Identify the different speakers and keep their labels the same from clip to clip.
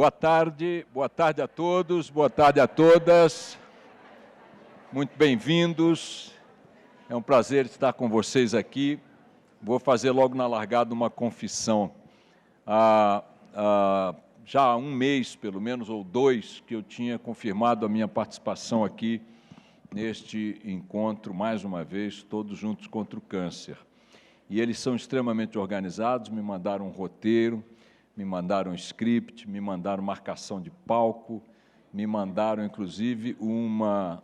Speaker 1: Boa tarde a todos, boa tarde a todas. Muito bem-vindos. É um prazer estar com vocês aqui. Vou fazer logo na largada uma confissão. Já há um mês, pelo menos, ou 2, que eu tinha confirmado a minha participação aqui neste encontro, mais uma vez, todos juntos contra o câncer. E eles são extremamente organizados, me mandaram um roteiro, me mandaram um script, me mandaram marcação de palco, me mandaram, inclusive, uma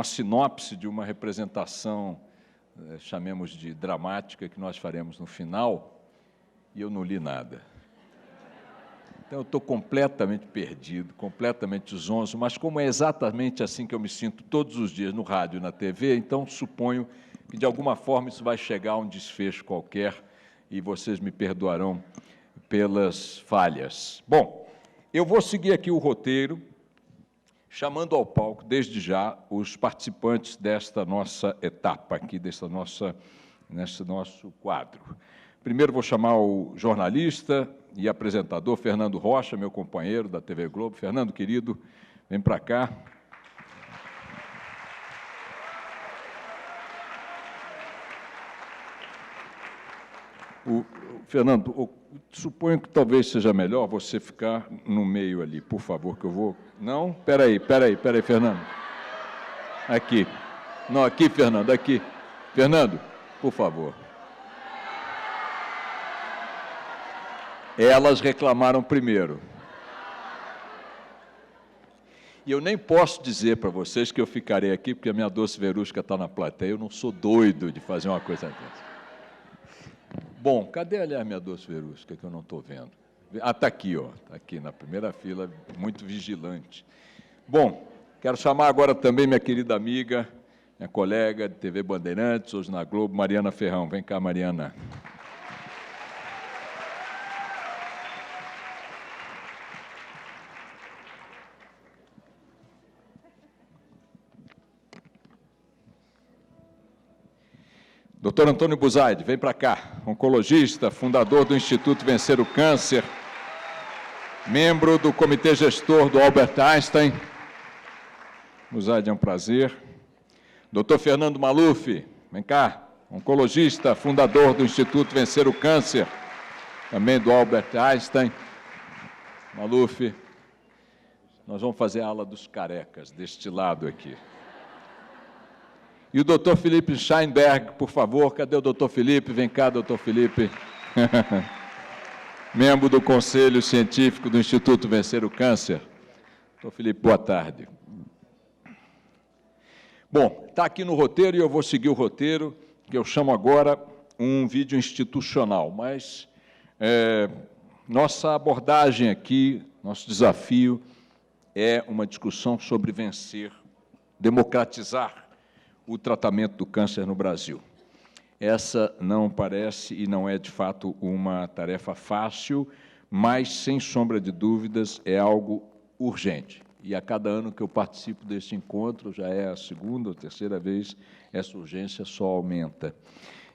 Speaker 1: sinopse de uma representação, chamemos de dramática, que nós faremos no final, e eu não li nada. Então, eu estou completamente perdido, completamente zonzo, mas como é exatamente assim que eu me sinto todos os dias no rádio e na TV, então suponho que, de alguma forma, isso vai chegar a um desfecho qualquer e vocês me perdoarão pelas falhas. Bom, eu vou seguir aqui o roteiro, chamando ao palco, desde já, os participantes desta nossa etapa aqui, nesse nosso quadro. Primeiro vou chamar o jornalista e apresentador Fernando Rocha, meu companheiro da TV Globo. Fernando, querido, vem para cá. Fernando, suponho que talvez seja melhor você ficar no meio ali, por favor, que eu vou... Não? Espera aí, Fernando. Aqui. Não, aqui, Fernando, aqui. Fernando, por favor. Elas reclamaram primeiro. E eu nem posso dizer para vocês que eu ficarei aqui, porque a minha doce Verusca está na plateia, eu não sou doido de fazer uma coisa dessa. Bom, cadê, aliás, minha doce Verusca, que eu não estou vendo? Ah, está aqui, ó, está aqui na primeira fila, muito vigilante. Bom, quero chamar agora também minha querida amiga, minha colega de TV Bandeirantes, hoje na Globo, Mariana Ferrão. Vem cá, Mariana. Doutor Antônio Buzaide, vem para cá, oncologista, fundador do Instituto Vencer o Câncer, membro do comitê gestor do Albert Einstein. Buzaide, é um prazer. Doutor Fernando Maluf, vem cá, oncologista, fundador do Instituto Vencer o Câncer, também do Albert Einstein. Maluf, nós vamos fazer a ala dos carecas, deste lado aqui. E o doutor Felipe Scheinberg, por favor, cadê o doutor Felipe? Vem cá, doutor Felipe. Membro do Conselho Científico do Instituto Vencer o Câncer. Doutor Felipe, boa tarde. Bom, está aqui no roteiro e eu vou seguir o roteiro, que eu chamo agora um vídeo institucional, mas nossa abordagem aqui, nosso desafio é uma discussão sobre vencer, democratizar o tratamento do câncer no Brasil. Essa não parece e não é, de fato, uma tarefa fácil, mas, sem sombra de dúvidas, é algo urgente. E a cada ano que eu participo deste encontro, já é a segunda ou terceira vez, essa urgência só aumenta.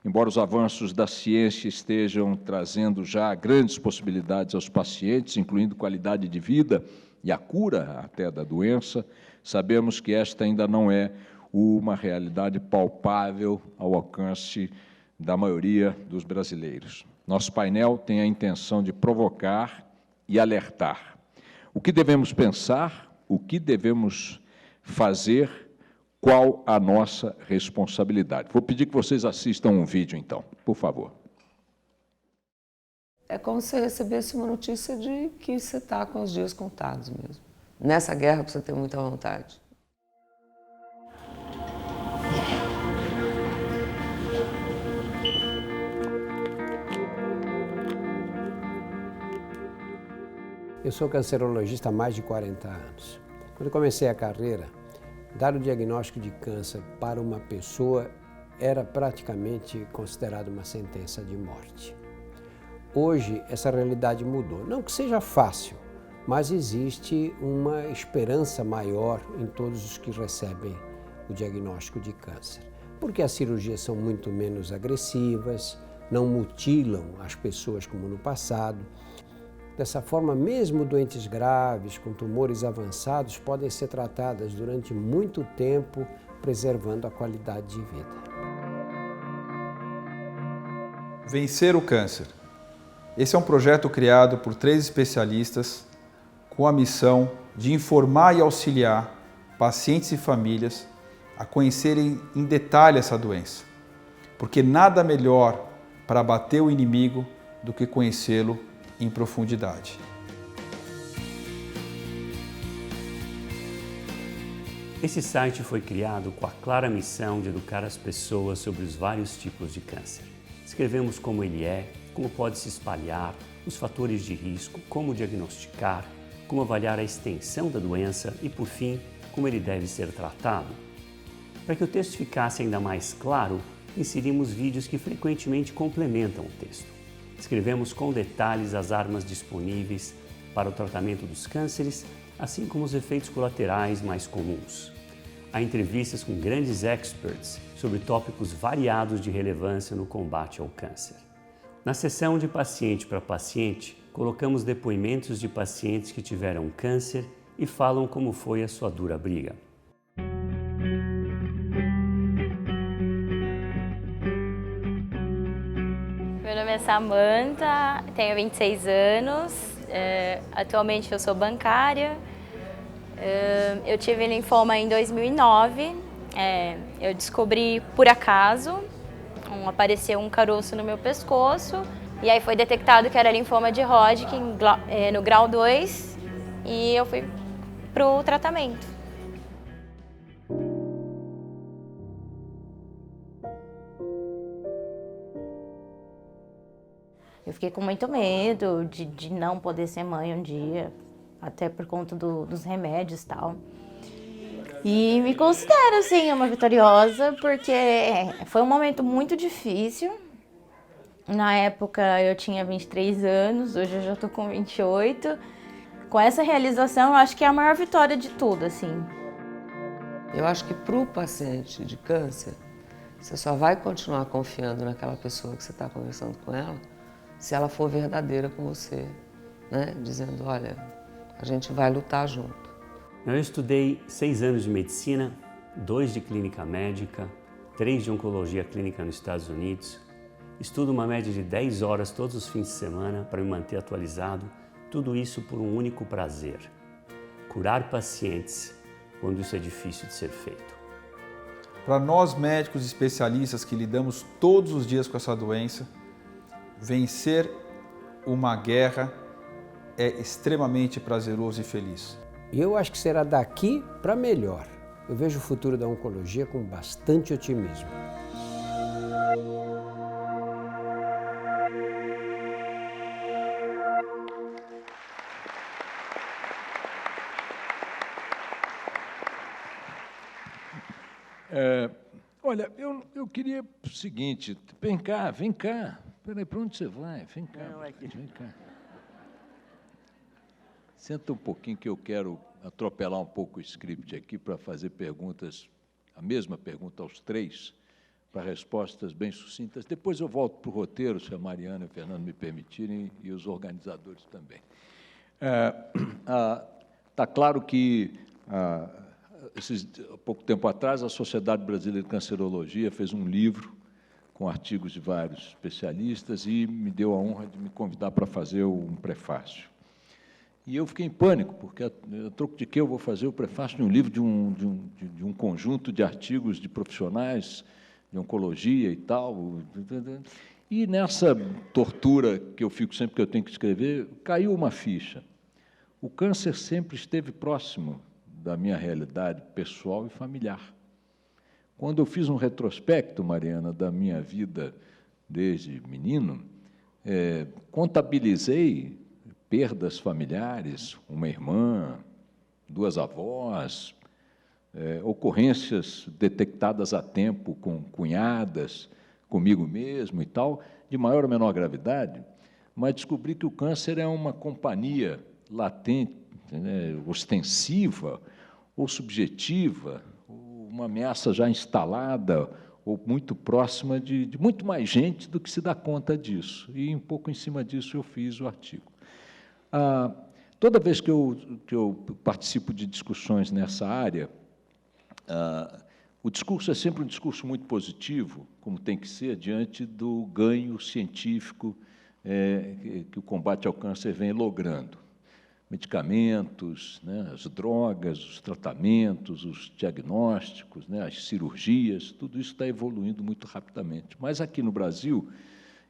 Speaker 1: Embora os avanços da ciência estejam trazendo já grandes possibilidades aos pacientes, incluindo qualidade de vida e a cura até da doença, sabemos que esta ainda não é uma realidade palpável ao alcance da maioria dos brasileiros. Nosso painel tem a intenção de provocar e alertar. O que devemos pensar, o que devemos fazer, qual a nossa responsabilidade. Vou pedir que vocês assistam um vídeo, então, por favor.
Speaker 2: É como se você recebesse uma notícia de que você está com os dias contados mesmo. Nessa guerra precisa ter muita vontade.
Speaker 3: Eu sou cancerologista há mais de 40 anos. Quando comecei a carreira, dar o diagnóstico de câncer para uma pessoa era praticamente considerado uma sentença de morte. Hoje, essa realidade mudou. Não que seja fácil, mas existe uma esperança maior em todos os que recebem o diagnóstico de câncer. Porque as cirurgias são muito menos agressivas, não mutilam as pessoas como no passado. Dessa forma, mesmo doentes graves, com tumores avançados, podem ser tratadas durante muito tempo, preservando a qualidade de vida.
Speaker 4: Vencer o câncer. Esse é um projeto criado por 3 especialistas com a missão de informar e auxiliar pacientes e famílias a conhecerem em detalhe essa doença, porque nada melhor para abater o inimigo do que conhecê-lo em profundidade.
Speaker 5: Esse site foi criado com a clara missão de educar as pessoas sobre os vários tipos de câncer. Escrevemos como ele é, como pode se espalhar, os fatores de risco, como diagnosticar, como avaliar a extensão da doença e, por fim, como ele deve ser tratado. Para que o texto ficasse ainda mais claro, inserimos vídeos que frequentemente complementam o texto. Escrevemos com detalhes as armas disponíveis para o tratamento dos cânceres, assim como os efeitos colaterais mais comuns. Há entrevistas com grandes experts sobre tópicos variados de relevância no combate ao câncer. Na seção de paciente para paciente, colocamos depoimentos de pacientes que tiveram câncer e falam como foi a sua dura briga.
Speaker 6: Meu nome é Samantha, tenho 26 anos, atualmente eu sou bancária. Eu tive linfoma em 2009, eu descobri por acaso, apareceu um caroço no meu pescoço e aí foi detectado que era linfoma de Hodgkin no grau 2 e eu fui pro tratamento.
Speaker 7: Eu fiquei com muito medo de não poder ser mãe um dia, até por conta dos remédios e tal. E me considero, assim, uma vitoriosa, porque foi um momento muito difícil. Na época eu tinha 23 anos, hoje eu já tô com 28. Com essa realização, eu acho que é a maior vitória de tudo, assim.
Speaker 2: Eu acho que para o paciente de câncer, você só vai continuar confiando naquela pessoa que você está conversando com ela, se ela for verdadeira com você, né? Dizendo, olha, a gente vai lutar junto.
Speaker 5: Eu estudei 6 anos de medicina, 2 de clínica médica, 3 de oncologia clínica nos Estados Unidos. Estudo uma média de 10 horas todos os fins de semana para me manter atualizado, tudo isso por um único prazer: curar pacientes quando isso é difícil de ser feito.
Speaker 4: Para nós médicos especialistas que lidamos todos os dias com essa doença, vencer uma guerra é extremamente prazeroso e feliz.
Speaker 3: E eu acho que será daqui para melhor. Eu vejo o futuro da oncologia com bastante otimismo.
Speaker 1: Olha, eu queria o seguinte, vem cá. Peraí, para onde você vai? Vem cá, vem cá. Senta um pouquinho que eu quero atropelar um pouco o script aqui para fazer perguntas, a mesma pergunta aos 3, para respostas bem sucintas. Depois eu volto para o roteiro, se a Mariana e o Fernando me permitirem, e os organizadores também. Está claro que, há pouco tempo atrás, a Sociedade Brasileira de Cancerologia fez um livro com artigos de vários especialistas e me deu a honra de me convidar para fazer um prefácio. E eu fiquei em pânico, porque, a troco de que eu vou fazer o prefácio de um livro de um conjunto de artigos de profissionais de oncologia e tal. E nessa tortura que eu fico sempre que eu tenho que escrever, caiu uma ficha. O câncer sempre esteve próximo da minha realidade pessoal e familiar. Quando eu fiz um retrospecto, Mariana, da minha vida desde menino, contabilizei perdas familiares, uma irmã, 2 avós, ocorrências detectadas a tempo com cunhadas, comigo mesmo e tal, de maior ou menor gravidade, mas descobri que o câncer é uma companhia latente, ostensiva ou subjetiva, uma ameaça já instalada ou muito próxima de muito mais gente do que se dá conta disso. E, um pouco em cima disso, eu fiz o artigo. Toda vez que eu participo de discussões nessa área, o discurso é sempre um discurso muito positivo, como tem que ser, diante do ganho científico que o combate ao câncer vem logrando. Medicamentos, né, as drogas, os tratamentos, os diagnósticos, né, as cirurgias, tudo isso está evoluindo muito rapidamente. Mas aqui no Brasil,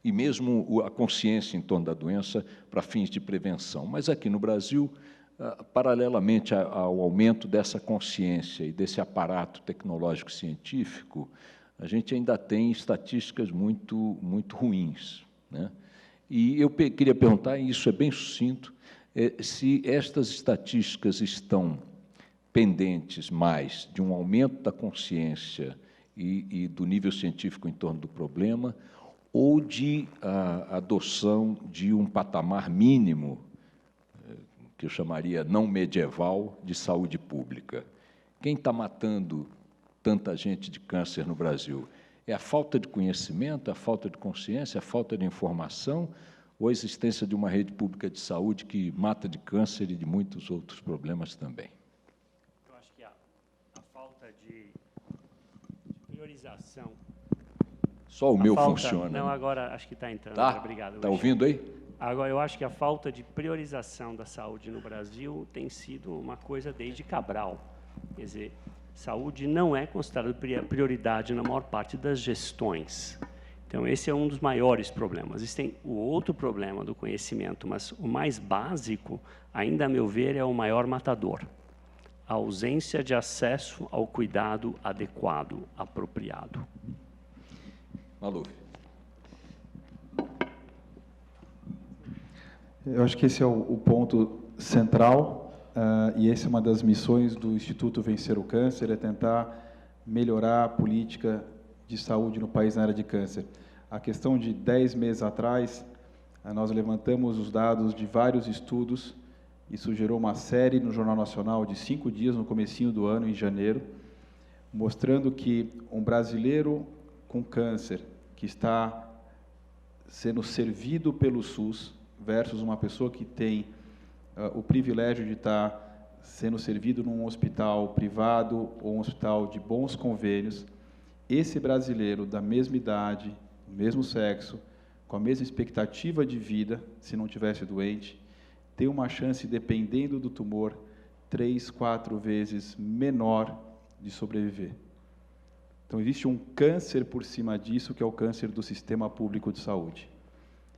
Speaker 1: e mesmo a consciência em torno da doença para fins de prevenção, mas aqui no Brasil, paralelamente ao aumento dessa consciência e desse aparato tecnológico científico, a gente ainda tem estatísticas muito ruins, né? E eu queria perguntar, e isso é bem sucinto, se estas estatísticas estão pendentes mais de um aumento da consciência e do nível científico em torno do problema, ou de adoção de um patamar mínimo, que eu chamaria não medieval, de saúde pública. Quem está matando tanta gente de câncer no Brasil? É a falta de conhecimento, a falta de consciência, a falta de informação, ou a existência de uma rede pública de saúde que mata de câncer e de muitos outros problemas também?
Speaker 5: Eu acho que a falta de priorização...
Speaker 1: Só o meu funciona.
Speaker 5: Não, agora acho que está entrando.
Speaker 1: Tá?
Speaker 5: Obrigado.
Speaker 1: Está ouvindo aí?
Speaker 5: Agora, eu acho que a falta de priorização da saúde no Brasil tem sido uma coisa desde Cabral. Quer dizer, saúde não é considerada prioridade na maior parte das gestões. Então, esse é um dos maiores problemas. Existem o outro problema do conhecimento, mas o mais básico, ainda a meu ver, é o maior matador. A ausência de acesso ao cuidado adequado, apropriado.
Speaker 1: Maluf.
Speaker 4: Eu acho que esse é o ponto central, e essa é uma das missões do Instituto Vencer o Câncer, é tentar melhorar a política de saúde no país na área de câncer. A questão de 10 meses atrás, nós levantamos os dados de vários estudos, isso gerou uma série no Jornal Nacional de 5 dias, no comecinho do ano, em janeiro, mostrando que um brasileiro com câncer que está sendo servido pelo SUS versus uma pessoa que tem o privilégio de estar sendo servido num hospital privado ou um hospital de bons convênios, esse brasileiro da mesma idade, do mesmo sexo, com a mesma expectativa de vida, se não tivesse doente, tem uma chance, dependendo do tumor, 3, 4 vezes menor de sobreviver. Então, existe um câncer por cima disso, que é o câncer do sistema público de saúde.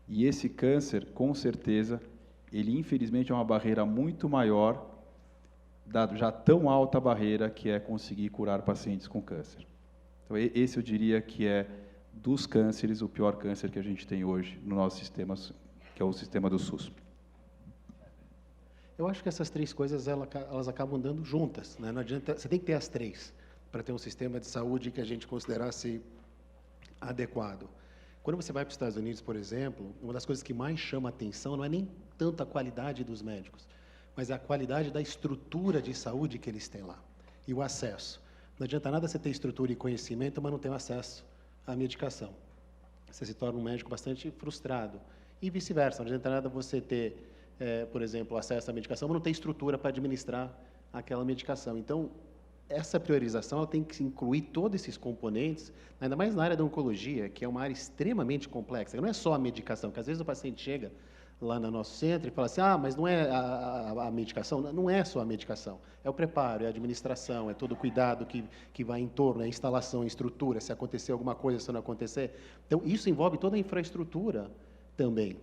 Speaker 4: E esse câncer, com certeza, ele infelizmente é uma barreira muito maior, da já tão alta barreira que é conseguir curar pacientes com câncer. Então, esse eu diria que é, dos cânceres, o pior câncer que a gente tem hoje no nosso sistema, que é o sistema do SUS.
Speaker 8: Eu acho que essas três coisas elas acabam andando juntas, né? Não adianta, você tem que ter as três para ter um sistema de saúde que a gente considerasse adequado. Quando você vai para os Estados Unidos, por exemplo, uma das coisas que mais chama a atenção não é nem tanto a qualidade dos médicos, mas a qualidade da estrutura de saúde que eles têm lá e o acesso. Não adianta nada você ter estrutura e conhecimento, mas não ter acesso à medicação. Você se torna um médico bastante frustrado. E vice-versa, não adianta nada você ter, por exemplo, acesso à medicação, mas não ter estrutura para administrar aquela medicação. Então, essa priorização ela tem que incluir todos esses componentes, ainda mais na área da oncologia, que é uma área extremamente complexa. Não é só a medicação, que às vezes o paciente chega lá no nosso centro e fala assim, mas não é a medicação. Não é só a medicação, é o preparo, é a administração, é todo o cuidado que vai em torno, é a instalação, a estrutura, se acontecer alguma coisa, se não acontecer. Então, isso envolve toda a infraestrutura também.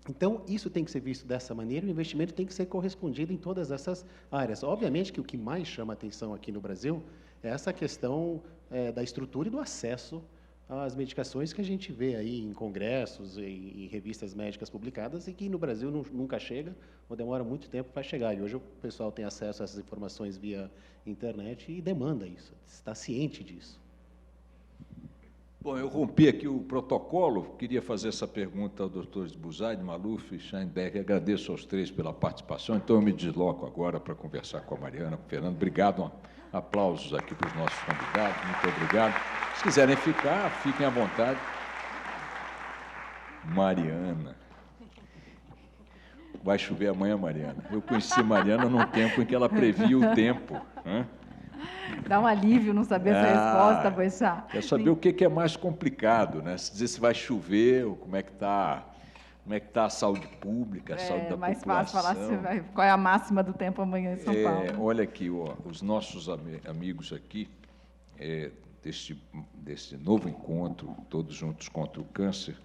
Speaker 8: Então, isso tem que ser visto dessa maneira, o investimento tem que ser correspondido em todas essas áreas. Obviamente que o que mais chama a atenção aqui no Brasil é essa questão da estrutura e do acesso às medicações que a gente vê aí em congressos e em revistas médicas publicadas e que no Brasil nunca chega ou demora muito tempo para chegar. E hoje o pessoal tem acesso a essas informações via internet e demanda isso, está ciente disso.
Speaker 1: Bom, eu rompi aqui o protocolo, queria fazer essa pergunta aos doutores Buzaide, Maluf e Scheinberg. Agradeço aos três pela participação, então eu me desloco agora para conversar com a Mariana, com o Fernando. Obrigado, aplausos aqui para os nossos convidados, muito obrigado. Se quiserem ficar, fiquem à vontade. Mariana. vai chover amanhã, Mariana. Eu conheci Mariana num tempo em que ela previa o tempo.
Speaker 9: Dá um alívio não saber essa resposta, Boixá.
Speaker 1: Quer saber o que é mais complicado, né? Se dizer se vai chover, ou como é que está a saúde pública, a saúde da população. É mais fácil falar
Speaker 9: qual é a máxima do tempo amanhã em São Paulo.
Speaker 1: Olha aqui, os nossos amigos aqui, desse novo encontro, Todos Juntos contra o Câncer,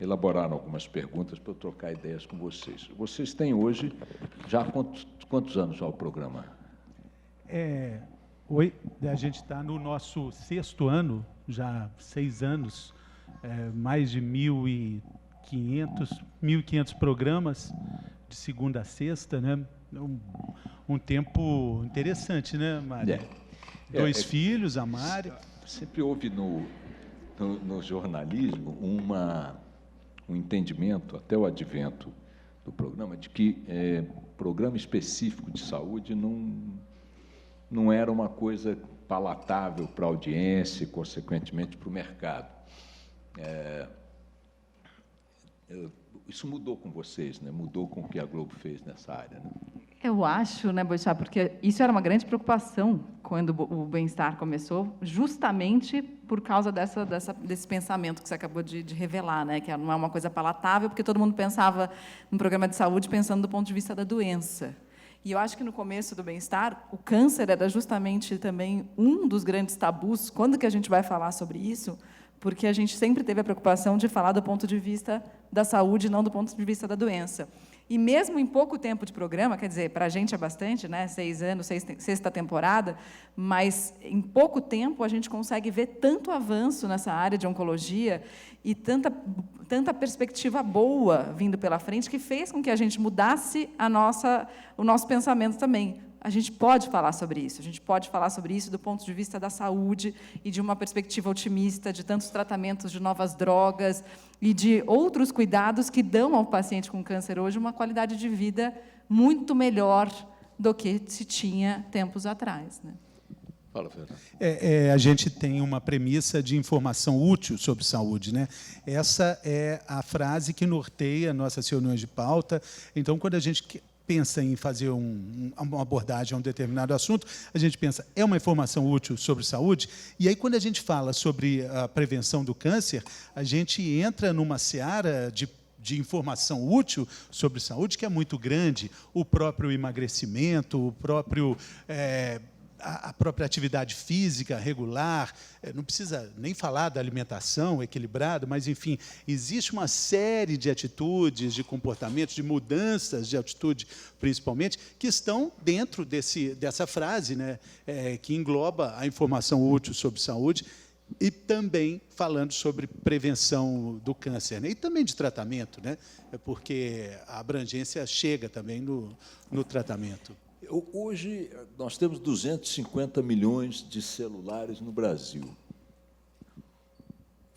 Speaker 1: elaboraram algumas perguntas para eu trocar ideias com vocês. Vocês têm hoje, já quantos anos já o programa?
Speaker 10: A gente está no nosso 6º ano, já 6 anos, mais de 1.500 programas, de segunda a sexta, né? Um tempo interessante, né, Mário? 2 filhos, a Mari.
Speaker 1: Sempre houve no jornalismo um entendimento, até o advento do programa, de que programa específico de saúde não era uma coisa palatável para a audiência e, consequentemente, para o mercado. Isso mudou com vocês, né? Mudou com o que a Globo fez nessa área, né?
Speaker 9: Eu acho, né, Boixá, porque isso era uma grande preocupação quando o Bem-Estar começou, justamente por causa desse pensamento que você acabou de revelar, né, que não é uma coisa palatável, porque todo mundo pensava no programa de saúde pensando do ponto de vista da doença. E eu acho que no começo do Bem-Estar, o câncer era justamente também um dos grandes tabus. Quando que a gente vai falar sobre isso? Porque a gente sempre teve a preocupação de falar do ponto de vista da saúde, não do ponto de vista da doença. E mesmo em pouco tempo de programa, quer dizer, para a gente é bastante, né? 6 anos, 6ª temporada, mas em pouco tempo a gente consegue ver tanto avanço nessa área de oncologia e tanta perspectiva boa vindo pela frente que fez com que a gente mudasse o nosso pensamento também. A gente pode falar sobre isso, do ponto de vista da saúde e de uma perspectiva otimista, de tantos tratamentos de novas drogas e de outros cuidados que dão ao paciente com câncer hoje uma qualidade de vida muito melhor do que se tinha tempos atrás, né?
Speaker 1: Fala, Fernando.
Speaker 10: A gente tem uma premissa de informação útil sobre saúde, né? Essa é a frase que norteia nossas reuniões de pauta. Então, quando a gente pensa em fazer uma abordagem a um determinado assunto, a gente pensa, é uma informação útil sobre saúde? E aí, quando a gente fala sobre a prevenção do câncer, a gente entra numa seara de informação útil sobre saúde que é muito grande. O próprio emagrecimento, a própria atividade física regular, não precisa nem falar da alimentação equilibrada, mas, enfim, existe uma série de atitudes, de comportamentos, de mudanças de atitude, principalmente, que estão dentro dessa frase, né, que engloba a informação útil sobre saúde e também falando sobre prevenção do câncer, né, e também de tratamento, né, porque a abrangência chega também no tratamento.
Speaker 1: Hoje, nós temos 250 milhões de celulares no Brasil.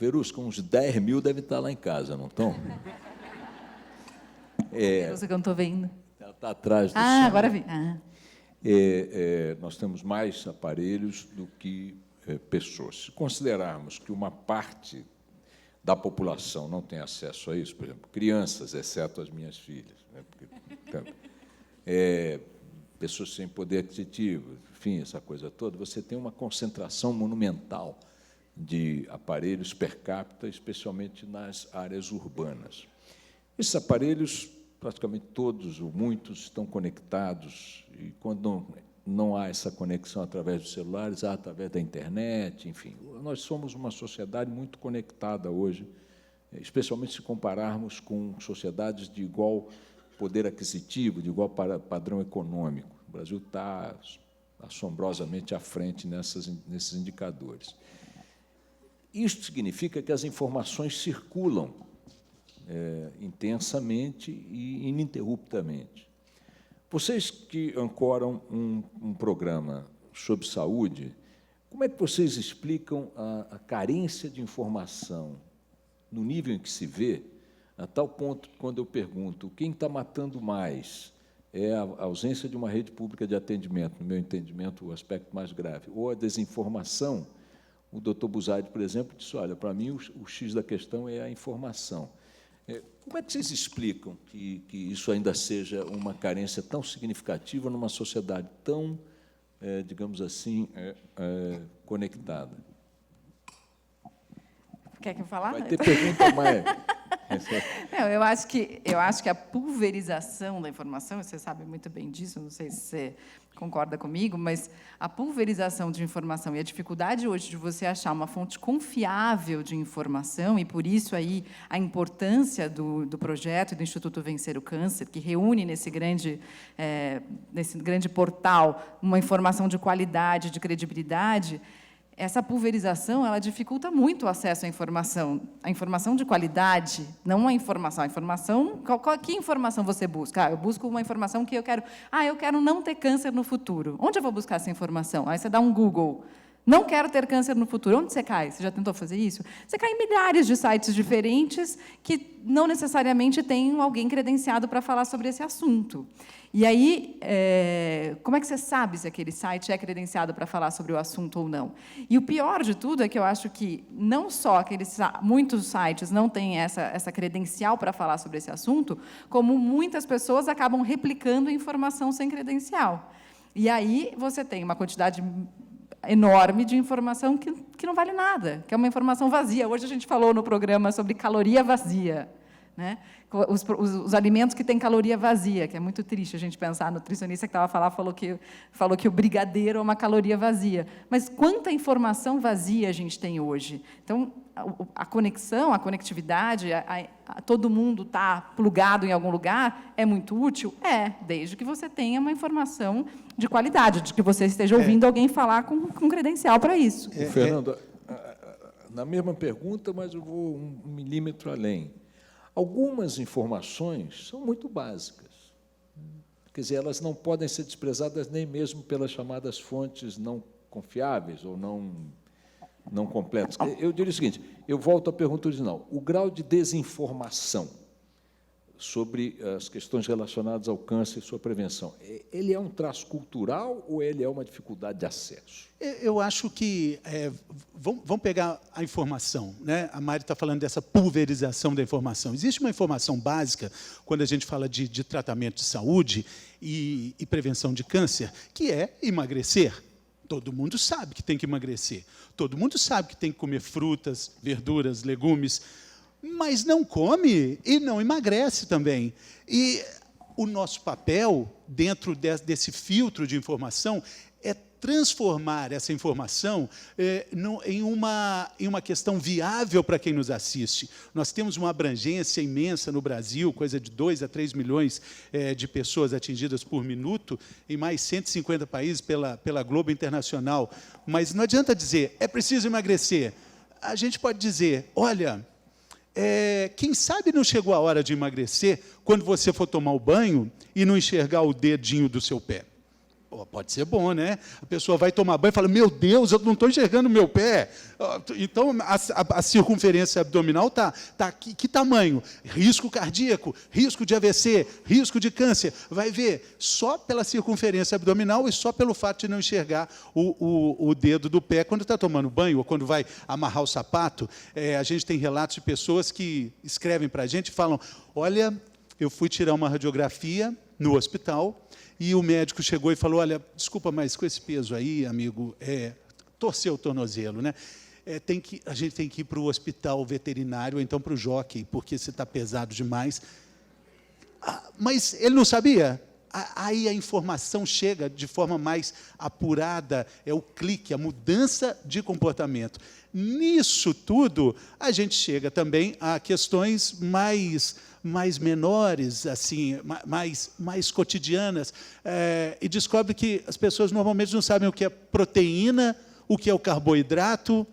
Speaker 1: Verusca, uns 10 mil devem estar lá em casa, não estão?
Speaker 9: Você que eu não estou vendo.
Speaker 1: Ela está atrás do som.
Speaker 9: Agora vi.
Speaker 1: Nós temos mais aparelhos do que pessoas. Se considerarmos que uma parte da população não tem acesso a isso, por exemplo, crianças, exceto as minhas filhas, né? Pessoas sem poder aquisitivo, enfim, essa coisa toda, você tem uma concentração monumental de aparelhos per capita, especialmente nas áreas urbanas. Esses aparelhos, praticamente todos ou muitos, estão conectados, e quando não há essa conexão através dos celulares, há através da internet, enfim. Nós somos uma sociedade muito conectada hoje, especialmente se compararmos com sociedades de igual poder aquisitivo, de igual padrão econômico. O Brasil está assombrosamente à frente nesses indicadores. Isso significa que as informações circulam intensamente e ininterruptamente. Vocês que ancoram um programa sobre saúde, como é que vocês explicam a carência de informação no nível em que se vê, a tal ponto que, quando eu pergunto quem está matando mais, é a ausência de uma rede pública de atendimento, no meu entendimento, o aspecto mais grave, ou a desinformação, o doutor Buzaide, por exemplo, disse, olha, para mim, o X da questão é a informação. Como é que vocês explicam que isso ainda seja uma carência tão significativa numa sociedade tão, digamos assim, conectada?
Speaker 9: Quer que eu falar?
Speaker 1: Vai ter pergunta mais...
Speaker 9: Não, eu acho que a pulverização da informação, você sabe muito bem disso, não sei se você concorda comigo, mas a pulverização de informação e a dificuldade hoje de você achar uma fonte confiável de informação, e por isso aí a importância do projeto do Instituto Vencer o Câncer, que reúne nesse grande portal uma informação de qualidade, de credibilidade. Essa pulverização, ela dificulta muito o acesso à informação de qualidade, não a informação. Que informação você busca? Eu busco uma informação que eu quero não ter câncer no futuro. Onde eu vou buscar essa informação? Aí você dá um Google. Não quero ter câncer no futuro. Onde você cai? Você já tentou fazer isso? Você cai em milhares de sites diferentes que não necessariamente tem alguém credenciado para falar sobre esse assunto. E aí, como é que você sabe se aquele site é credenciado para falar sobre o assunto ou não? E o pior de tudo é que eu acho que não só muitos sites não têm essa credencial para falar sobre esse assunto, como muitas pessoas acabam replicando informação sem credencial. E aí você tem uma quantidade enorme de informação que não vale nada, que é uma informação vazia. Hoje a gente falou no programa sobre caloria vazia, né? Os alimentos que têm caloria vazia, que é muito triste a gente pensar. A nutricionista que estava falando falou que o brigadeiro é uma caloria vazia. Mas quanta informação vazia a gente tem hoje? Então, a conectividade, todo mundo está plugado em algum lugar, é muito útil? Desde que você tenha uma informação de qualidade, de que você esteja ouvindo alguém falar com credencial para isso.
Speaker 1: Fernando, na mesma pergunta, mas eu vou um milímetro além. Algumas informações são muito básicas. Quer dizer, elas não podem ser desprezadas nem mesmo pelas chamadas fontes não confiáveis ou não completas. Eu diria o seguinte, eu volto à pergunta original. O grau de desinformação sobre as questões relacionadas ao câncer e sua prevenção, ele é um traço cultural ou ele é uma dificuldade de acesso?
Speaker 10: Eu acho que... vamos pegar a informação, né? A Mari está falando dessa pulverização da informação. Existe uma informação básica, quando a gente fala de tratamento de saúde e prevenção de câncer, que é emagrecer. Todo mundo sabe que tem que emagrecer. Todo mundo sabe que tem que comer frutas, verduras, legumes, mas não come e não emagrece também. E o nosso papel, dentro desse filtro de informação, é transformar essa informação em uma questão viável para quem nos assiste. Nós temos uma abrangência imensa no Brasil, coisa de 2 a 3 milhões de pessoas atingidas por minuto, em mais 150 países pela Globo Internacional. Mas não adianta dizer, é preciso emagrecer. A gente pode dizer, olha... quem sabe não chegou a hora de emagrecer quando você for tomar o banho e não enxergar o dedinho do seu pé. Pode ser bom, né? A pessoa vai tomar banho e fala, meu Deus, eu não estou enxergando o meu pé. Então, a circunferência abdominal está que tamanho? Risco cardíaco, risco de AVC, risco de câncer. Vai ver, só pela circunferência abdominal e só pelo fato de não enxergar o dedo do pé quando está tomando banho ou quando vai amarrar o sapato. A gente tem relatos de pessoas que escrevem para a gente e falam, olha, eu fui tirar uma radiografia no hospital, e o médico chegou e falou, olha, desculpa, mas com esse peso aí, amigo, torceu o tornozelo, né? A gente tem que ir para o hospital veterinário, ou então para o jockey, porque você está pesado demais. Mas ele não sabia? Aí a informação chega de forma mais apurada, é o clique, a mudança de comportamento. Nisso tudo, a gente chega também a questões mais menores, assim, mais cotidianas, e descobre que as pessoas normalmente não sabem o que é proteína, o que é o carboidrato,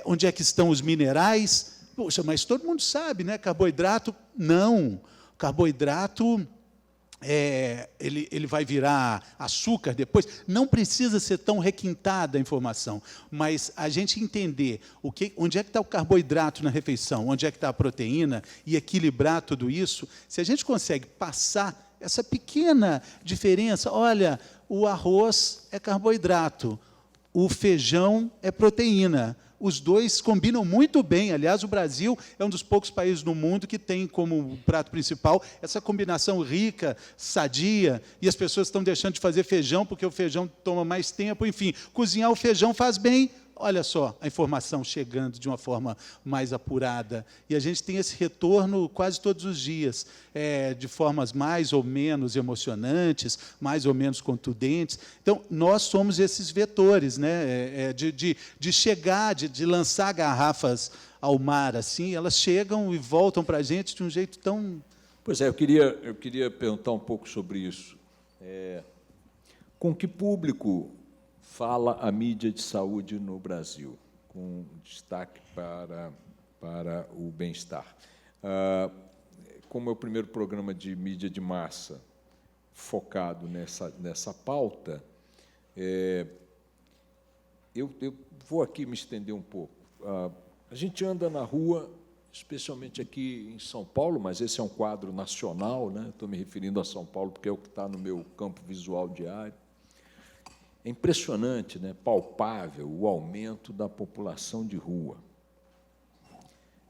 Speaker 10: onde é que estão os minerais. Poxa, mas todo mundo sabe, né? Carboidrato, não. Carboidrato... ele vai virar açúcar depois. Não precisa ser tão requintada a informação, mas a gente entender onde é que está o carboidrato na refeição, onde é que está a proteína, e equilibrar tudo isso, se a gente consegue passar essa pequena diferença, olha, o arroz é carboidrato, o feijão é proteína. Os dois combinam muito bem. Aliás, o Brasil é um dos poucos países no mundo que tem como prato principal essa combinação rica, sadia, e as pessoas estão deixando de fazer feijão porque o feijão toma mais tempo. Enfim, cozinhar o feijão faz bem. Olha só a informação chegando de uma forma mais apurada. E a gente tem esse retorno quase todos os dias, de formas mais ou menos emocionantes, mais ou menos contundentes. Então, nós somos esses vetores, né? De chegar, de lançar garrafas ao mar, assim, elas chegam e voltam para a gente de um jeito tão...
Speaker 1: Pois é, eu queria perguntar um pouco sobre isso. Com que público fala a mídia de saúde no Brasil, com destaque para o bem-estar? Como é o primeiro programa de mídia de massa focado nessa pauta, eu vou aqui me estender um pouco. A gente anda na rua, especialmente aqui em São Paulo, mas esse é um quadro nacional, né? Estou me referindo a São Paulo porque é o que está no meu campo visual diário. É impressionante, né, palpável, o aumento da população de rua.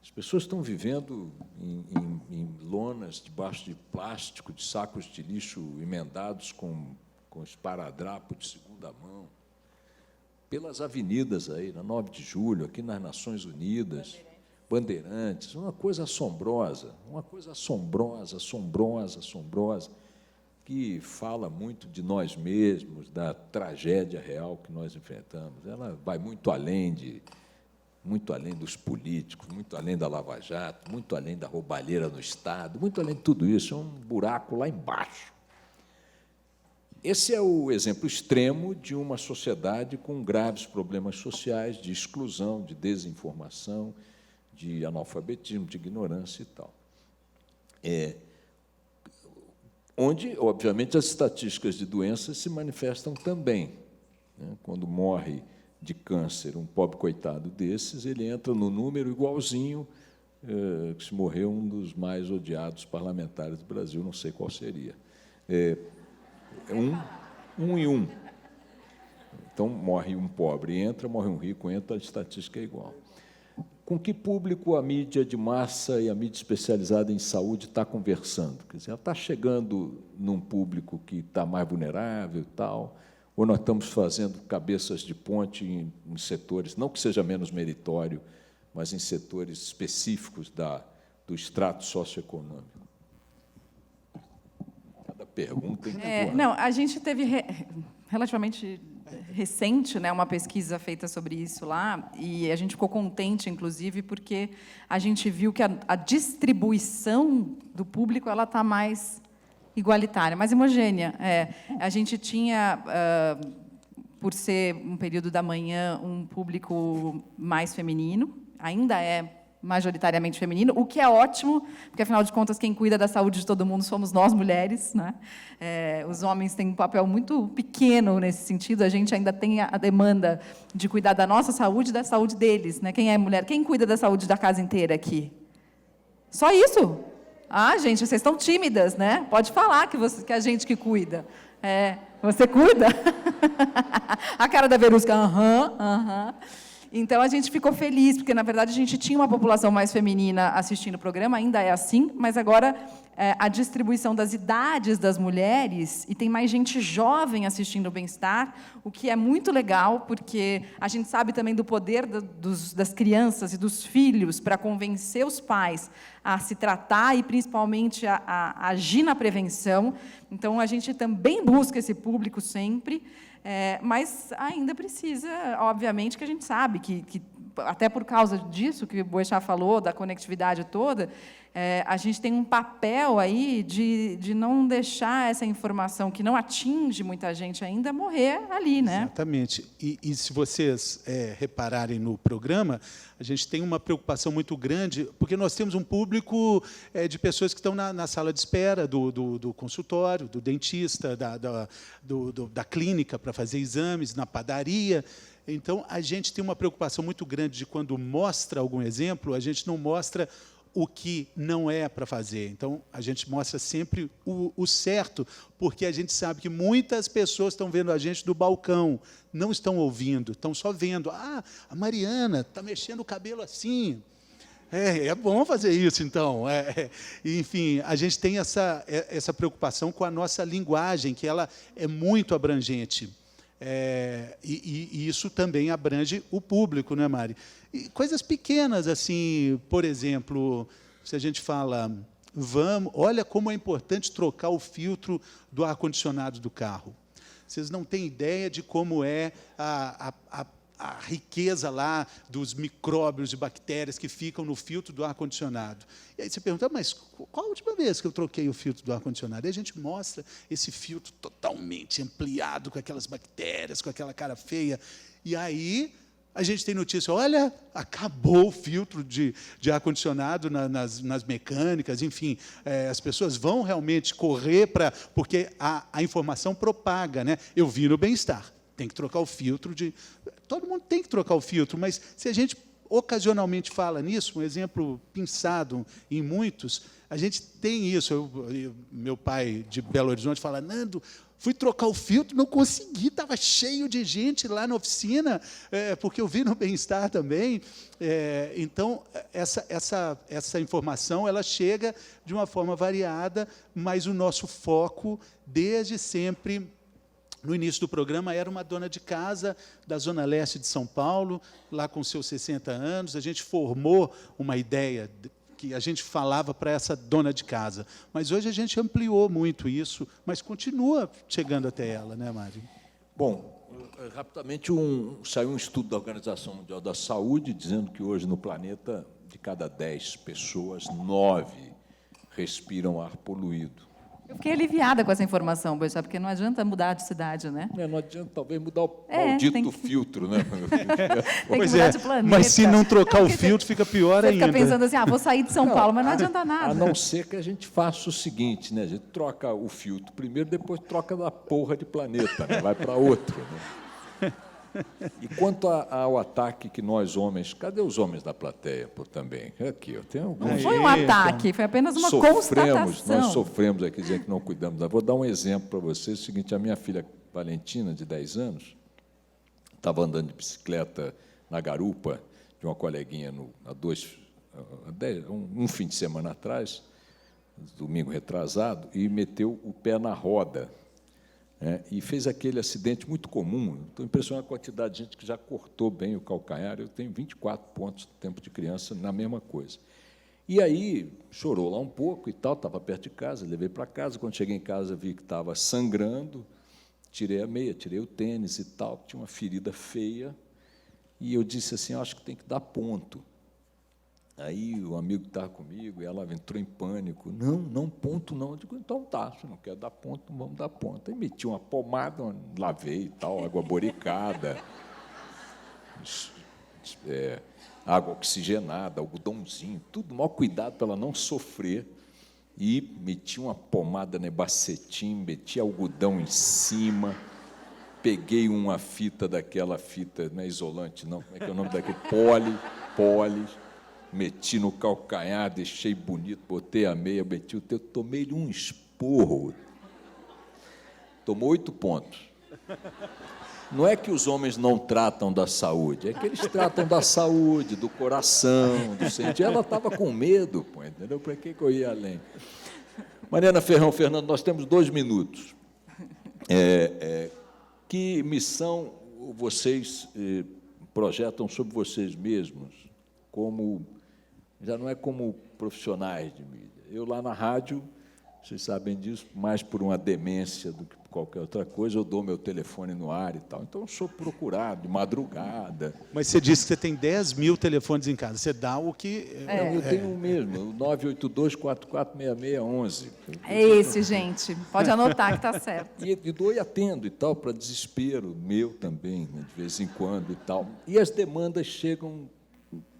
Speaker 1: As pessoas estão vivendo em lonas debaixo de plástico, de sacos de lixo emendados com esparadrapo de segunda mão, pelas avenidas aí, na 9 de Julho, aqui nas Nações Unidas, Bandeirantes, uma coisa assombrosa, que fala muito de nós mesmos, da tragédia real que nós enfrentamos. Ela vai muito além dos políticos, muito além da Lava Jato, muito além da roubalheira no Estado, muito além de tudo isso, é um buraco lá embaixo. Esse é o exemplo extremo de uma sociedade com graves problemas sociais, de exclusão, de desinformação, de analfabetismo, de ignorância e tal. Onde, obviamente, as estatísticas de doenças se manifestam também, né? Quando morre de câncer um pobre coitado desses, ele entra no número igualzinho que se morreu um dos mais odiados parlamentares do Brasil, não sei qual seria. Um e um. Então, morre um pobre, entra, morre um rico, entra, a estatística é igual. Com que público a mídia de massa e a mídia especializada em saúde está conversando? Quer dizer, ela está chegando num público que está mais vulnerável e tal, ou nós estamos fazendo cabeças de ponte em setores, não que seja menos meritório, mas em setores específicos do extrato socioeconômico? Cada pergunta tem
Speaker 9: Não, a gente teve relativamente recente, né, uma pesquisa feita sobre isso lá, e a gente ficou contente, inclusive, porque a gente viu que a distribuição do público ela está mais igualitária, mais homogênea. A gente tinha, por ser um período da manhã, um público mais feminino, ainda é majoritariamente feminino, o que é ótimo, porque, afinal de contas, quem cuida da saúde de todo mundo somos nós, mulheres, né? Os homens têm um papel muito pequeno nesse sentido, a gente ainda tem a demanda de cuidar da nossa saúde e da saúde deles, né? Quem é mulher? Quem cuida da saúde da casa inteira aqui? Só isso? Ah, gente, vocês estão tímidas, né? Pode falar que a gente que cuida. Você cuida? A cara da Verusca, aham. Então, a gente ficou feliz, porque, na verdade, a gente tinha uma população mais feminina assistindo o programa, ainda é assim, mas agora a distribuição das idades das mulheres, e tem mais gente jovem assistindo o Bem-Estar, o que é muito legal, porque a gente sabe também do poder das crianças e dos filhos para convencer os pais a se tratar e, principalmente, a agir na prevenção. Então, a gente também busca esse público sempre, mas ainda precisa, obviamente, que a gente sabe que até por causa disso que o Boechat falou, da conectividade toda, a gente tem um papel aí de não deixar essa informação que não atinge muita gente ainda morrer ali, né?
Speaker 10: Exatamente. E se vocês repararem no programa, a gente tem uma preocupação muito grande, porque nós temos um público de pessoas que estão na sala de espera do consultório, do dentista, da clínica para fazer exames, na padaria. Então, a gente tem uma preocupação muito grande de, quando mostra algum exemplo, a gente não mostra o que não é para fazer. Então, a gente mostra sempre o certo, porque a gente sabe que muitas pessoas estão vendo a gente do balcão, não estão ouvindo, estão só vendo. Ah, a Mariana está mexendo o cabelo assim. É bom fazer isso, então. Enfim, a gente tem essa preocupação com a nossa linguagem, que ela é muito abrangente. E isso também abrange o público, não é, Mari? E coisas pequenas, assim, por exemplo, se a gente fala, olha como é importante trocar o filtro do ar-condicionado do carro. Vocês não têm ideia de como é a riqueza lá dos micróbios e bactérias que ficam no filtro do ar-condicionado. E aí você pergunta, mas qual a última vez que eu troquei o filtro do ar-condicionado? E a gente mostra esse filtro totalmente ampliado, com aquelas bactérias, com aquela cara feia. E aí a gente tem notícia, olha, acabou o filtro de ar-condicionado nas mecânicas, enfim, as pessoas vão realmente correr porque a informação propaga, né? Eu vi no Bem-Estar. Tem que trocar o filtro Todo mundo tem que trocar o filtro, mas se a gente ocasionalmente fala nisso, um exemplo pensado em muitos, a gente tem isso. Meu pai, de Belo Horizonte, fala, Nando, fui trocar o filtro, não consegui, estava cheio de gente lá na oficina, porque eu vi no Bem-Estar também. Então, essa informação ela chega de uma forma variada, mas o nosso foco, desde sempre, no início do programa, era uma dona de casa da Zona Leste de São Paulo, lá com seus 60 anos. A gente formou uma ideia que a gente falava para essa dona de casa. Mas hoje a gente ampliou muito isso, mas continua chegando até ela, né, Mari?
Speaker 1: Bom, rapidamente, saiu um estudo da Organização Mundial da Saúde dizendo que hoje no planeta, de cada 10 pessoas, 9 respiram ar poluído.
Speaker 9: Eu fiquei aliviada com essa informação, Boechat, porque não adianta mudar de cidade, né?
Speaker 1: Não adianta, talvez, mudar o maldito filtro, né?
Speaker 9: Tem que mudar de planeta.
Speaker 10: Mas se não trocar o filtro, fica pior ainda.
Speaker 9: Você fica pensando assim, vou sair de São Paulo, mas não adianta nada.
Speaker 1: A não ser que a gente faça o seguinte, né? A gente troca o filtro primeiro, depois troca da porra de planeta, né? Vai para outro, né? E quanto ao ataque que nós, homens... Cadê os homens da plateia também? Aqui, eu tenho alguns...
Speaker 9: Não foi um ataque, foi apenas uma constatação.
Speaker 1: Nós sofremos aqui, dizendo que não cuidamos. Vou dar um exemplo para vocês. É o seguinte, a minha filha Valentina, de 10 anos, estava andando de bicicleta na garupa de uma coleguinha um fim de semana atrás, domingo retrasado, e meteu o pé na roda. E fez aquele acidente muito comum. Estou impressionado com a quantidade de gente que já cortou bem o calcanhar. Eu tenho 24 pontos de tempo de criança na mesma coisa. E aí chorou lá um pouco e tal, estava perto de casa, levei para casa. Quando cheguei em casa, vi que estava sangrando, tirei a meia, tirei o tênis e tal, tinha uma ferida feia. E eu disse assim, acho que tem que dar ponto. Aí o amigo que estava comigo, ela entrou em pânico. Não, ponto não. Eu digo, então tá, se não quer dar ponto, não vamos dar ponto. Aí meti uma pomada, lavei e tal, água boricada, água oxigenada, algodãozinho, tudo, maior cuidado para ela não sofrer. E meti uma pomada nebacetim, meti algodão em cima, peguei uma fita daquela fita, não é isolante, não, como é que é o nome daquele? Poli. Meti no calcanhar, deixei bonito, botei a meia, meti o teu, tomei-lhe um esporro. Tomou 8 pontos. Não é que os homens não tratam da saúde, é que eles tratam da saúde, do coração, do sentimento. Ela estava com medo, pô, entendeu? Para que eu ia além? Mariana Ferrão, Fernando, nós temos 2 minutos. Que missão vocês projetam sobre vocês mesmos, já não é como profissionais de mídia. Eu, lá na rádio, vocês sabem disso, mais por uma demência do que por qualquer outra coisa, eu dou meu telefone no ar e tal. Então, eu sou procurado de madrugada.
Speaker 10: Mas você disse que você tem 10 mil telefones em casa. Você dá o que...
Speaker 1: Eu tenho o mesmo, o 982-446611.
Speaker 9: É esse, gente. Pode anotar que está certo.
Speaker 1: E dou e atendo e tal, para desespero meu também, né, de vez em quando e tal. E as demandas chegam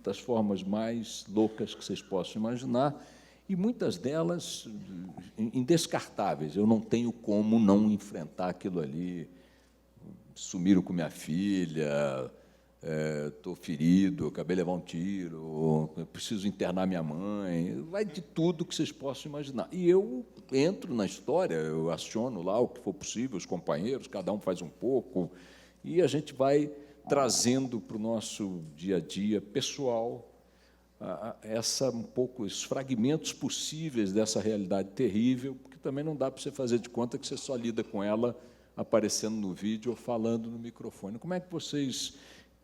Speaker 1: das formas mais loucas que vocês possam imaginar, e muitas delas indescartáveis. Eu não tenho como não enfrentar aquilo ali. Sumiram com minha filha, estou ferido, acabei de levar um tiro, eu preciso internar minha mãe, vai de tudo que vocês possam imaginar. E eu entro na história, eu aciono lá o que for possível, os companheiros, cada um faz um pouco, e a gente vai trazendo para o nosso dia a dia pessoal um pouco os fragmentos possíveis dessa realidade terrível, porque também não dá para você fazer de conta que você só lida com ela aparecendo no vídeo ou falando no microfone. Como é que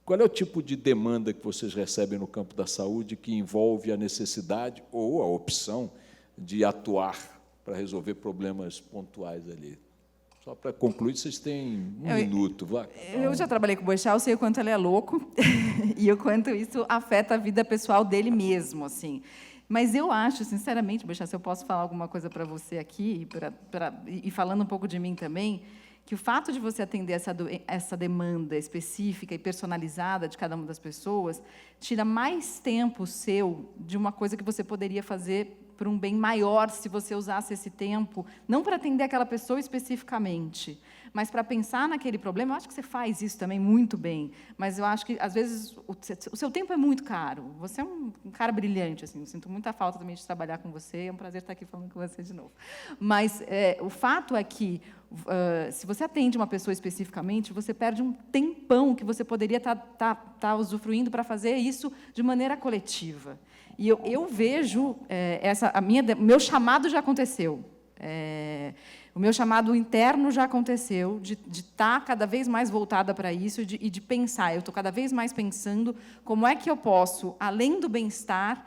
Speaker 1: qual é o tipo de demanda que vocês recebem no campo da saúde que envolve a necessidade ou a opção de atuar para resolver problemas pontuais ali? Só para concluir, vocês têm um minuto. Vai.
Speaker 9: Eu já trabalhei com o Boechat, eu sei o quanto ele é louco e o quanto isso afeta a vida pessoal dele mesmo, assim. Mas eu acho, sinceramente, Boechat, se eu posso falar alguma coisa para você aqui, e falando um pouco de mim também, que o fato de você atender essa demanda específica e personalizada de cada uma das pessoas tira mais tempo seu de uma coisa que você poderia fazer para um bem maior se você usasse esse tempo, não para atender aquela pessoa especificamente, mas para pensar naquele problema. Eu acho que você faz isso também muito bem, mas eu acho que, às vezes, o seu tempo é muito caro. Você é um cara brilhante, assim, eu sinto muita falta também de trabalhar com você, é um prazer estar aqui falando com você de novo. Mas o fato é que, se você atende uma pessoa especificamente, você perde um tempão que você poderia estar usufruindo para fazer isso de maneira coletiva. E eu vejo, meu chamado já aconteceu. O meu chamado interno já aconteceu, de estar cada vez mais voltada para isso e de pensar. Eu estou cada vez mais pensando como é que eu posso, além do bem-estar,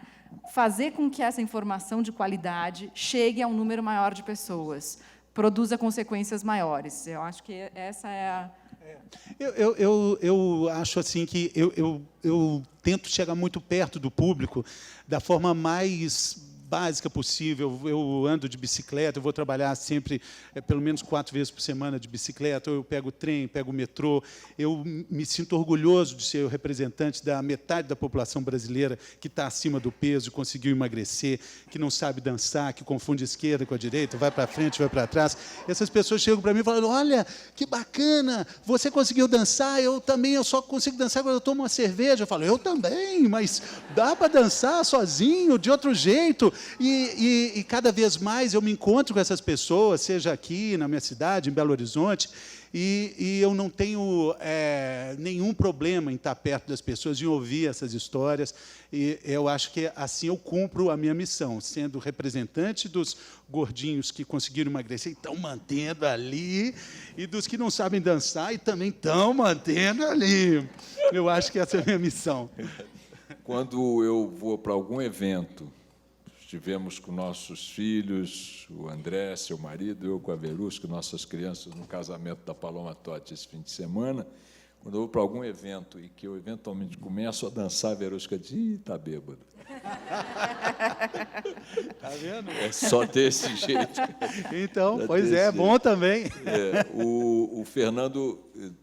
Speaker 9: fazer com que essa informação de qualidade chegue a um número maior de pessoas, produza consequências maiores. Eu acho que essa é a...
Speaker 10: Eu acho assim que eu tento chegar muito perto do público da forma mais básica possível. Eu ando de bicicleta, eu vou trabalhar sempre, pelo menos 4 vezes por semana de bicicleta, ou eu pego o trem, pego o metrô. Eu me sinto orgulhoso de ser o representante da metade da população brasileira que está acima do peso, conseguiu emagrecer, que não sabe dançar, que confunde a esquerda com a direita, vai para frente, vai para trás. Essas pessoas chegam para mim e falam: olha, que bacana, você conseguiu dançar, eu só consigo dançar quando eu tomo uma cerveja. Eu falo: eu também, mas dá para dançar sozinho, de outro jeito. E cada vez mais eu me encontro com essas pessoas, seja aqui na minha cidade, em Belo Horizonte, e eu não tenho nenhum problema em estar perto das pessoas, em ouvir essas histórias. E eu acho que assim eu cumpro a minha missão, sendo representante dos gordinhos que conseguiram emagrecer e estão mantendo ali, e dos que não sabem dançar e também estão mantendo ali. Eu acho que essa é a minha missão.
Speaker 1: Quando eu vou para algum evento, estivemos com nossos filhos, o André, seu marido, eu com a Verusca, nossas crianças, no casamento da Paloma Totti esse fim de semana. Quando eu vou para algum evento e que eu eventualmente começo a dançar, a Verusca diz: ih, está bêbado.
Speaker 10: Está vendo?
Speaker 1: É só desse jeito.
Speaker 10: Então, pois é, bom também.
Speaker 1: O Fernando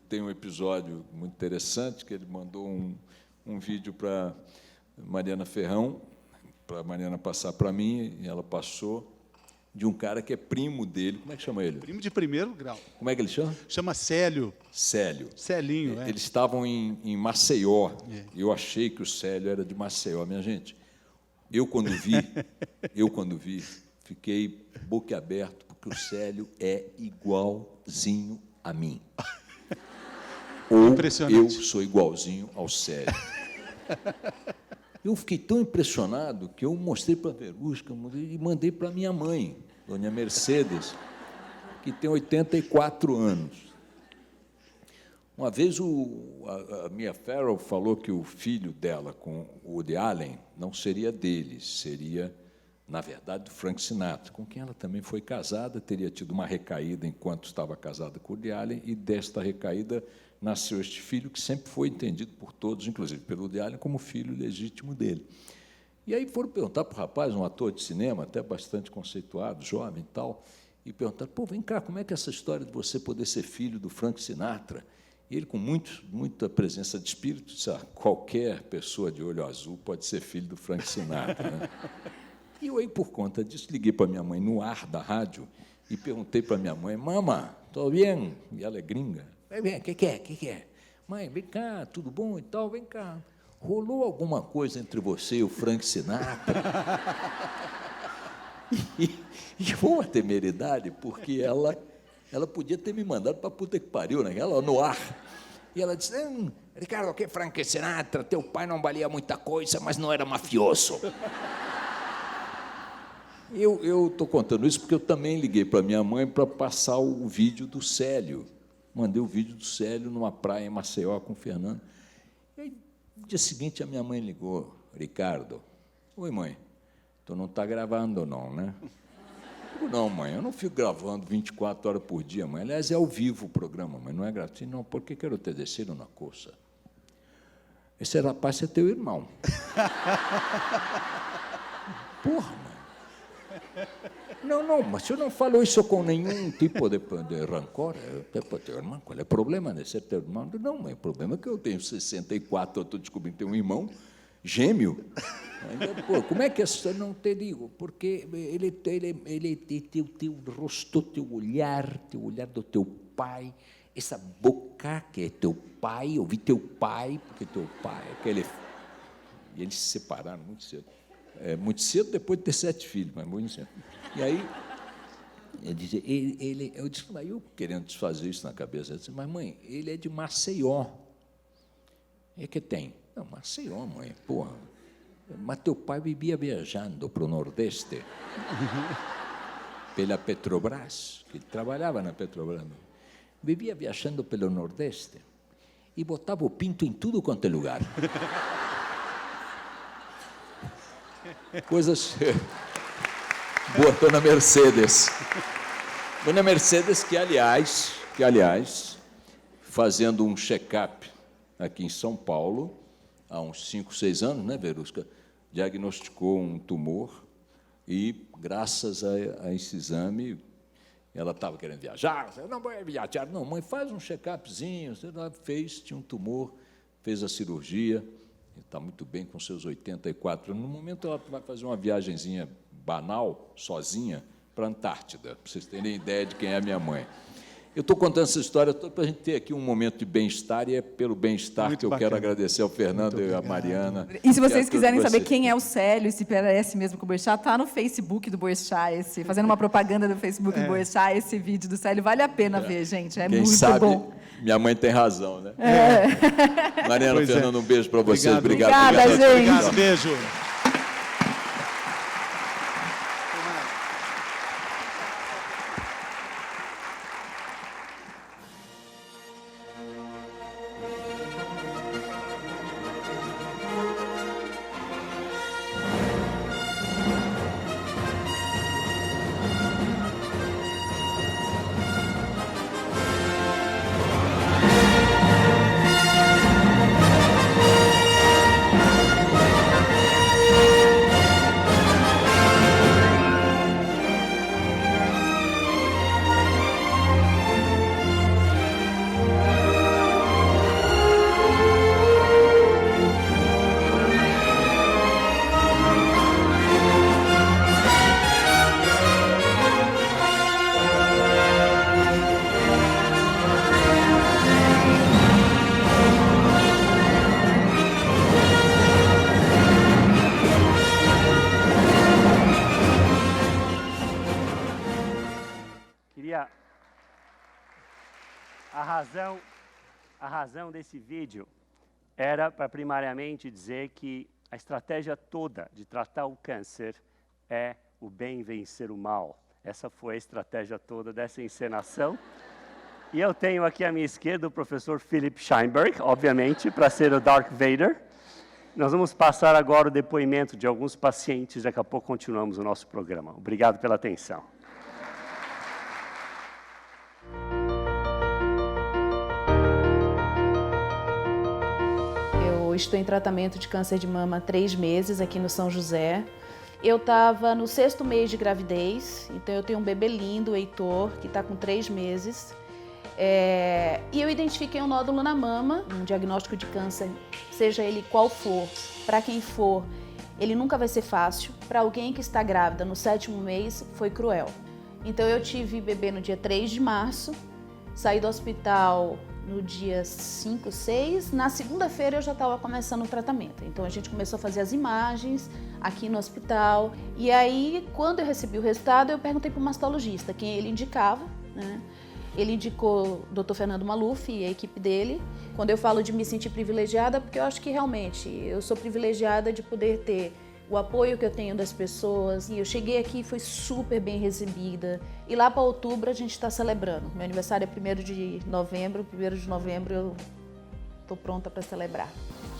Speaker 1: tem um episódio muito interessante, que ele mandou um vídeo para Mariana Ferrão, para a Mariana passar para mim, e ela passou, de um cara que é primo dele. Como é que chama ele?
Speaker 10: Primo de primeiro grau.
Speaker 1: Como é que ele chama?
Speaker 10: Chama Célio.
Speaker 1: Célio.
Speaker 10: Celinho,
Speaker 1: Eles estavam em Maceió. Eu achei que o Célio era de Maceió. Minha gente, eu quando vi, fiquei boquiaberto, porque o Célio é igualzinho a mim. Ou eu sou igualzinho ao Célio. Eu fiquei tão impressionado que eu mostrei para a Verusca e mandei para a minha mãe, Dona Mercedes, que tem 84 anos. Uma vez a Mia Farrow falou que o filho dela com o Woody Allen não seria dele, seria, na verdade, do Frank Sinatra, com quem ela também foi casada, teria tido uma recaída enquanto estava casada com o Woody Allen, e desta recaída nasceu este filho, que sempre foi entendido por todos, inclusive pelo Woody Allen, como filho legítimo dele. E aí foram perguntar para o rapaz, um ator de cinema, até bastante conceituado, jovem e tal, e perguntaram: pô, vem cá, como é que é essa história de você poder ser filho do Frank Sinatra? E ele, com muita presença de espírito, disse: qualquer pessoa de olho azul pode ser filho do Frank Sinatra, né? E eu aí, por conta disso, liguei para minha mãe no ar da rádio e perguntei para minha mãe: mama, estou bem? E ela é gringa. O que é? mãe, vem cá, tudo bom e tal, vem cá. Rolou alguma coisa entre você e o Frank Sinatra? E foi uma temeridade, porque ela podia ter me mandado para a puta que pariu, né? Ela no ar. E ela disse, Ricardo, que Frank Sinatra, teu pai não valia muita coisa, mas não era mafioso. Eu estou contando isso porque eu também liguei para minha mãe para passar o vídeo do Célio. Mandei o vídeo do Célio numa praia em Maceió com o Fernando. E aí, no dia seguinte, a minha mãe ligou, Ricardo, oi, mãe, tu não está gravando não, né? Eu digo, não, mãe, eu não fico gravando 24 horas por dia, mãe. Aliás, é ao vivo o programa, mas não é grátis. Não, porque quero te descer uma coisa. Esse rapaz é teu irmão. Porra, mãe. Não, mas eu não falo isso com nenhum tipo de rancor. Teu irmão, qual é o problema de ser teu irmão? Não, mãe, o problema é que eu tenho 64, eu estou descobrindo que tenho um irmão gêmeo. Pô, como é que eu não te digo? Porque ele tem teu rosto, teu olhar do teu pai, essa boca que é teu pai, eu vi teu pai, porque teu pai, aquele... E eles se separaram muito cedo. Muito cedo, depois de ter 7 filhos, mas muito cedo. E aí, eu disse, mas eu querendo desfazer isso na cabeça, eu disse, mas mãe, ele é de Maceió. E que tem? Não, Maceió, mãe, porra. Mas teu pai vivia viajando para o Nordeste, pela Petrobras, que ele trabalhava na Petrobras. Vivia viajando pelo Nordeste e botava o pinto em tudo quanto é lugar. Coisas... Boa, Dona Mercedes. Dona Mercedes, que aliás, fazendo um check-up aqui em São Paulo, há uns 5, 6 anos, né, Verusca, diagnosticou um tumor e, graças a esse exame, ela estava querendo viajar. Eu não vou viajar. Não, mãe, faz um check-upzinho. Ela fez, tinha um tumor, fez a cirurgia, está muito bem com seus 84 anos. No momento, ela vai fazer uma viagenzinha banal, sozinha, para a Antártida, para vocês terem ideia de quem é a minha mãe. Eu estou contando essa história toda para a gente ter aqui um momento de bem-estar, e é pelo bem-estar muito que eu bacana. Quero agradecer ao Fernando e à Mariana.
Speaker 9: E se vocês quiserem saber quem é o Célio, se parece mesmo com o Boechat, está no Facebook do Boechat, fazendo uma propaganda do Facebook do Boechat, esse vídeo do Célio, vale a pena ver, gente, é quem muito sabe, bom.
Speaker 1: Minha mãe tem razão, né? Mariana, Fernando, um beijo para vocês.
Speaker 9: Obrigada, gente.
Speaker 10: Obrigado, beijo.
Speaker 5: A razão desse vídeo era para primariamente dizer que a estratégia toda de tratar o câncer é o bem vencer o mal. Essa foi a estratégia toda dessa encenação. E eu tenho aqui à minha esquerda o professor Philip Sheinberg, obviamente, para ser o Darth Vader. Nós vamos passar agora o depoimento de alguns pacientes, daqui a pouco continuamos o nosso programa. Obrigado pela atenção.
Speaker 11: Eu estou em tratamento de câncer de mama há 3 meses aqui no São José. Eu estava no 6º mês de gravidez, então eu tenho um bebê lindo, o Heitor, que está com 3 meses. E eu identifiquei um nódulo na mama, um diagnóstico de câncer, seja ele qual for, para quem for, ele nunca vai ser fácil. Para alguém que está grávida no 7º mês, foi cruel. Então eu tive bebê no dia 3 de março, saí do hospital no dia 5, 6. Na segunda-feira eu já estava começando o tratamento. Então a gente começou a fazer as imagens aqui no hospital. E aí, quando eu recebi o resultado, eu perguntei para o mastologista quem ele indicava, né? Ele indicou o Dr. Fernando Maluf e a equipe dele. Quando eu falo de me sentir privilegiada, porque eu acho que realmente eu sou privilegiada de poder ter o apoio que eu tenho das pessoas. E eu cheguei aqui e fui super bem recebida. E lá para outubro a gente está celebrando. Meu aniversário é 1º de novembro. 1º de novembro eu estou pronta para celebrar.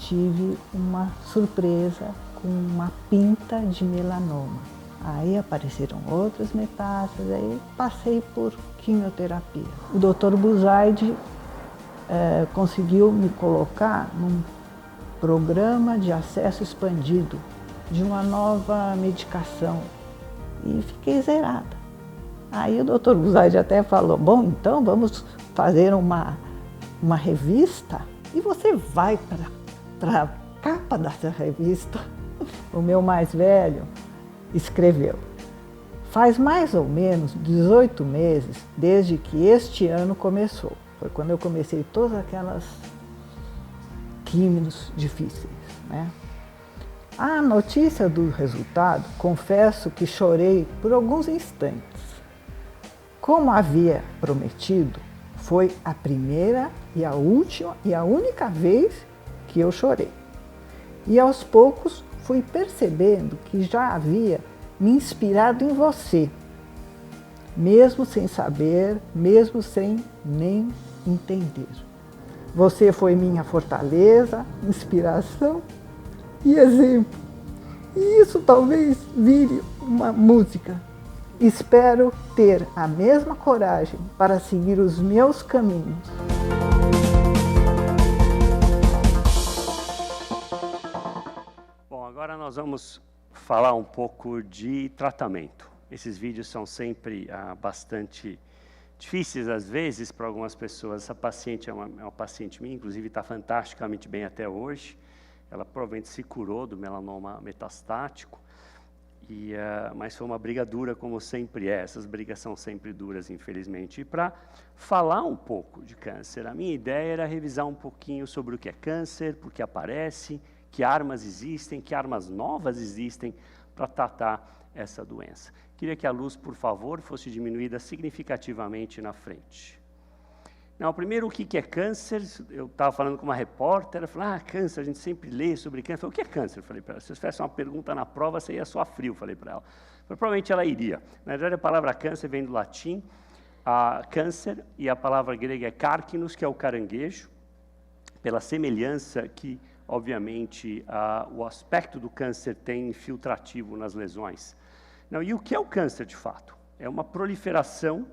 Speaker 12: Tive uma surpresa com uma pinta de melanoma. Aí apareceram outras metástases, aí passei por quimioterapia. O Dr. Buzaide conseguiu me colocar num programa de acesso expandido de uma nova medicação e fiquei zerada. Aí o Dr. Buzaide até falou, bom, então vamos fazer uma revista e você vai para a capa dessa revista. O meu mais velho escreveu, faz mais ou menos 18 meses desde que este ano começou. Foi quando eu comecei todas aquelas químios difíceis, né? A notícia do resultado, confesso que chorei por alguns instantes. Como havia prometido, foi a primeira e a última e a única vez que eu chorei. E aos poucos fui percebendo que já havia me inspirado em você, mesmo sem saber, mesmo sem nem entender. Você foi minha fortaleza, inspiração e exemplo. E isso talvez vire uma música. Espero ter a mesma coragem para seguir os meus caminhos.
Speaker 5: Bom, agora nós vamos falar um pouco de tratamento. Esses vídeos são sempre bastante difíceis, às vezes, para algumas pessoas. Essa paciente é uma paciente minha, inclusive está fantasticamente bem até hoje. Ela provavelmente se curou do melanoma metastático, mas foi uma briga dura, como sempre é. Essas brigas são sempre duras, infelizmente. E para falar um pouco de câncer, a minha ideia era revisar um pouquinho sobre o que é câncer, por que aparece, que armas existem, que armas novas existem para tratar essa doença. Queria que a luz, por favor, fosse diminuída significativamente na frente. Não, primeiro, o que é câncer? Eu estava falando com uma repórter, ela falou, câncer, a gente sempre lê sobre câncer. Eu falei, o que é câncer? Eu falei para ela, se eu fizesse uma pergunta na prova, você ia suar frio, falei para ela. Provavelmente ela iria. Na verdade, a palavra câncer vem do latim, câncer, e a palavra grega é carcinos, que é o caranguejo, pela semelhança que, obviamente, o aspecto do câncer tem infiltrativo nas lesões. Não, e o que é o câncer, de fato? É uma proliferação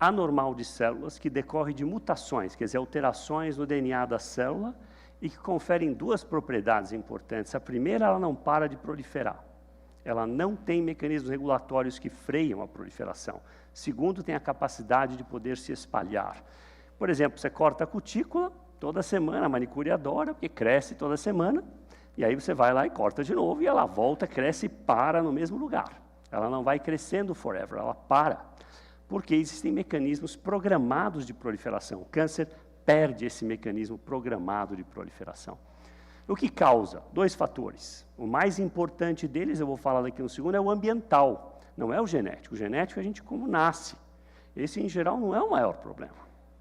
Speaker 5: anormal de células que decorre de mutações, quer dizer, alterações no DNA da célula e que conferem duas propriedades importantes. A primeira, ela não para de proliferar. Ela não tem mecanismos regulatórios que freiam a proliferação. Segundo, tem a capacidade de poder se espalhar. Por exemplo, você corta a cutícula, toda semana, a manicure adora, porque cresce toda semana, e aí você vai lá e corta de novo, e ela volta, cresce e para no mesmo lugar. Ela não vai crescendo forever, ela para. Porque existem mecanismos programados de proliferação. O câncer perde esse mecanismo programado de proliferação. O que causa? Dois fatores. O mais importante deles, eu vou falar daqui um segundo, é o ambiental, não é o genético. O genético a gente como nasce. Esse, em geral, não é o maior problema.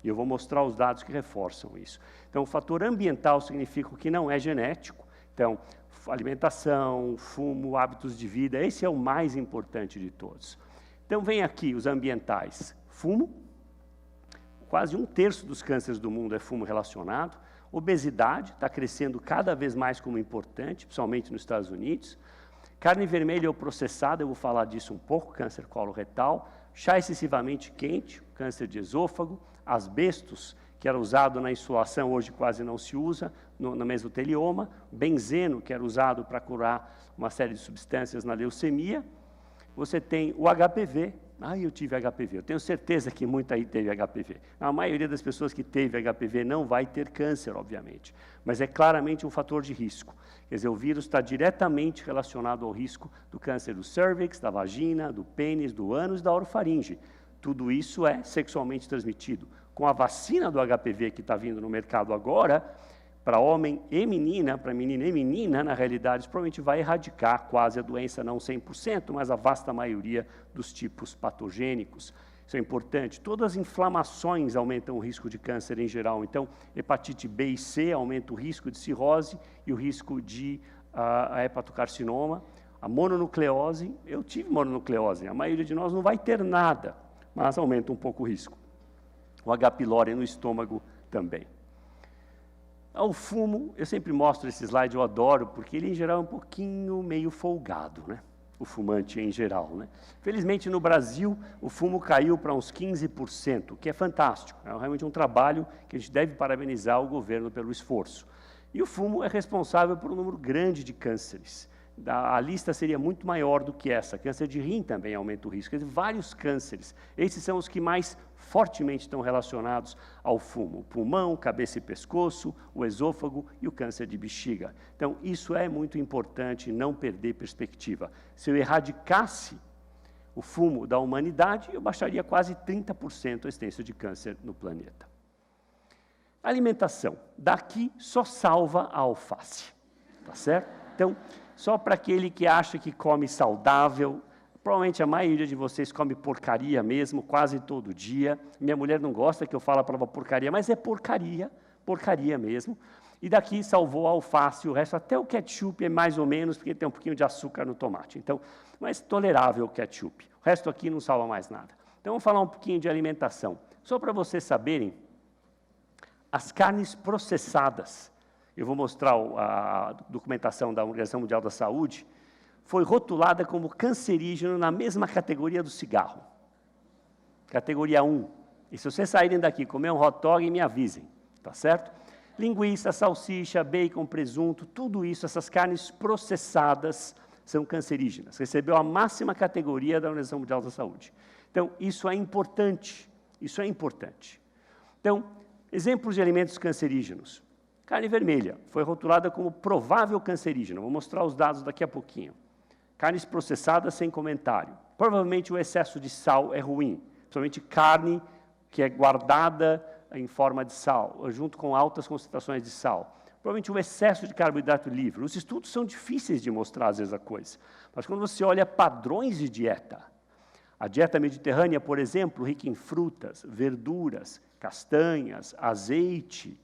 Speaker 5: E eu vou mostrar os dados que reforçam isso. Então, o fator ambiental significa o que não é genético. Então, alimentação, fumo, hábitos de vida, esse é o mais importante de todos. Então, vem aqui os ambientais. Fumo, quase 1/3 dos cânceres do mundo é fumo relacionado. Obesidade, está crescendo cada vez mais como importante, principalmente nos Estados Unidos. Carne vermelha ou processada, eu vou falar disso um pouco, câncer coloretal. Chá excessivamente quente, câncer de esôfago. Asbestos, que era usado na insolação, hoje quase não se usa, no mesotelioma. Benzeno, que era usado para curar uma série de substâncias na leucemia. Você tem o HPV. Eu tive HPV. Eu tenho certeza que muita aí teve HPV. A maioria das pessoas que teve HPV não vai ter câncer, obviamente. Mas é claramente um fator de risco. Quer dizer, o vírus está diretamente relacionado ao risco do câncer do cérvix, da vagina, do pênis, do ânus e da orofaringe. Tudo isso é sexualmente transmitido. com a vacina do HPV que está vindo no mercado agora, para homem e menina, para menina e menina, na realidade, isso provavelmente vai erradicar quase a doença, não 100%, mas a vasta maioria dos tipos patogênicos. Isso é importante. Todas as inflamações aumentam o risco de câncer em geral. Então, hepatite B e C aumenta o risco de cirrose e o risco de hepatocarcinoma. A mononucleose, eu tive mononucleose, a maioria de nós não vai ter nada, mas aumenta um pouco o risco. O H. pylori no estômago também. O fumo, eu sempre mostro esse slide, eu adoro, porque ele em geral é um pouquinho meio folgado, né? O fumante em geral, né? Felizmente no Brasil o fumo caiu para uns 15%, o que é fantástico, é realmente um trabalho que a gente deve parabenizar o governo pelo esforço. E o fumo é responsável por um número grande de cânceres. A lista seria muito maior do que essa. Câncer de rim também aumenta o risco. Quer dizer, vários cânceres. Esses são os que mais fortemente estão relacionados ao fumo. O pulmão, cabeça e pescoço, o esôfago e o câncer de bexiga. Então, isso é muito importante, não perder perspectiva. Se eu erradicasse o fumo da humanidade, eu baixaria quase 30% a incidência de câncer no planeta. Alimentação. Daqui só salva a alface. Tá certo? Então, só para aquele que acha que come saudável, provavelmente a maioria de vocês come porcaria mesmo, quase todo dia. Minha mulher não gosta que eu fale a palavra porcaria, mas é porcaria, porcaria mesmo. E daqui salvou a alface, o resto, até o ketchup é mais ou menos, porque tem um pouquinho de açúcar no tomate. Então, mas tolerável o ketchup. O resto aqui não salva mais nada. Então, vamos falar um pouquinho de alimentação. Só para vocês saberem, as carnes processadas, eu vou mostrar a documentação da Organização Mundial da Saúde, foi rotulada como cancerígeno na mesma categoria do cigarro. Categoria 1. E se vocês saírem daqui comer um hot dog, me avisem, tá certo? Linguiça, salsicha, bacon, presunto, tudo isso, essas carnes processadas são cancerígenas. Recebeu a máxima categoria da Organização Mundial da Saúde. Então, isso é importante, isso é importante. Então, exemplos de alimentos cancerígenos. Carne vermelha, foi rotulada como provável cancerígeno. Vou mostrar os dados daqui a pouquinho. Carnes processadas, sem comentário. Provavelmente o excesso de sal é ruim, principalmente carne que é guardada em forma de sal, junto com altas concentrações de sal. Provavelmente o excesso de carboidrato livre. Os estudos são difíceis de mostrar, às vezes, a coisa. Mas quando você olha padrões de dieta, a dieta mediterrânea, por exemplo, rica em frutas, verduras, castanhas, azeite,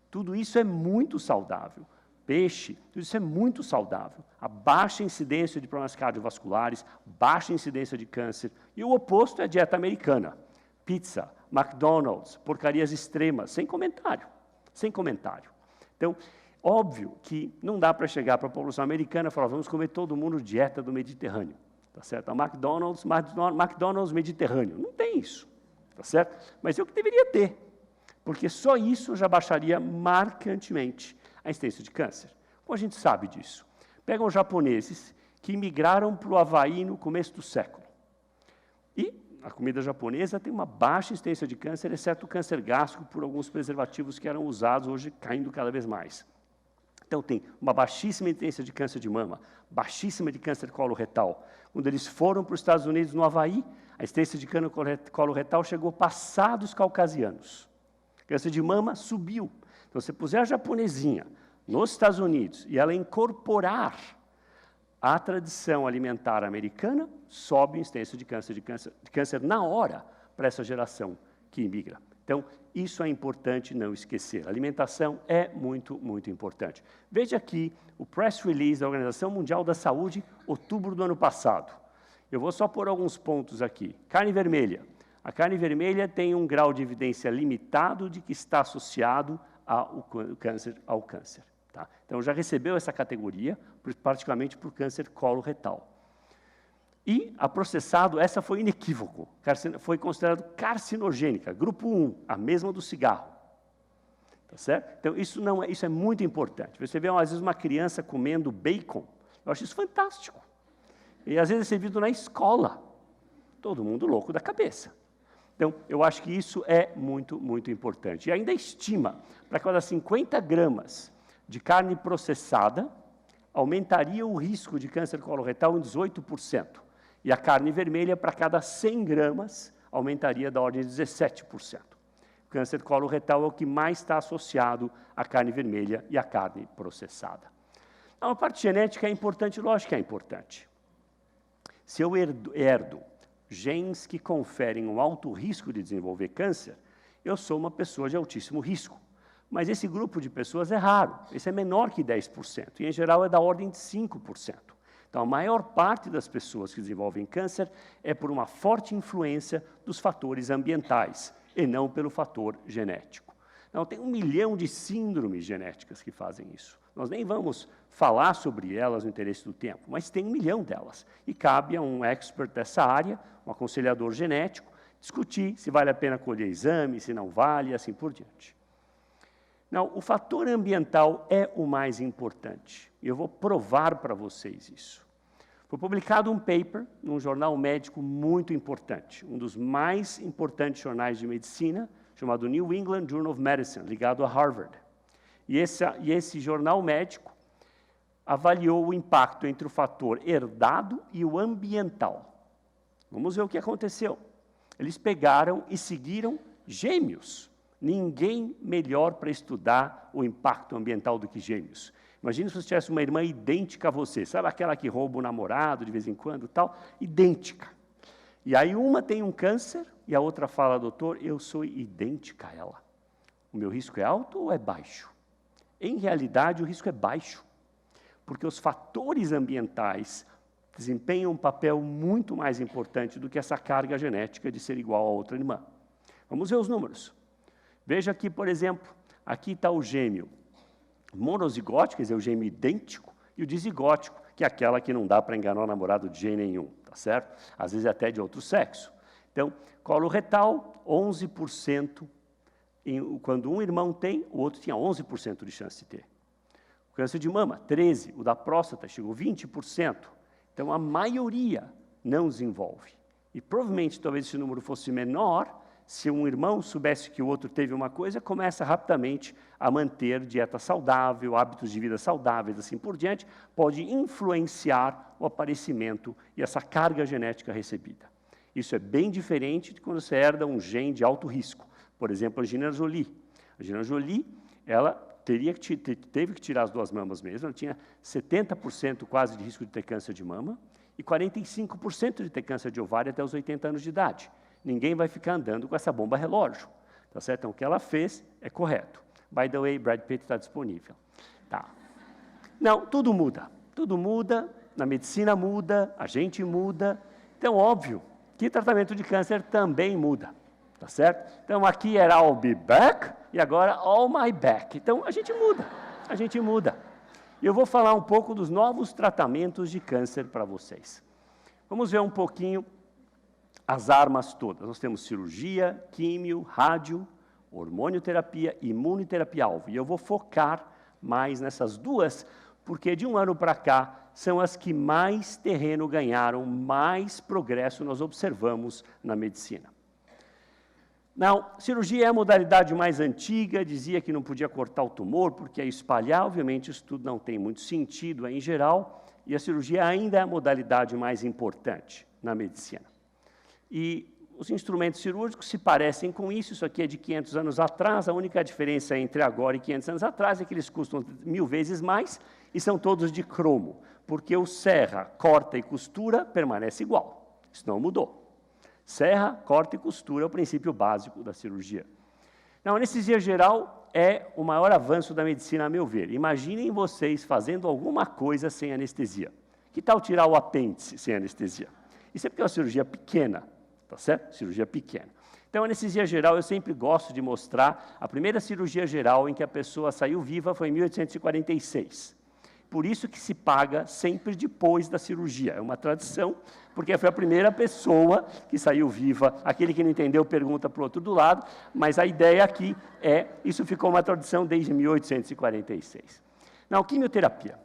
Speaker 5: tudo isso é muito saudável. Peixe, tudo isso é muito saudável. A baixa incidência de problemas cardiovasculares, baixa incidência de câncer. E o oposto é a dieta americana. Pizza, McDonald's, porcarias extremas, sem comentário. Sem comentário. Então, óbvio que não dá para chegar para a população americana e falar, vamos comer todo mundo dieta do Mediterrâneo. Tá certo? A McDonald's Mediterrâneo. Não tem isso. Tá certo? Mas é o que deveria ter. Porque só isso já baixaria marcantemente a incidência de câncer. Como a gente sabe disso? Pegam os japoneses que migraram para o Havaí no começo do século. E a comida japonesa tem uma baixa incidência de câncer, exceto o câncer gástrico por alguns preservativos que eram usados, hoje caindo cada vez mais. Então, tem uma baixíssima incidência de câncer de mama, baixíssima de câncer coloretal. Quando eles foram para os Estados Unidos, no Havaí, a incidência de câncer coloretal chegou a passar dos caucasianos. Câncer de mama subiu. Então, se você puser a japonesinha nos Estados Unidos e ela incorporar a tradição alimentar americana, sobe a incidência de câncer na hora para essa geração que imigra. Então, isso é importante não esquecer. A alimentação é muito, muito importante. Veja aqui o press release da Organização Mundial da Saúde, outubro do ano passado. Eu vou só pôr alguns pontos aqui. Carne vermelha. A carne vermelha tem um grau de evidência limitado de que está associado ao câncer. Tá? Então, já recebeu essa categoria, particularmente para o câncer coloretal. E a processado, essa foi inequívoco, foi considerado carcinogênica, grupo 1, a mesma do cigarro. Tá certo? Então, isso é muito importante. Você vê, às vezes, uma criança comendo bacon, eu acho isso fantástico. E, às vezes, é servido na escola. Todo mundo louco da cabeça. Então, eu acho que isso é muito, muito importante. E ainda estima, para cada 50 gramas de carne processada, aumentaria o risco de câncer coloretal em 18%. E a carne vermelha, para cada 100 gramas, aumentaria da ordem de 17%. O câncer coloretal é o que mais está associado à carne vermelha e à carne processada. Então, a parte genética é importante, lógico que é importante. Se eu herdo genes que conferem um alto risco de desenvolver câncer, eu sou uma pessoa de altíssimo risco. Mas esse grupo de pessoas é raro, esse é menor que 10%, e em geral é da ordem de 5%. Então, a maior parte das pessoas que desenvolvem câncer é por uma forte influência dos fatores ambientais, e não pelo fator genético. Então, tem 1 milhão de síndromes genéticas que fazem isso. Nós nem vamos falar sobre elas no interesse do tempo, mas tem 1 milhão delas. E cabe a um expert dessa área, um aconselhador genético, discutir se vale a pena colher exame, se não vale, e assim por diante. Não, o fator ambiental é o mais importante. E eu vou provar para vocês isso. Foi publicado um paper num jornal médico muito importante, um dos mais importantes jornais de medicina, chamado New England Journal of Medicine, ligado a Harvard. E esse jornal médico avaliou o impacto entre o fator herdado e o ambiental. Vamos ver o que aconteceu. Eles pegaram e seguiram gêmeos. Ninguém melhor para estudar o impacto ambiental do que gêmeos. Imagina se você tivesse uma irmã idêntica a você, sabe aquela que rouba o namorado de vez em quando, tal? Idêntica. E aí uma tem um câncer e a outra fala, doutor, eu sou idêntica a ela. O meu risco é alto ou é baixo? Em realidade, o risco é baixo, porque os fatores ambientais desempenham um papel muito mais importante do que essa carga genética de ser igual a outra irmã. Vamos ver os números. Veja aqui, por exemplo, aqui está o gêmeo monozigótico, quer dizer, o gêmeo idêntico, e o dizigótico, que é aquela que não dá para enganar o namorado de jeito nenhum, tá certo? Às vezes até de outro sexo. Então, coloretal, 11%, quando um irmão tem, o outro tinha 11% de chance de ter. O câncer de mama, 13%, o da próstata chegou 20%. Então, a maioria não desenvolve. E provavelmente, talvez esse número fosse menor, se um irmão soubesse que o outro teve uma coisa, começa rapidamente a manter dieta saudável, hábitos de vida saudáveis, assim por diante, pode influenciar o aparecimento e essa carga genética recebida. Isso é bem diferente de quando você herda um gene de alto risco. Por exemplo, a Angelina Jolie. A Angelina Jolie, ela teve que tirar as 2 mamas mesmo, ela tinha 70% quase de risco de ter câncer de mama e 45% de ter câncer de ovário até os 80 anos de idade. Ninguém vai ficar andando com essa bomba relógio, tá certo? Então, o que ela fez é correto. By the way, Brad Pitt está disponível. Tá. Não, tudo muda, na medicina muda, a gente muda. Então, óbvio que tratamento de câncer também muda, tá certo? Então, aqui era I'll be back e agora all my back. Então, a gente muda. E eu vou falar um pouco dos novos tratamentos de câncer para vocês. Vamos ver um pouquinho as armas todas. Nós temos cirurgia, químio, rádio, hormonioterapia, imunoterapia-alvo. E eu vou focar mais nessas duas, porque de um ano para cá são as que mais terreno ganharam, mais progresso nós observamos na medicina. Não, cirurgia é a modalidade mais antiga, dizia que não podia cortar o tumor porque ia espalhar, obviamente isso tudo não tem muito sentido em geral, e a cirurgia ainda é a modalidade mais importante na medicina. E os instrumentos cirúrgicos se parecem com isso aqui é de 500 anos atrás, a única diferença entre agora e 500 anos atrás é que eles custam 1000 vezes mais e são todos de cromo, porque o serra, corta e costura permanece igual, isso não mudou. Serra, corta e costura é o princípio básico da cirurgia. A anestesia geral é o maior avanço da medicina, a meu ver. Imaginem vocês fazendo alguma coisa sem anestesia. Que tal tirar o apêndice sem anestesia? Isso é porque é uma cirurgia pequena, tá certo? Cirurgia pequena. Então, a anestesia geral, eu sempre gosto de mostrar, a primeira cirurgia geral em que a pessoa saiu viva foi em 1846. Por isso que se paga sempre depois da cirurgia. É uma tradição, porque foi a primeira pessoa que saiu viva. Aquele que não entendeu pergunta para o outro do lado, mas a ideia aqui isso ficou uma tradição desde 1846. Não, quimioterapia.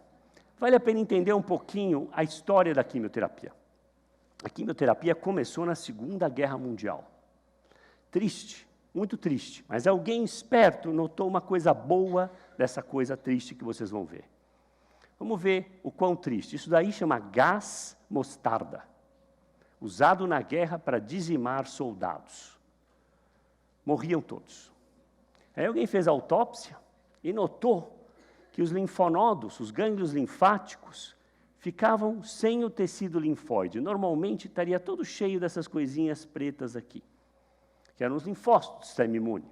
Speaker 5: Vale a pena entender um pouquinho a história da quimioterapia. A quimioterapia começou na Segunda Guerra Mundial. Triste, muito triste, mas alguém esperto notou uma coisa boa dessa coisa triste que vocês vão ver. Vamos ver o quão triste. Isso daí chama gás mostarda, usado na guerra para dizimar soldados. Morriam todos. Aí alguém fez a autópsia e notou que os linfonodos, os gânglios linfáticos, ficavam sem o tecido linfóide. Normalmente estaria todo cheio dessas coisinhas pretas aqui, que eram os linfócitos do sistema imune.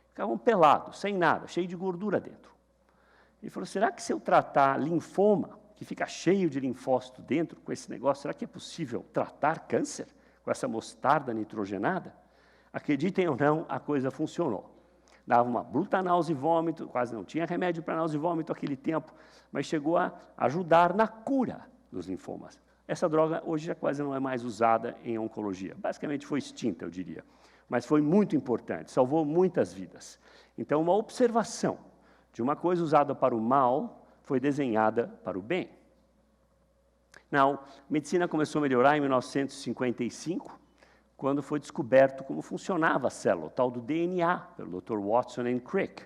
Speaker 5: Ficavam pelados, sem nada, cheio de gordura dentro. Ele falou, será que se eu tratar linfoma, que fica cheio de linfócito dentro com esse negócio, será que é possível tratar câncer com essa mostarda nitrogenada? Acreditem ou não, a coisa funcionou. Dava uma bruta náusea e vômito, quase não tinha remédio para náusea e vômito naquele tempo, mas chegou a ajudar na cura dos linfomas. Essa droga hoje já quase não é mais usada em oncologia. Basicamente foi extinta, eu diria. Mas foi muito importante, salvou muitas vidas. Então, uma observação de uma coisa usada para o mal foi desenhada para o bem. Não, a medicina começou a melhorar em 1955, quando foi descoberto como funcionava a célula, o tal do DNA, pelo Dr. Watson e Crick.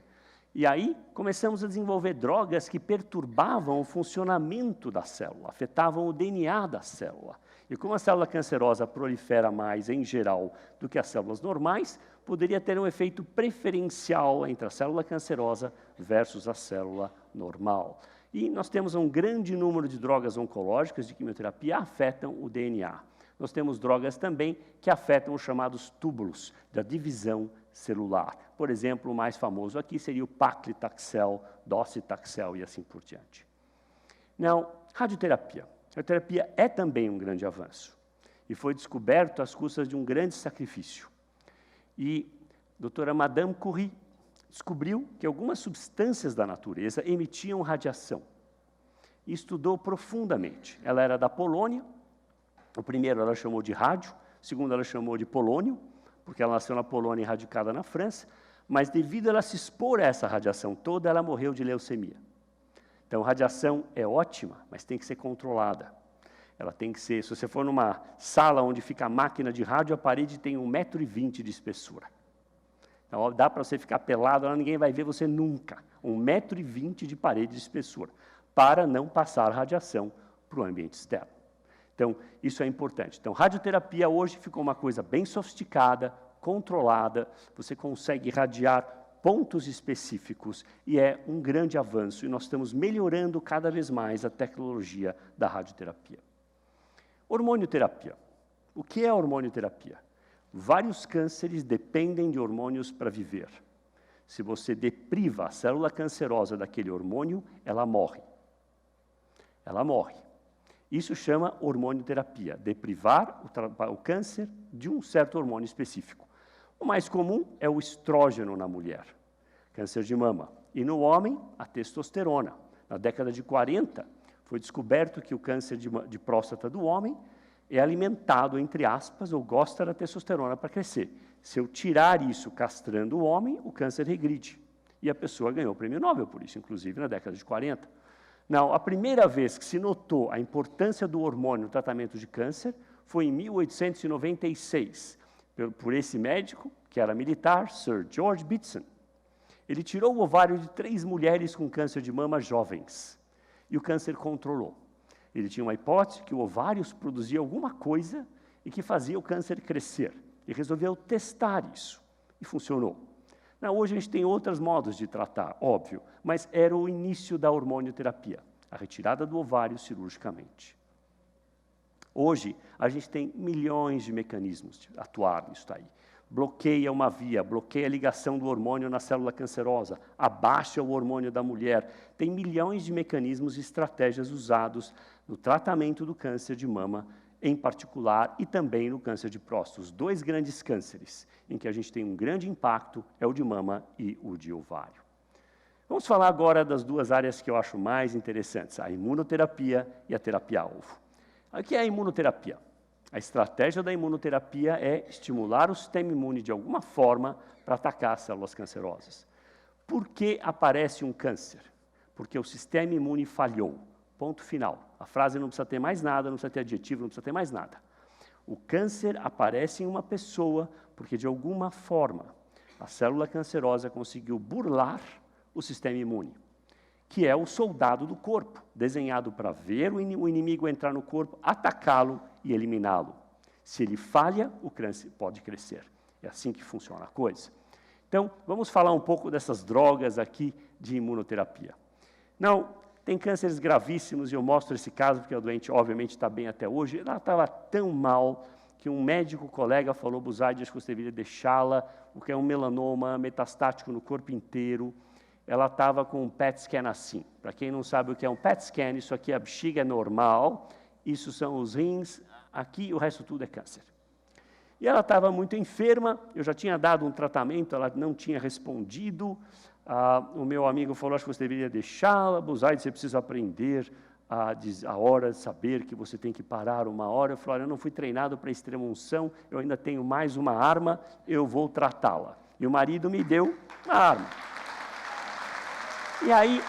Speaker 5: E aí começamos a desenvolver drogas que perturbavam o funcionamento da célula, afetavam o DNA da célula. E como a célula cancerosa prolifera mais, em geral, do que as células normais, poderia ter um efeito preferencial entre a célula cancerosa versus a célula normal. E nós temos um grande número de drogas oncológicas de quimioterapia que afetam o DNA. Nós temos drogas também que afetam os chamados túbulos da divisão celular. Por exemplo, o mais famoso aqui seria o paclitaxel, docetaxel e assim por diante. Não, radioterapia. A radioterapia é também um grande avanço e foi descoberto às custas de um grande sacrifício. E a doutora Madame Curie descobriu que algumas substâncias da natureza emitiam radiação e estudou profundamente. Ela era da Polônia. O primeiro ela chamou de rádio, o segundo ela chamou de polônio, porque ela nasceu na Polônia e radicada na França, mas devido a ela se expor a essa radiação toda, ela morreu de leucemia. Então, radiação é ótima, mas tem que ser controlada. Ela tem que ser, se você for numa sala onde fica a máquina de rádio, a parede tem 1,20 m de espessura. Então, dá para você ficar pelado, ninguém vai ver você nunca. 1,20 m de parede de espessura, para não passar radiação para o ambiente externo. Então, isso é importante. Então, radioterapia hoje ficou uma coisa bem sofisticada, controlada, você consegue irradiar pontos específicos e é um grande avanço, e nós estamos melhorando cada vez mais a tecnologia da radioterapia. Hormonioterapia. O que é hormonioterapia? Vários cânceres dependem de hormônios para viver. Se você depriva a célula cancerosa daquele hormônio, ela morre. Ela morre. Isso chama hormonioterapia, deprivar o câncer de um certo hormônio específico. O mais comum é o estrógeno na mulher, câncer de mama. E no homem, a testosterona. Na década de 40, foi descoberto que o câncer de próstata do homem é alimentado, entre aspas, ou gosta da testosterona para crescer. Se eu tirar isso castrando o homem, o câncer regride. E a pessoa ganhou o prêmio Nobel por isso, inclusive na década de 40. Não, a primeira vez que se notou a importância do hormônio no tratamento de câncer foi em 1896, por esse médico, que era militar, Sir George Beatson. Ele tirou o ovário de 3 mulheres com câncer de mama jovens, e o câncer controlou. Ele tinha uma hipótese que o ovário produzia alguma coisa e que fazia o câncer crescer. E resolveu testar isso, e funcionou. Não, hoje a gente tem outros modos de tratar, óbvio, mas era o início da hormonioterapia, a retirada do ovário cirurgicamente. Hoje, a gente tem milhões de mecanismos de atuar nisso aí. Bloqueia uma via, bloqueia a ligação do hormônio na célula cancerosa, abaixa o hormônio da mulher. Tem milhões de mecanismos e estratégias usados no tratamento do câncer de mama, em particular, e também no câncer de próstata. Os 2 grandes cânceres em que a gente tem um grande impacto é o de mama e o de ovário. Vamos falar agora das 2 áreas que eu acho mais interessantes, a imunoterapia e a terapia-alvo. O que é a imunoterapia? A estratégia da imunoterapia é estimular o sistema imune de alguma forma para atacar as células cancerosas. Por que aparece um câncer? Porque o sistema imune falhou. Ponto final. A frase não precisa ter mais nada, não precisa ter adjetivo, não precisa ter mais nada. O câncer aparece em uma pessoa porque, de alguma forma, a célula cancerosa conseguiu burlar o sistema imune, que é o soldado do corpo, desenhado para ver o inimigo entrar no corpo, atacá-lo e eliminá-lo. Se ele falha, o câncer pode crescer. É assim que funciona a coisa. Então, vamos falar um pouco dessas drogas aqui de imunoterapia. Não, tem cânceres gravíssimos, e eu mostro esse caso, porque a doente, obviamente, está bem até hoje. Ela estava tão mal que um médico colega falou, Busaide, acho que você deveria deixá-la, porque é um melanoma metastático no corpo inteiro. Ela estava com um PET scan assim. Para quem não sabe o que é um PET scan, isso aqui, a bexiga é normal, isso são os rins, aqui o resto tudo é câncer. E ela estava muito enferma, eu já tinha dado um tratamento, ela não tinha respondido. O meu amigo falou, acho que você deveria deixá-la, Busaide, você precisa aprender a hora de saber que você tem que parar uma hora. Eu falei, olha, eu não fui treinado para extrema unção, eu ainda tenho mais uma arma, eu vou tratá-la. E o marido me deu a arma. E aí,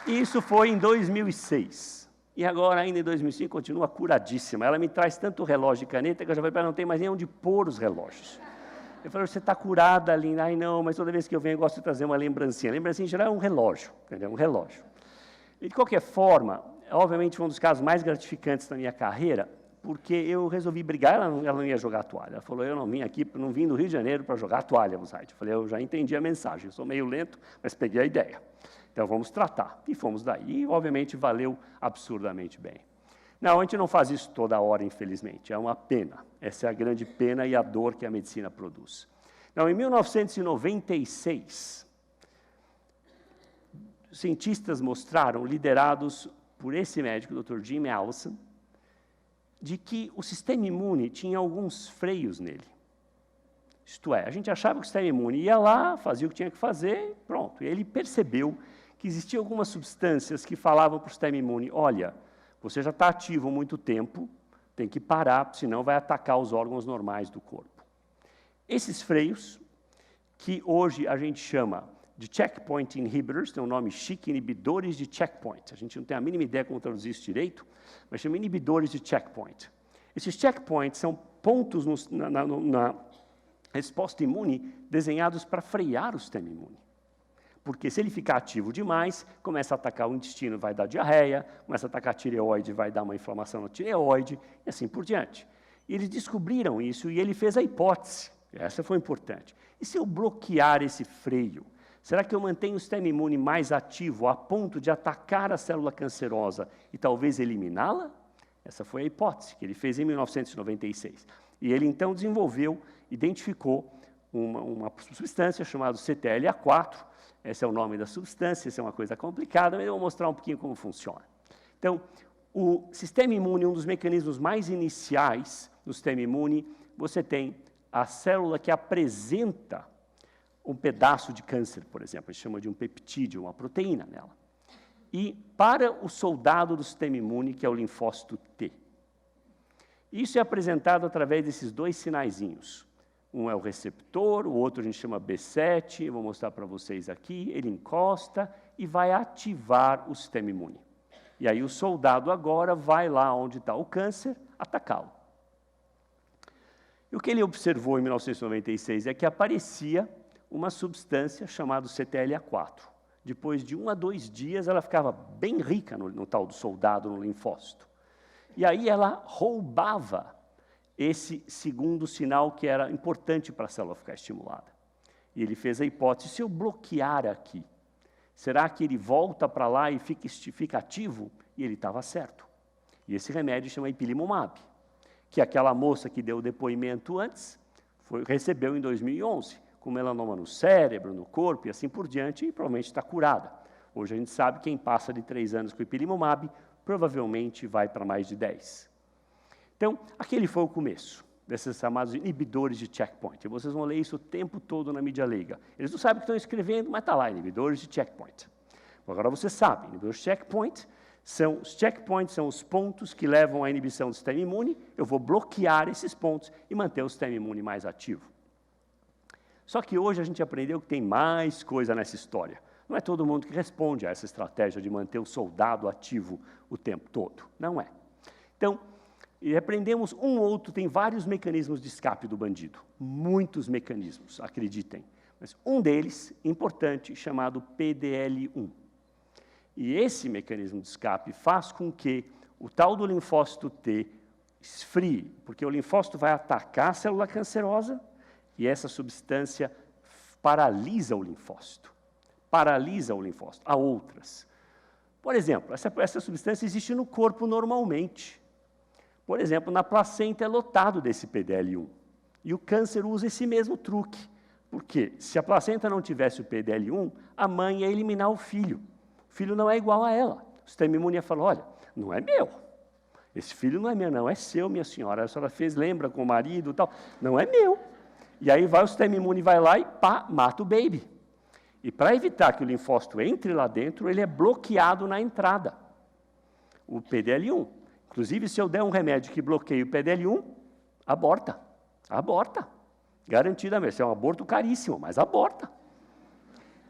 Speaker 5: isso foi em 2006. E agora, ainda em 2005, continua curadíssima. Ela me traz tanto relógio e caneta que eu já falei para ela, não tem mais nem onde pôr os relógios. Eu falei, você está curada, linda? Ai, não, mas toda vez que eu venho eu gosto de trazer uma lembrancinha. Lembrancinha, em geral, é um relógio, entendeu? Um relógio. E, de qualquer forma, obviamente, foi um dos casos mais gratificantes da minha carreira, porque eu resolvi brigar, ela não ia jogar a toalha. Ela falou, eu não vim aqui, não vim do Rio de Janeiro para jogar a toalha, Busaide. Eu falei, eu já entendi a mensagem, eu sou meio lento, mas peguei a ideia. Então, vamos tratar. E fomos daí, e, obviamente, valeu absurdamente bem. Não, a gente não faz isso toda hora, infelizmente, é uma pena. Essa é a grande pena e a dor que a medicina produz. Não, em 1996, cientistas mostraram, liderados por esse médico, o Dr. Jim Allison, de que o sistema imune tinha alguns freios nele. Isto é, a gente achava que o sistema imune ia lá, fazia o que tinha que fazer, pronto. E ele percebeu que existiam algumas substâncias que falavam para o sistema imune, olha, você já está ativo há muito tempo, tem que parar, senão vai atacar os órgãos normais do corpo. Esses freios, que hoje a gente chama de checkpoint inhibitors, tem um nome chique, inibidores de checkpoint. A gente não tem a mínima ideia como traduzir isso direito, mas chama inibidores de checkpoint. Esses checkpoints são pontos na resposta imune desenhados para frear o sistema imune. Porque se ele ficar ativo demais, começa a atacar o intestino, vai dar diarreia, começa a atacar a tireoide, vai dar uma inflamação na tireoide, e assim por diante. E eles descobriram isso e ele fez a hipótese, essa foi importante. E se eu bloquear esse freio, será que eu mantenho o sistema imune mais ativo a ponto de atacar a célula cancerosa e talvez eliminá-la? Essa foi a hipótese que ele fez em 1996. E ele, então, identificou uma substância chamada CTLA4, esse é o nome da substância, isso é uma coisa complicada, mas eu vou mostrar um pouquinho como funciona. Então, o sistema imune, um dos mecanismos mais iniciais do sistema imune, você tem a célula que apresenta um pedaço de câncer, por exemplo, a gente chama de um peptídeo, uma proteína nela. E para o soldado do sistema imune, que é o linfócito T. Isso é apresentado através desses dois sinaizinhos. Um é o receptor, o outro a gente chama B7, eu vou mostrar para vocês aqui, ele encosta e vai ativar o sistema imune. E aí o soldado agora vai lá onde está o câncer, atacá-lo. E o que ele observou em 1996 é que aparecia uma substância chamada CTLA4. Depois de 1 a 2 dias, ela ficava bem rica no tal do soldado, no linfócito. E aí ela roubava esse segundo sinal que era importante para a célula ficar estimulada. E ele fez a hipótese, se eu bloquear aqui, será que ele volta para lá e fica ativo? E ele estava certo. E esse remédio chama ipilimumab, que aquela moça que deu o depoimento antes, recebeu em 2011, com melanoma no cérebro, no corpo e assim por diante, e provavelmente está curada. Hoje a gente sabe que quem passa de 3 anos com ipilimumab, provavelmente vai para mais de 10. Então, aquele foi o começo desses chamados inibidores de checkpoint. E vocês vão ler isso o tempo todo na mídia leiga. Eles não sabem o que estão escrevendo, mas está lá, inibidores de checkpoint. Agora você sabe, inibidores de checkpoint são os pontos que levam à inibição do sistema imune. Eu vou bloquear esses pontos e manter o sistema imune mais ativo. Só que hoje a gente aprendeu que tem mais coisa nessa história. Não é todo mundo que responde a essa estratégia de manter o soldado ativo o tempo todo. Não é. Então, e aprendemos tem vários mecanismos de escape do bandido. Muitos mecanismos, acreditem. Mas um deles, importante, chamado PDL1. E esse mecanismo de escape faz com que o tal do linfócito T esfrie, porque o linfócito vai atacar a célula cancerosa que essa substância paralisa o linfócito. Paralisa o linfócito. Há outras. Por exemplo, essa substância existe no corpo normalmente. Por exemplo, na placenta é lotado desse PDL1. E o câncer usa esse mesmo truque. Por quê? Se a placenta não tivesse o PDL1, a mãe ia eliminar o filho. O filho não é igual a ela. O sistema imune ia falar, olha, não é meu. Esse filho não é meu, não, é seu, minha senhora. A senhora fez, lembra com o marido e tal. Não é meu. E aí o sistema imune vai lá e pá, mata o baby. E para evitar que o linfócito entre lá dentro, ele é bloqueado na entrada. O PDL1. Inclusive, se eu der um remédio que bloqueia o PDL1, aborta. Aborta. Garantidamente. Isso é um aborto caríssimo, mas aborta.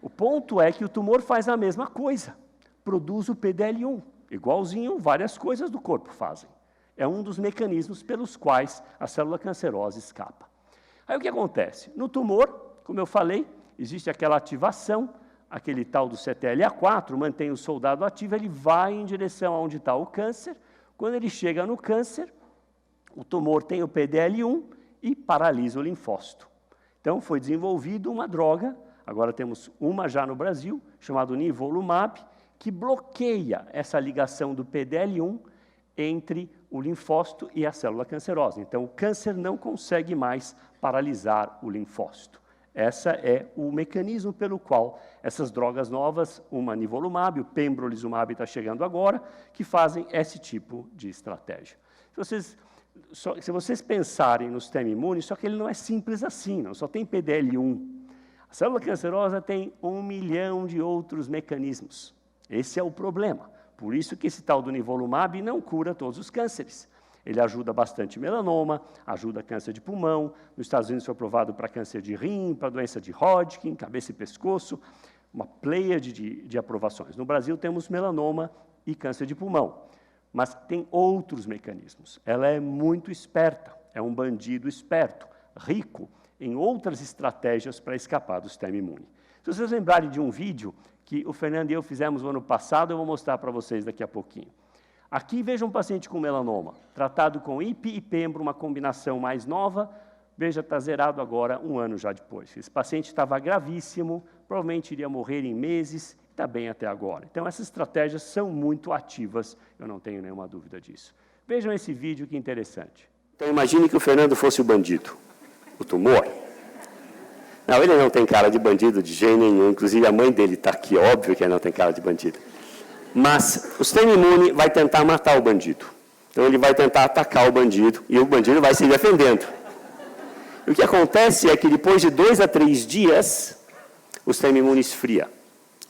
Speaker 5: O ponto é que o tumor faz a mesma coisa. Produz o PDL1. Igualzinho, várias coisas do corpo fazem. É um dos mecanismos pelos quais a célula cancerosa escapa. Aí o que acontece? No tumor, como eu falei, existe aquela ativação, aquele tal do CTLA4, mantém o soldado ativo, ele vai em direção aonde está o câncer. Quando ele chega no câncer, o tumor tem o PDL1 e paralisa o linfócito. Então, foi desenvolvida uma droga, agora temos uma já no Brasil, chamada nivolumab, que bloqueia essa ligação do PDL1 entre o linfócito e a célula cancerosa. Então, o câncer não consegue mais paralisar o linfócito. Esse é o mecanismo pelo qual essas drogas novas, uma nivolumab, o pembrolizumab está chegando agora, que fazem esse tipo de estratégia. Se vocês pensarem no sistema imune, só que ele não é simples assim, não só tem PDL1. A célula cancerosa tem 1 milhão de outros mecanismos. Esse é o problema. Por isso que esse tal do nivolumab não cura todos os cânceres. Ele ajuda bastante melanoma, ajuda câncer de pulmão. Nos Estados Unidos foi aprovado para câncer de rim, para doença de Hodgkin, cabeça e pescoço, uma pleiade de aprovações. No Brasil temos melanoma e câncer de pulmão, mas tem outros mecanismos. Ela é muito esperta, é um bandido esperto, rico em outras estratégias para escapar do sistema imune. Se vocês lembrarem de um vídeo que o Fernando e eu fizemos no ano passado, eu vou mostrar para vocês daqui a pouquinho. Aqui veja um paciente com melanoma, tratado com IP e pembro, uma combinação mais nova, veja, está zerado agora, 1 ano já depois. Esse paciente estava gravíssimo, provavelmente iria morrer em meses, está bem até agora. Então, essas estratégias são muito ativas, eu não tenho nenhuma dúvida disso. Vejam esse vídeo, que interessante.
Speaker 13: Então, imagine que o Fernando fosse o bandido, o tumor. Não, ele não tem cara de bandido de jeito nenhum, inclusive a mãe dele está aqui, óbvio que ele não tem cara de bandido. Mas o sistema imune vai tentar matar o bandido. Então, ele vai tentar atacar o bandido e o bandido vai se defendendo. E o que acontece é que depois de 2 a 3 dias, o sistema imune esfria,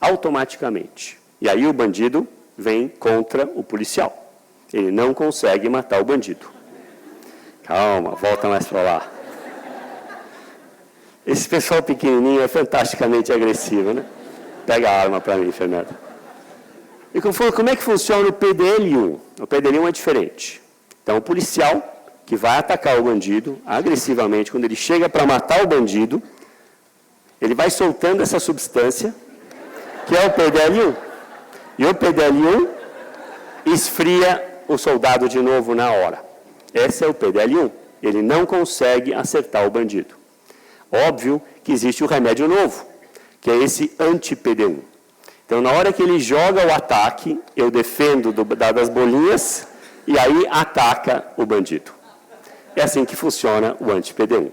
Speaker 13: automaticamente. E aí o bandido vem contra o policial. Ele não consegue matar o bandido. Calma, volta mais para lá. Esse pessoal pequenininho é fantasticamente agressivo, né? Pega a arma para mim, Fernando. E como é que funciona o PDL1? O PDL1 é diferente. Então, o policial que vai atacar o bandido agressivamente, quando ele chega para matar o bandido, ele vai soltando essa substância, que é o PDL1. E o PDL1 esfria o soldado de novo na hora. Esse é o PDL1. Ele não consegue acertar o bandido. Óbvio que existe o remédio novo, que é esse anti-PD1. Então, na hora que ele joga o ataque, eu defendo das bolinhas e aí ataca o bandido. É assim que funciona o anti-PD1.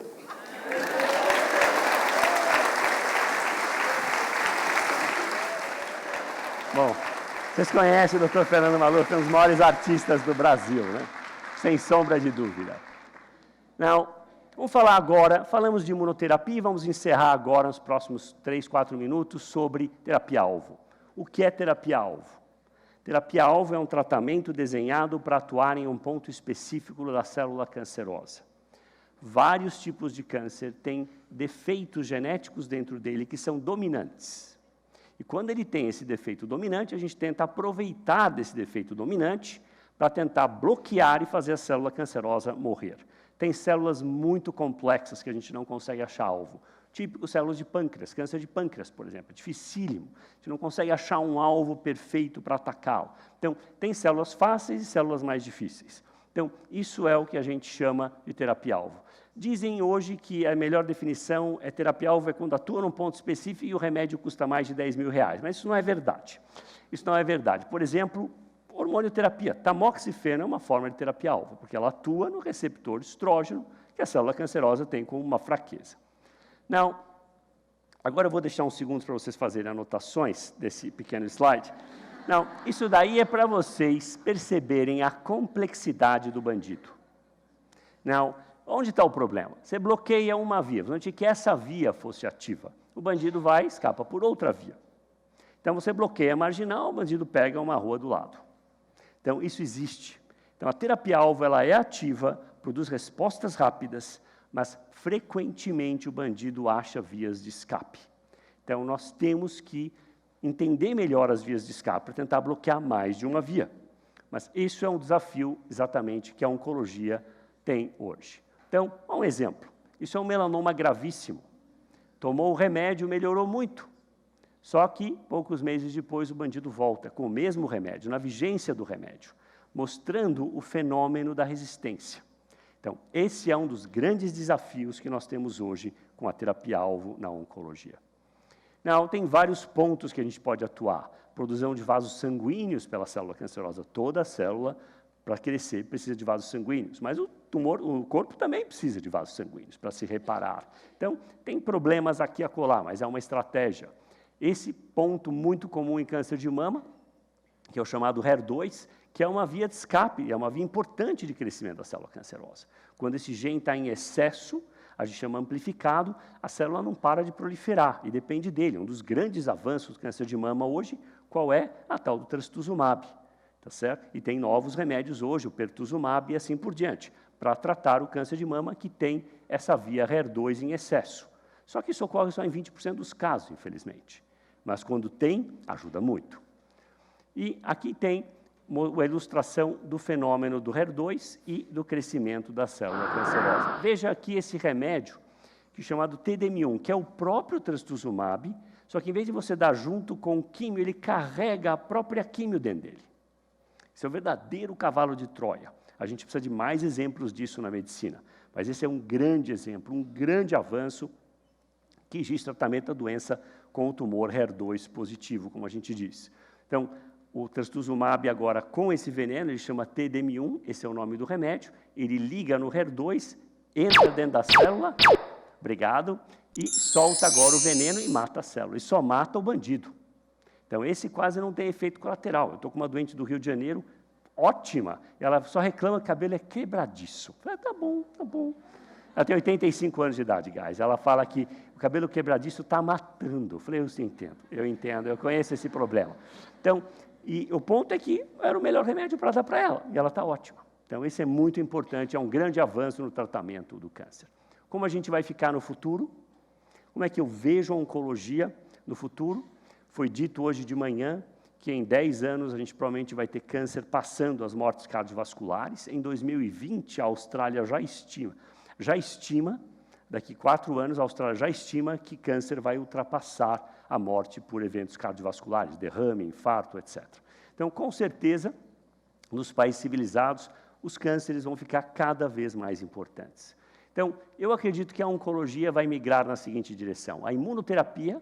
Speaker 5: Bom, vocês conhecem o Dr. Fernando Maluf, é um dos maiores artistas do Brasil, né? Sem sombra de dúvida. Não, vamos falar agora, falamos de imunoterapia e vamos encerrar agora, nos próximos 3, 4 minutos, sobre terapia-alvo. O que é terapia-alvo? Terapia-alvo é um tratamento desenhado para atuar em um ponto específico da célula cancerosa. Vários tipos de câncer têm defeitos genéticos dentro dele que são dominantes. E quando ele tem esse defeito dominante, a gente tenta aproveitar desse defeito dominante para tentar bloquear e fazer a célula cancerosa morrer. Tem células muito complexas que a gente não consegue achar alvo. Típico células de pâncreas, câncer de pâncreas, por exemplo, é dificílimo. A gente não consegue achar um alvo perfeito para atacá-lo. Então, tem células fáceis e células mais difíceis. Então, isso é o que a gente chama de terapia-alvo. Dizem hoje que a melhor definição é terapia-alvo é quando atua num ponto específico e o remédio custa mais de R$10.000, mas isso não é verdade. Isso não é verdade. Por exemplo, hormonioterapia. Tamoxifeno é uma forma de terapia-alvo, porque ela atua no receptor de estrógeno, que a célula cancerosa tem como uma fraqueza. Não. Agora eu vou deixar uns segundos para vocês fazerem anotações desse pequeno slide. Não, isso daí é para vocês perceberem a complexidade do bandido. Não, onde está o problema? Você bloqueia uma via, você quer que essa via fosse ativa. O bandido vai e escapa por outra via. Então, você bloqueia a marginal, o bandido pega uma rua do lado. Então, isso existe. Então, a terapia-alvo ela é ativa, produz respostas rápidas, mas, frequentemente, o bandido acha vias de escape. Então, nós temos que entender melhor as vias de escape para tentar bloquear mais de uma via. Mas isso é um desafio, exatamente, que a oncologia tem hoje. Então, um exemplo. Isso é um melanoma gravíssimo. Tomou o remédio, melhorou muito. Só que, poucos meses depois, o bandido volta com o mesmo remédio, na vigência do remédio, mostrando o fenômeno da resistência. Então, esse é um dos grandes desafios que nós temos hoje com a terapia-alvo na oncologia. Não, tem vários pontos que a gente pode atuar. Produção de vasos sanguíneos pela célula cancerosa. Toda célula, para crescer, precisa de vasos sanguíneos. Mas o corpo também precisa de vasos sanguíneos para se reparar. Então, tem problemas aqui e acolá, mas é uma estratégia. Esse ponto muito comum em câncer de mama, que é o chamado HER2, que é uma via de escape, é uma via importante de crescimento da célula cancerosa. Quando esse gene está em excesso, a gente chama amplificado, a célula não para de proliferar, e depende dele. Um dos grandes avanços do câncer de mama hoje, qual é? A tal do trastuzumab, tá certo? E tem novos remédios hoje, o pertuzumab e assim por diante, para tratar o câncer de mama que tem essa via HER2 em excesso. Só que isso ocorre só em 20% dos casos, infelizmente. Mas quando tem, ajuda muito. E aqui tem a ilustração do fenômeno do HER2 e do crescimento da célula cancerosa. Veja aqui esse remédio, que é chamado TDM1, que é o próprio trastuzumab, só que em vez de você dar junto com o químio, ele carrega a própria químio dentro dele. Esse é o verdadeiro cavalo de Troia. A gente precisa de mais exemplos disso na medicina, mas esse é um grande exemplo, um grande avanço que existe tratamento da doença com o tumor HER2 positivo, como a gente diz. Então, o trastuzumab agora com esse veneno, ele chama TDM1, esse é o nome do remédio, ele liga no HER2, entra dentro da célula, obrigado, e solta agora o veneno e mata a célula, e só mata o bandido. Então, esse quase não tem efeito colateral. Eu estou com uma doente do Rio de Janeiro, ótima, ela só reclama que o cabelo é quebradiço. Eu falei, tá bom, tá bom. Ela tem 85 anos de idade, guys. Ela fala que o cabelo quebradiço está matando. Eu falei, eu entendo, eu conheço esse problema. Então, e o ponto é que era o melhor remédio para dar para ela, e ela está ótima. Então, esse é muito importante, é um grande avanço no tratamento do câncer. Como a gente vai ficar no futuro? Como é que eu vejo a oncologia no futuro? Foi dito hoje de manhã que em 10 anos a gente provavelmente vai ter câncer passando as mortes cardiovasculares. Em 2020, a Austrália já estima, daqui 4 anos, a Austrália já estima que câncer vai ultrapassar a morte por eventos cardiovasculares, derrame, infarto, etc. Então, com certeza, nos países civilizados, os cânceres vão ficar cada vez mais importantes. Então, eu acredito que a oncologia vai migrar na seguinte direção. A imunoterapia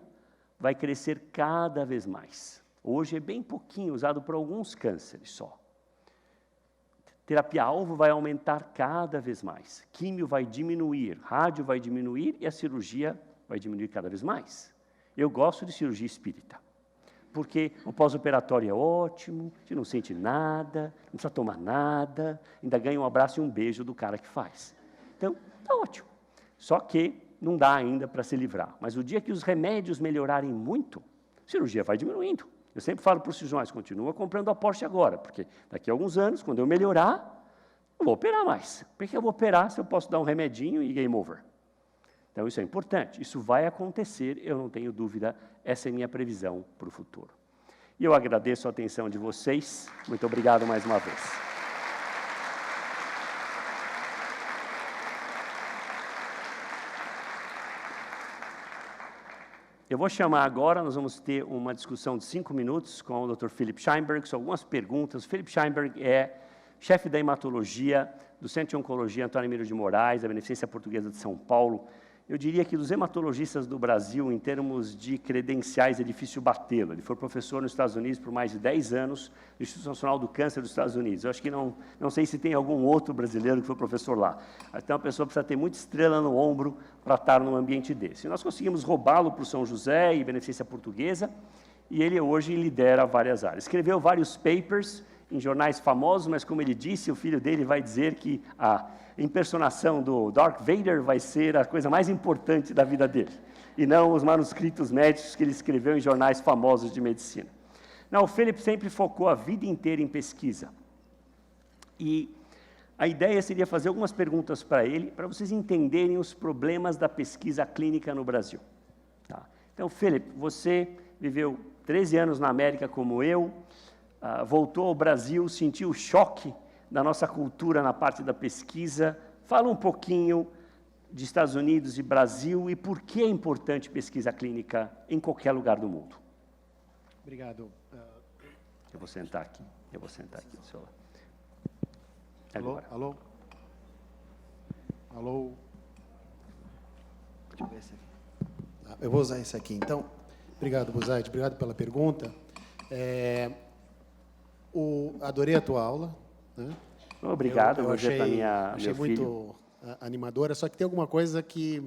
Speaker 5: vai crescer cada vez mais. Hoje é bem pouquinho, usado para alguns cânceres só. Terapia-alvo vai aumentar cada vez mais. Químio vai diminuir, rádio vai diminuir e a cirurgia vai diminuir cada vez mais. Eu gosto de cirurgia espírita, porque o pós-operatório é ótimo, a gente não sente nada, não precisa tomar nada, ainda ganha um abraço e um beijo do cara que faz. Então, está ótimo. Só que não dá ainda para se livrar. Mas o dia que os remédios melhorarem muito, a cirurgia vai diminuindo. Eu sempre falo para os cirurgiões, continua comprando a Porsche agora, porque daqui a alguns anos, quando eu melhorar, não vou operar mais. Por que eu vou operar se eu posso dar um remedinho e game over? Então, isso é importante. Isso vai acontecer, eu não tenho dúvida, essa é a minha previsão para o futuro. E eu agradeço a atenção de vocês. Muito obrigado mais uma vez. Eu vou chamar agora, nós vamos ter uma discussão de 5 minutos com o Dr. Philip Sheinberg, são algumas perguntas. O Philip Sheinberg é chefe da hematologia do Centro de Oncologia Antônio Emílio de Moraes, da Beneficência Portuguesa de São Paulo. Eu diria que dos hematologistas do Brasil, em termos de credenciais, é difícil batê-lo. Ele foi professor nos Estados Unidos por mais de 10 anos, no Instituto Nacional do Câncer dos Estados Unidos. Eu acho que não sei se tem algum outro brasileiro que foi professor lá. Então, a pessoa precisa ter muita estrela no ombro para estar num ambiente desse. E nós conseguimos roubá-lo para o São José e Beneficência Portuguesa, e ele hoje lidera várias áreas. Escreveu vários papers em jornais famosos, mas, como ele disse, o filho dele vai dizer que a impersonação do Darth Vader vai ser a coisa mais importante da vida dele, e não os manuscritos médicos que ele escreveu em jornais famosos de medicina. Não, o Philip sempre focou a vida inteira em pesquisa. E a ideia seria fazer algumas perguntas para ele, para vocês entenderem os problemas da pesquisa clínica no Brasil. Tá? Então, Philip, você viveu 13 anos na América como eu, voltou ao Brasil, sentiu o choque da nossa cultura na parte da pesquisa. Fala um pouquinho de Estados Unidos e Brasil e por que é importante pesquisa clínica em qualquer lugar do mundo.
Speaker 8: Obrigado.
Speaker 5: Eu vou sentar aqui do seu lado.
Speaker 8: Alô? Alô? Alô? Deixa eu ver esse aqui. Eu vou usar esse aqui, então. Obrigado, Buzaide. Obrigado pela pergunta. Adorei a tua aula. Né?
Speaker 5: Obrigado,
Speaker 8: eu achei
Speaker 5: meu
Speaker 8: muito
Speaker 5: filho.
Speaker 8: Animadora, só que tem alguma coisa que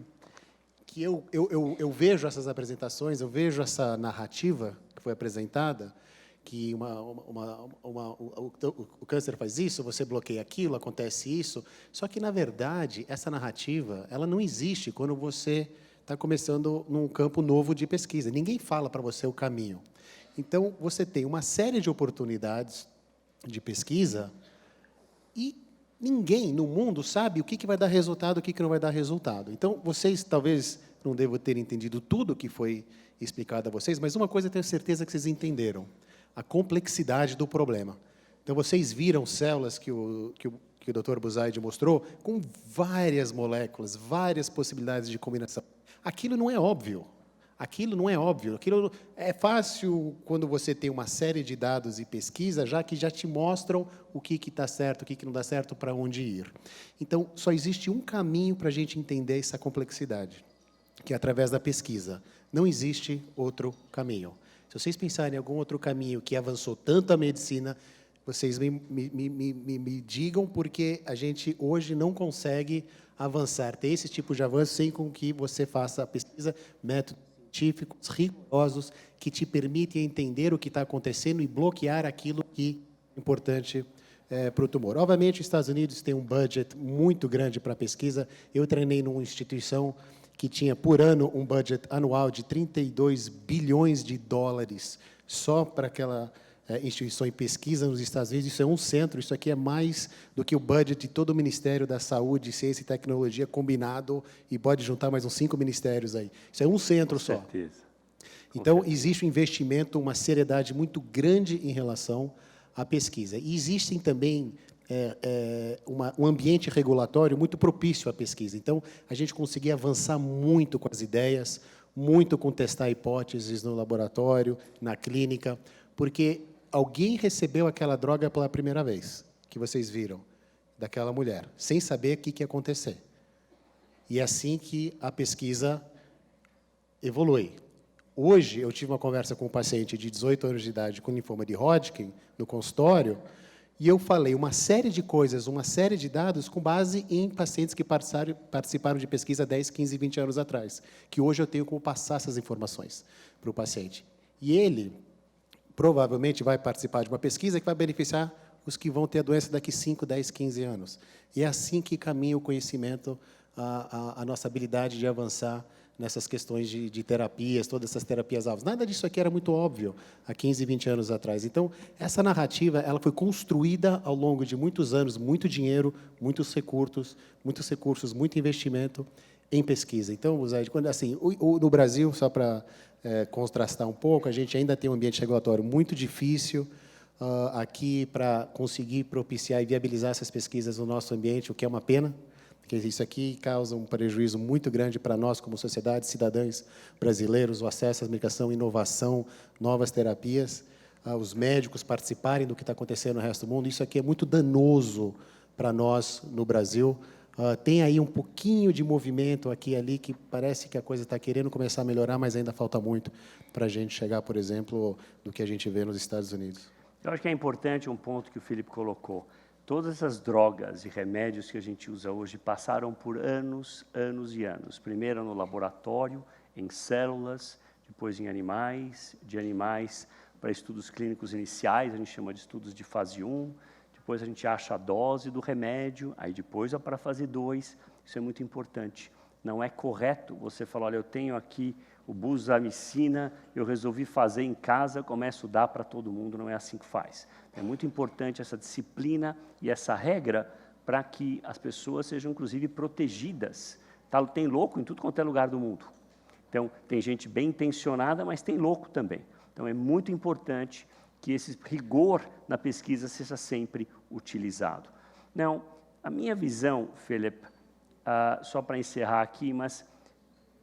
Speaker 8: eu vejo essas apresentações, eu vejo essa narrativa que foi apresentada, que o câncer faz isso, você bloqueia aquilo, acontece isso, só que, na verdade, essa narrativa ela não existe quando você está começando num campo novo de pesquisa. Ninguém fala para você o caminho. Então, você tem uma série de oportunidades de pesquisa e ninguém no mundo sabe o que vai dar resultado, o que não vai dar resultado. Então, vocês talvez não devam ter entendido tudo que foi explicado a vocês, mas uma coisa eu tenho certeza que vocês entenderam: a complexidade do problema. Então, vocês viram células que o Dr. Buzaide mostrou com várias moléculas, várias possibilidades de combinação. Aquilo não é óbvio. Aquilo não é óbvio. Aquilo é fácil quando você tem uma série de dados e pesquisa, já que já te mostram o que está certo, o que não dá certo, para onde ir. Então, só existe um caminho para a gente entender essa complexidade, que é através da pesquisa. Não existe outro caminho. Se vocês pensarem em algum outro caminho que avançou tanto a medicina, vocês me digam, porque a gente hoje não consegue avançar, ter esse tipo de avanço sem com que você faça a pesquisa, métodos científicos rigorosos que te permitem entender o que está acontecendo e bloquear aquilo que é importante para o tumor. Obviamente, os Estados Unidos têm um budget muito grande para a pesquisa. Eu treinei numa instituição que tinha, por ano, um budget anual de 32 bilhões de dólares só para aquela instituição em pesquisa nos Estados Unidos. Isso é um centro, isso aqui é mais do que o budget de todo o Ministério da Saúde, Ciência e Tecnologia combinado, e pode juntar mais uns 5 ministérios aí. Isso é um centro só.
Speaker 5: Com certeza.
Speaker 8: Então, existe um investimento, uma seriedade muito grande em relação à pesquisa. E existem também um ambiente regulatório muito propício à pesquisa. Então, a gente conseguia avançar muito com as ideias, muito com testar hipóteses no laboratório, na clínica, porque alguém recebeu aquela droga pela primeira vez, que vocês viram, daquela mulher, sem saber o que ia acontecer. E é assim que a pesquisa evolui. Hoje, eu tive uma conversa com um paciente de 18 anos de idade com linfoma de Hodgkin, no consultório, e eu falei uma série de coisas, uma série de dados com base em pacientes que participaram de pesquisa 10, 15, 20 anos atrás, que hoje eu tenho como passar essas informações para o paciente. E ele provavelmente vai participar de uma pesquisa que vai beneficiar os que vão ter a doença daqui 5, 10, 15 anos. E é assim que caminha o conhecimento, a nossa habilidade de avançar nessas questões de terapias, todas essas terapias-alvos. Nada disso aqui era muito óbvio há 15, 20 anos atrás. Então, essa narrativa ela foi construída ao longo de muitos anos, muito dinheiro, muitos recursos, muito investimento em pesquisa. Então, assim, no Brasil, só para contrastar um pouco, a gente ainda tem um ambiente regulatório muito difícil aqui para conseguir propiciar e viabilizar essas pesquisas no nosso ambiente, o que é uma pena, porque isso aqui causa um prejuízo muito grande para nós, como sociedade, cidadãos brasileiros, o acesso à medicação, inovação, novas terapias. os médicos participarem do que está acontecendo no resto do mundo. Isso aqui é muito danoso para nós no Brasil. Tem aí um pouquinho de movimento aqui e ali, que parece que a coisa está querendo começar a melhorar, mas ainda falta muito para a gente chegar, por exemplo, no que a gente vê nos Estados Unidos.
Speaker 5: Eu acho que é importante um ponto que o Felipe colocou. Todas essas drogas e remédios que a gente usa hoje passaram por anos, anos e anos. Primeiro no laboratório, em células, depois em animais, de animais para estudos clínicos iniciais, a gente chama de estudos de fase 1, depois a gente acha a dose do remédio, aí depois vai para a fase 2, isso é muito importante. Não é correto você falar, olha, eu tenho aqui o busamicina, eu resolvi fazer em casa, começo a dar para todo mundo, não é assim que faz. É muito importante essa disciplina e essa regra para que as pessoas sejam, inclusive, protegidas. Tem louco em tudo quanto é lugar do mundo. Então, tem gente bem intencionada, mas tem louco também. Então, é muito importante que esse rigor na pesquisa seja sempre utilizado. Não, a minha visão, Felipe, só para encerrar aqui, mas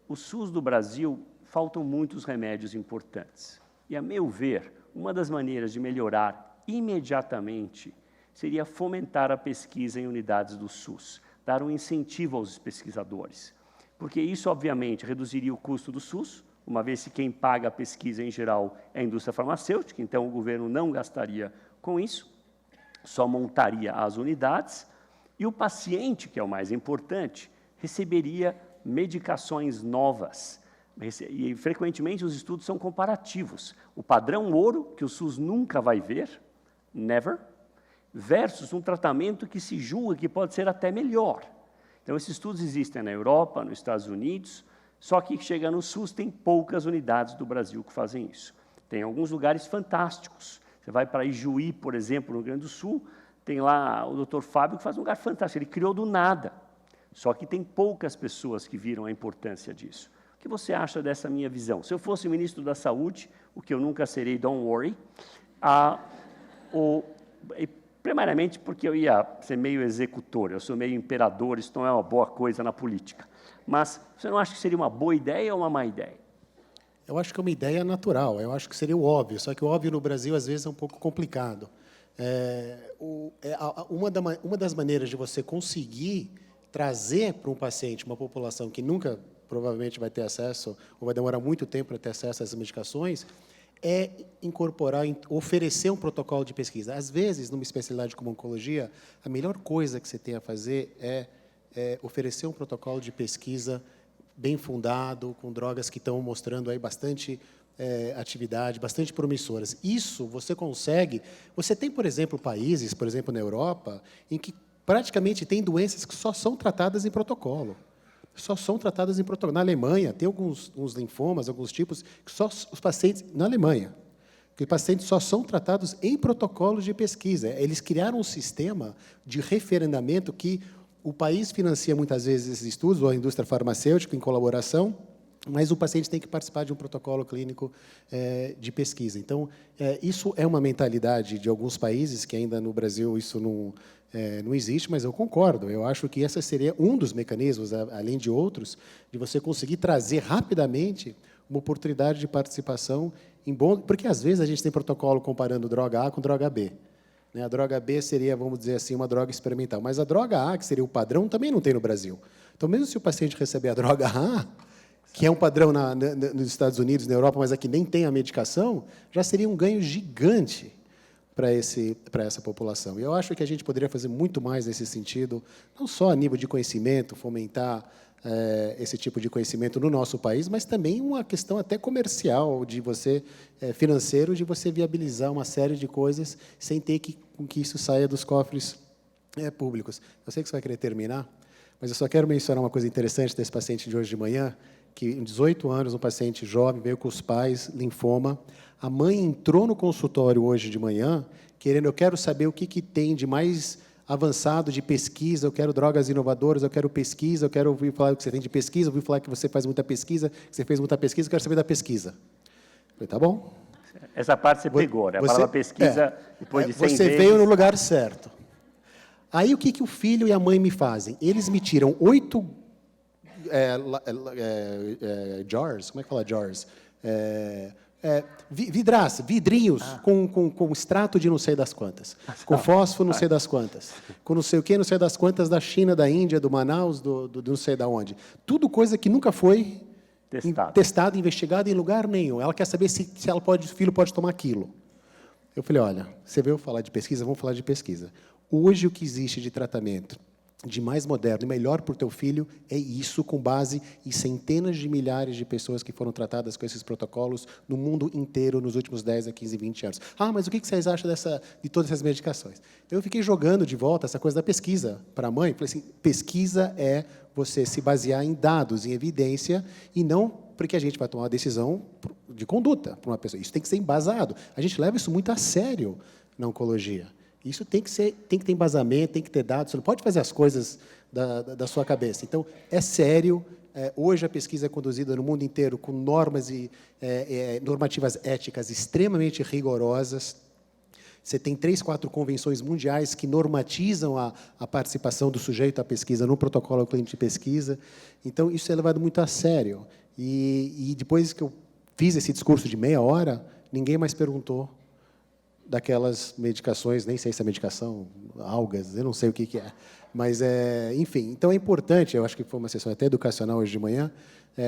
Speaker 5: o SUS do Brasil faltam muitos remédios importantes. E, a meu ver, uma das maneiras de melhorar imediatamente seria fomentar a pesquisa em unidades do SUS, dar um incentivo aos pesquisadores, porque isso, obviamente, reduziria o custo do SUS, uma vez que quem paga a pesquisa, em geral, é a indústria farmacêutica, então o governo não gastaria com isso, só montaria as unidades, e o paciente, que é o mais importante, receberia medicações novas. E, frequentemente, os estudos são comparativos. O padrão ouro, que o SUS nunca vai ver, never, versus um tratamento que se julga que pode ser até melhor. Então, esses estudos existem na Europa, nos Estados Unidos, só que chega no SUS, tem poucas unidades do Brasil que fazem isso. Tem alguns lugares fantásticos. Você vai para Ijuí, por exemplo, no Rio Grande do Sul, tem lá o Dr. Fábio, que faz um lugar fantástico. Ele criou do nada. Só que tem poucas pessoas que viram a importância disso. O que você acha dessa minha visão? Se eu fosse ministro da Saúde, o que eu nunca serei, don't worry, primariamente porque eu ia ser meio executor, eu sou meio imperador, isso não é uma boa coisa na política. Mas você não acha que seria uma boa ideia ou uma má ideia?
Speaker 8: Eu acho que é uma ideia natural, eu acho que seria o óbvio, só que o óbvio no Brasil, às vezes, é um pouco complicado. Uma das maneiras de você conseguir trazer para um paciente uma população que nunca, provavelmente, vai ter acesso, ou vai demorar muito tempo para ter acesso a essas medicações, é incorporar, oferecer um protocolo de pesquisa. Às vezes, numa especialidade como oncologia, a melhor coisa que você tem a fazer é oferecer um protocolo de pesquisa bem fundado, com drogas que estão mostrando aí bastante atividade, bastante promissoras. Isso você consegue... Você tem, por exemplo, países, por exemplo, na Europa, em que praticamente tem doenças que só são tratadas em protocolo. Só são tratadas em protocolo. Na Alemanha, tem uns linfomas, alguns tipos, que só os pacientes... Na Alemanha, que os pacientes só são tratados em protocolos de pesquisa. Eles criaram um sistema de referendamento que o país financia, muitas vezes, esses estudos, ou a indústria farmacêutica, em colaboração, mas o paciente tem que participar de um protocolo clínico de pesquisa. Então, isso é uma mentalidade de alguns países, que ainda no Brasil isso não existe, mas eu concordo. Eu acho que esse seria um dos mecanismos, além de outros, de você conseguir trazer rapidamente uma oportunidade de participação em bom... Porque, às vezes, a gente tem protocolo comparando droga A com droga B. A droga B seria, vamos dizer assim, uma droga experimental. Mas a droga A, que seria o padrão, também não tem no Brasil. Então, mesmo se o paciente receber a droga A, que é um padrão nos Estados Unidos, na Europa, mas aqui nem tem a medicação, já seria um ganho gigante para essa população. E eu acho que a gente poderia fazer muito mais nesse sentido, não só a nível de conhecimento, fomentar esse tipo de conhecimento no nosso país, mas também uma questão até comercial, de você financeiro, de você viabilizar uma série de coisas sem ter que isso saia dos cofres públicos. Eu sei que você vai querer terminar, mas eu só quero mencionar uma coisa interessante desse paciente de hoje de manhã, que em 18 anos, um paciente jovem, veio com os pais, linfoma. A mãe entrou no consultório hoje de manhã, querendo, eu quero saber o que tem de mais avançado de pesquisa, eu quero drogas inovadoras, eu quero pesquisa, eu quero ouvir falar o que você tem de pesquisa, ouvir falar que você faz muita pesquisa, que você fez muita pesquisa, eu quero saber da pesquisa. Eu falei, tá bom.
Speaker 5: Essa parte você pegou, né? A palavra pesquisa, depois de 100 vezes...
Speaker 8: Você veio no lugar certo. Aí, o que o filho e a mãe me fazem? Eles me tiram 8 jars, como é que fala jars? vidraça, vidrinhos com extrato de não sei das quantas, com fósforo não sei das quantas, com não sei o que, não sei das quantas, da China, da Índia, do Manaus, do não sei da onde. Tudo coisa que nunca foi testada, investigada em lugar nenhum. Ela quer saber se o filho pode tomar aquilo. Eu falei, olha, você veio falar de pesquisa, vamos falar de pesquisa. Hoje, o que existe de tratamento de mais moderno e melhor para o teu filho é isso, com base em centenas de milhares de pessoas que foram tratadas com esses protocolos no mundo inteiro nos últimos 10 a 15, 20 anos. Mas o que vocês acham de todas essas medicações? Eu fiquei jogando de volta essa coisa da pesquisa para a mãe. Falei assim, pesquisa é você se basear em dados, em evidência, e não porque a gente vai tomar uma decisão de conduta para uma pessoa. Isso tem que ser embasado. A gente leva isso muito a sério na oncologia. Isso tem que ter embasamento, tem que ter dados. Você não pode fazer as coisas da sua cabeça. Então, é sério. Hoje, a pesquisa é conduzida no mundo inteiro com normas e normativas éticas extremamente rigorosas. Você tem 3, 4 convenções mundiais que normatizam a participação do sujeito à pesquisa no protocolo clínico de pesquisa. Então, isso é levado muito a sério. E depois que eu fiz esse discurso de meia hora, ninguém mais perguntou daquelas medicações, nem sei se é medicação, algas, eu não sei o que é. Mas, enfim, então é importante, eu acho que foi uma sessão até educacional hoje de manhã,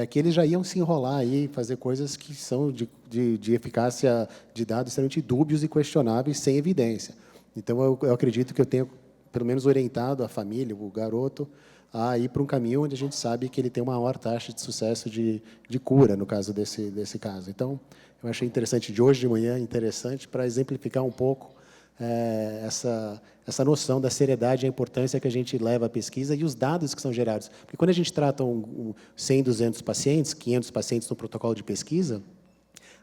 Speaker 8: que eles já iam se enrolar aí, fazer coisas que são de eficácia de dados extremamente dúbios e questionáveis, sem evidência. Então, eu acredito que eu tenho, pelo menos, orientado a família, o garoto, a ir para um caminho onde a gente sabe que ele tem uma maior taxa de sucesso de cura, no caso desse caso. Então, eu achei interessante de hoje de manhã, interessante para exemplificar um pouco essa noção da seriedade e a importância que a gente leva à pesquisa e os dados que são gerados. Porque quando a gente trata 100, 200 pacientes, 500 pacientes no protocolo de pesquisa,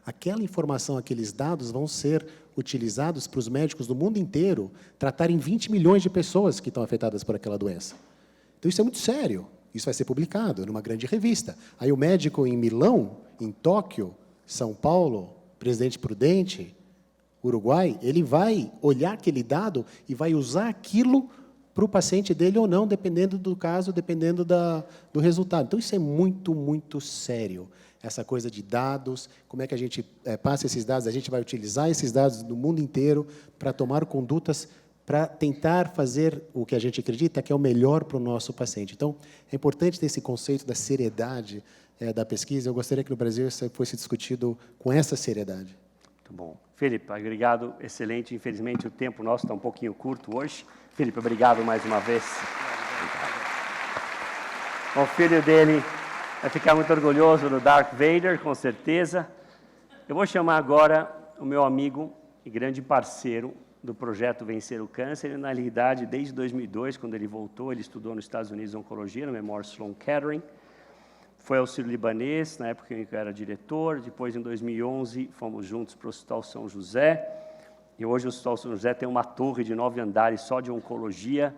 Speaker 8: aquela informação, aqueles dados vão ser utilizados para os médicos do mundo inteiro tratarem 20 milhões de pessoas que estão afetadas por aquela doença. Então, isso é muito sério. Isso vai ser publicado numa grande revista. Aí o médico em Milão, em Tóquio, São Paulo, Presidente Prudente, Uruguai, ele vai olhar aquele dado e vai usar aquilo para o paciente dele ou não, dependendo do caso, dependendo do resultado. Então, isso é muito, muito sério. Essa coisa de dados, como é que a gente passa esses dados, a gente vai utilizar esses dados no mundo inteiro para tomar condutas para tentar fazer o que a gente acredita que é o melhor para o nosso paciente. Então, é importante ter esse conceito da seriedade da pesquisa. Eu gostaria que no Brasil isso fosse discutido com essa seriedade.
Speaker 5: Muito bom. Felipe, obrigado, excelente. Infelizmente, o tempo nosso está um pouquinho curto hoje. Felipe, obrigado mais uma vez. O filho dele vai ficar muito orgulhoso do Darth Vader, com certeza. Eu vou chamar agora o meu amigo e grande parceiro do projeto Vencer o Câncer. Ele, na realidade, desde 2002, quando ele voltou, ele estudou nos Estados Unidos Oncologia, no Memorial Sloan Kettering. Foi ao Sírio-Libanês, na época em que eu era diretor. Depois, em 2011, fomos juntos para o Hospital São José. E hoje o Hospital São José tem uma torre de 9 andares só de oncologia.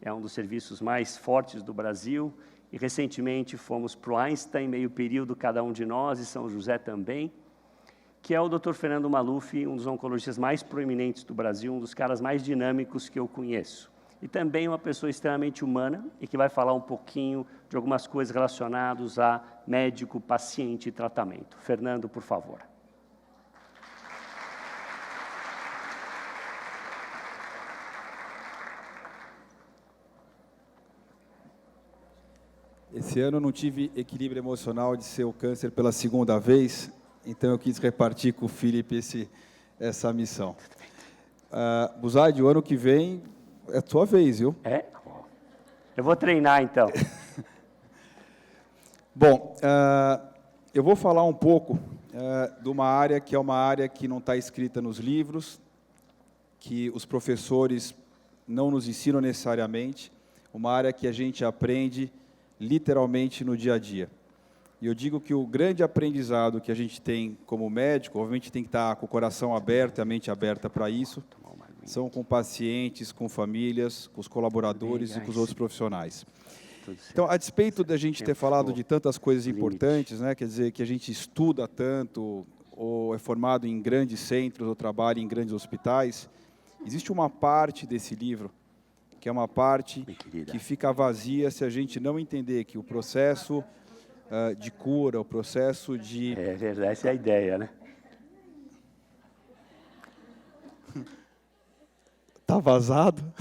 Speaker 5: É um dos serviços mais fortes do Brasil. E, recentemente, fomos para o Einstein, meio período, cada um de nós, e São José também, que é o Dr. Fernando Maluf, um dos oncologistas mais proeminentes do Brasil, um dos caras mais dinâmicos que eu conheço. E também uma pessoa extremamente humana e que vai falar um pouquinho de algumas coisas relacionadas a médico, paciente e tratamento. Fernando, por favor.
Speaker 4: Esse ano eu não tive equilíbrio emocional de ser o câncer pela segunda vez, então eu quis repartir com o Felipe essa missão. Buzaide, o ano que vem é a tua vez, viu?
Speaker 5: É? Eu vou treinar, então.
Speaker 4: Bom, eu vou falar um pouco de uma área que é uma área que não está escrita nos livros, que os professores não nos ensinam necessariamente, uma área que a gente aprende literalmente no dia a dia. E eu digo que o grande aprendizado que a gente tem como médico, obviamente tem que estar com o coração aberto e a mente aberta para isso, são com pacientes, com famílias, com os colaboradores e com os outros profissionais. Então, a despeito da gente ter falado de tantas coisas importantes, né, quer dizer, que a gente estuda tanto, ou é formado em grandes centros, ou trabalha em grandes hospitais, existe uma parte desse livro, que é uma parte que fica vazia se a gente não entender que o processo de cura, o processo de...
Speaker 5: É verdade, essa é a ideia, né?
Speaker 4: está vazado,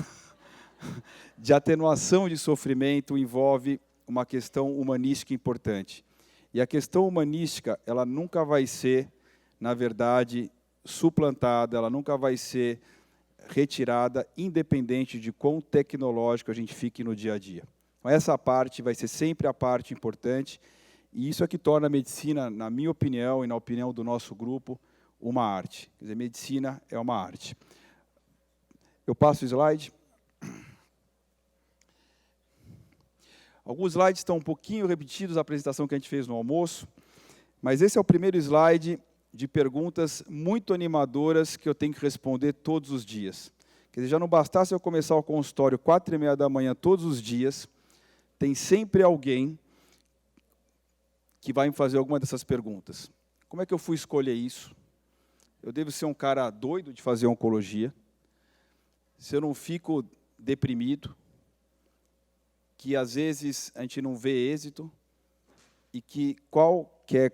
Speaker 4: de atenuação de sofrimento envolve uma questão humanística importante. E a questão humanística, ela nunca vai ser, na verdade, suplantada, ela nunca vai ser retirada, independente de quão tecnológico a gente fique no dia a dia. Então, essa parte vai ser sempre a parte importante, e isso é que torna a medicina, na minha opinião e na opinião do nosso grupo, uma arte. Quer dizer, medicina é uma arte. Eu passo o slide. Alguns slides estão um pouquinho repetidos da apresentação que a gente fez no almoço, mas esse é o primeiro slide de perguntas muito animadoras que eu tenho que responder todos os dias. Quer dizer, já não bastasse eu começar o consultório 4h30 da manhã todos os dias, tem sempre alguém que vai me fazer alguma dessas perguntas. Como é que eu fui escolher isso? Eu devo ser um cara doido de fazer oncologia? Se eu não fico deprimido? Que às vezes a gente não vê êxito? E que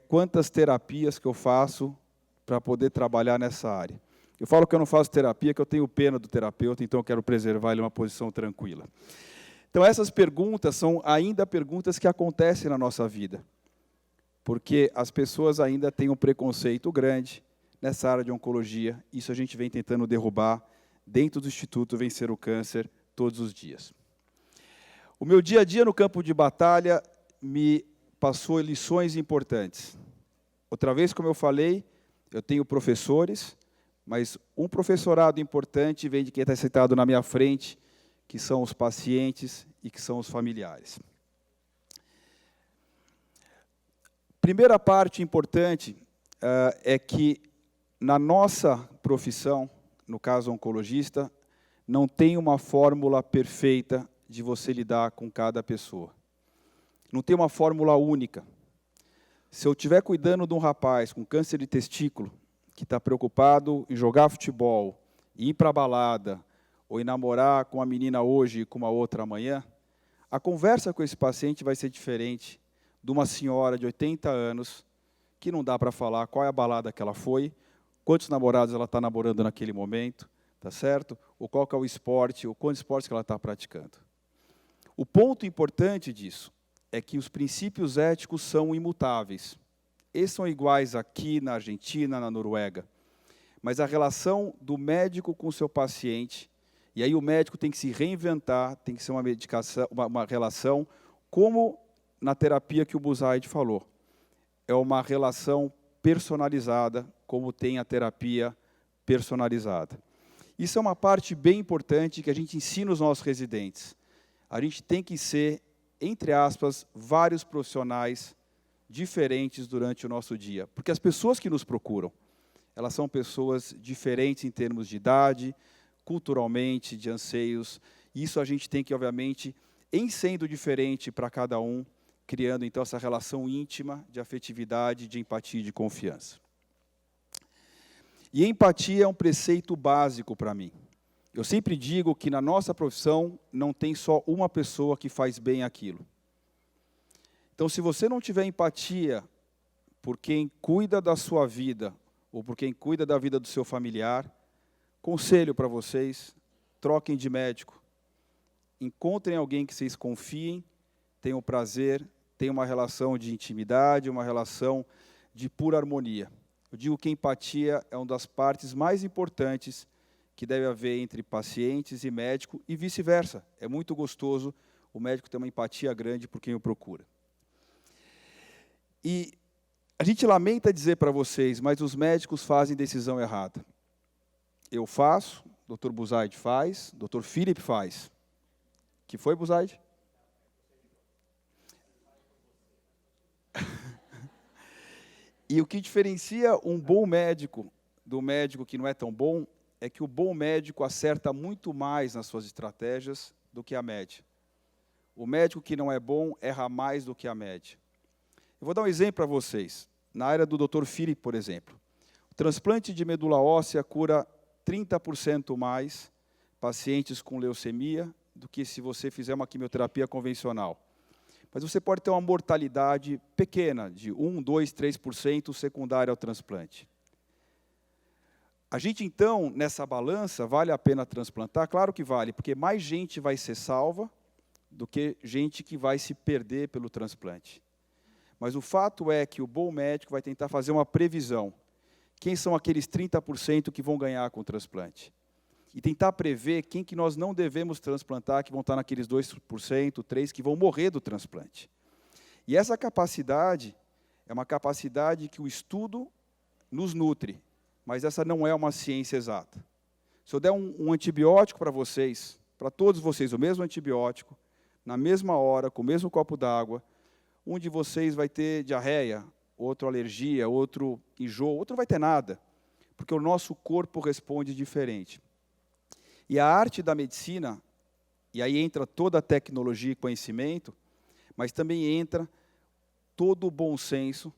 Speaker 4: quantas terapias que eu faço para poder trabalhar nessa área? Eu falo que eu não faço terapia, que eu tenho pena do terapeuta, então eu quero preservar ele em uma posição tranquila. Então essas perguntas são ainda perguntas que acontecem na nossa vida, porque as pessoas ainda têm um preconceito grande nessa área de oncologia. Isso a gente vem tentando derrubar dentro do Instituto Vencer o Câncer todos os dias. O meu dia a dia no campo de batalha me passou lições importantes. Outra vez, como eu falei, eu tenho professores, mas um professorado importante vem de quem está sentado na minha frente, que são os pacientes e que são os familiares. Primeira parte importante é que, na nossa profissão, no caso oncologista, não tem uma fórmula perfeita de você lidar com cada pessoa. Não tem uma fórmula única. Se eu estiver cuidando de um rapaz com câncer de testículo, que está preocupado em jogar futebol, ir para a balada, ou em namorar com uma menina hoje e com uma outra amanhã, a conversa com esse paciente vai ser diferente de uma senhora de 80 anos, que não dá para falar qual é a balada que ela foi, quantos namorados ela está namorando naquele momento, tá certo? Ou qual que é o esporte, ou quantos esportes que ela está praticando. O ponto importante disso é que os princípios éticos são imutáveis. Esses são iguais aqui na Argentina, na Noruega. Mas a relação do médico com o seu paciente, e aí o médico tem que se reinventar, tem que ser uma relação, como na terapia que o Buzaid falou. É uma relação personalizada, como tem a terapia personalizada. Isso é uma parte bem importante que a gente ensina os nossos residentes. A gente tem que ser, entre aspas, vários profissionais diferentes durante o nosso dia. Porque as pessoas que nos procuram, elas são pessoas diferentes em termos de idade, culturalmente, de anseios. Isso a gente tem que, obviamente, em sendo diferente para cada um, criando, então, essa relação íntima de afetividade, de empatia e de confiança. E empatia é um preceito básico para mim. Eu sempre digo que na nossa profissão não tem só uma pessoa que faz bem aquilo. Então, se você não tiver empatia por quem cuida da sua vida ou por quem cuida da vida do seu familiar, conselho para vocês, troquem de médico. Encontrem alguém que vocês confiem, tenham prazer, tenham uma relação de intimidade, uma relação de pura harmonia. Eu digo que empatia é uma das partes mais importantes que deve haver entre pacientes e médico, e vice-versa. É muito gostoso o médico ter uma empatia grande por quem o procura. E a gente lamenta dizer para vocês, mas os médicos fazem decisão errada. Eu faço, o Dr. Buzaid faz, o Dr. Philip faz. Que foi, Buzaid? E o que diferencia um bom médico do médico que não é tão bom é que o bom médico acerta muito mais nas suas estratégias do que a média. O médico que não é bom erra mais do que a média. Eu vou dar um exemplo para vocês. Na área do Dr. Philip, por exemplo, o transplante de medula óssea cura 30% mais pacientes com leucemia do que se você fizer uma quimioterapia convencional. Mas você pode ter uma mortalidade pequena, de 1, 2, 3% secundária ao transplante. A gente, então, nessa balança, vale a pena transplantar? Claro que vale, porque mais gente vai ser salva do que gente que vai se perder pelo transplante. Mas o fato é que o bom médico vai tentar fazer uma previsão. Quem são aqueles 30% que vão ganhar com o transplante? E tentar prever quem que nós não devemos transplantar, que vão estar naqueles 2%, 3% que vão morrer do transplante. E essa capacidade é uma capacidade que o estudo nos nutre, mas essa não é uma ciência exata. Se eu der um antibiótico para vocês, para todos vocês, o mesmo antibiótico, na mesma hora, com o mesmo copo d'água, um de vocês vai ter diarreia, outro alergia, outro enjoo, outro não vai ter nada, porque o nosso corpo responde diferente. E a arte da medicina, e aí entra toda a tecnologia e conhecimento, mas também entra todo o bom senso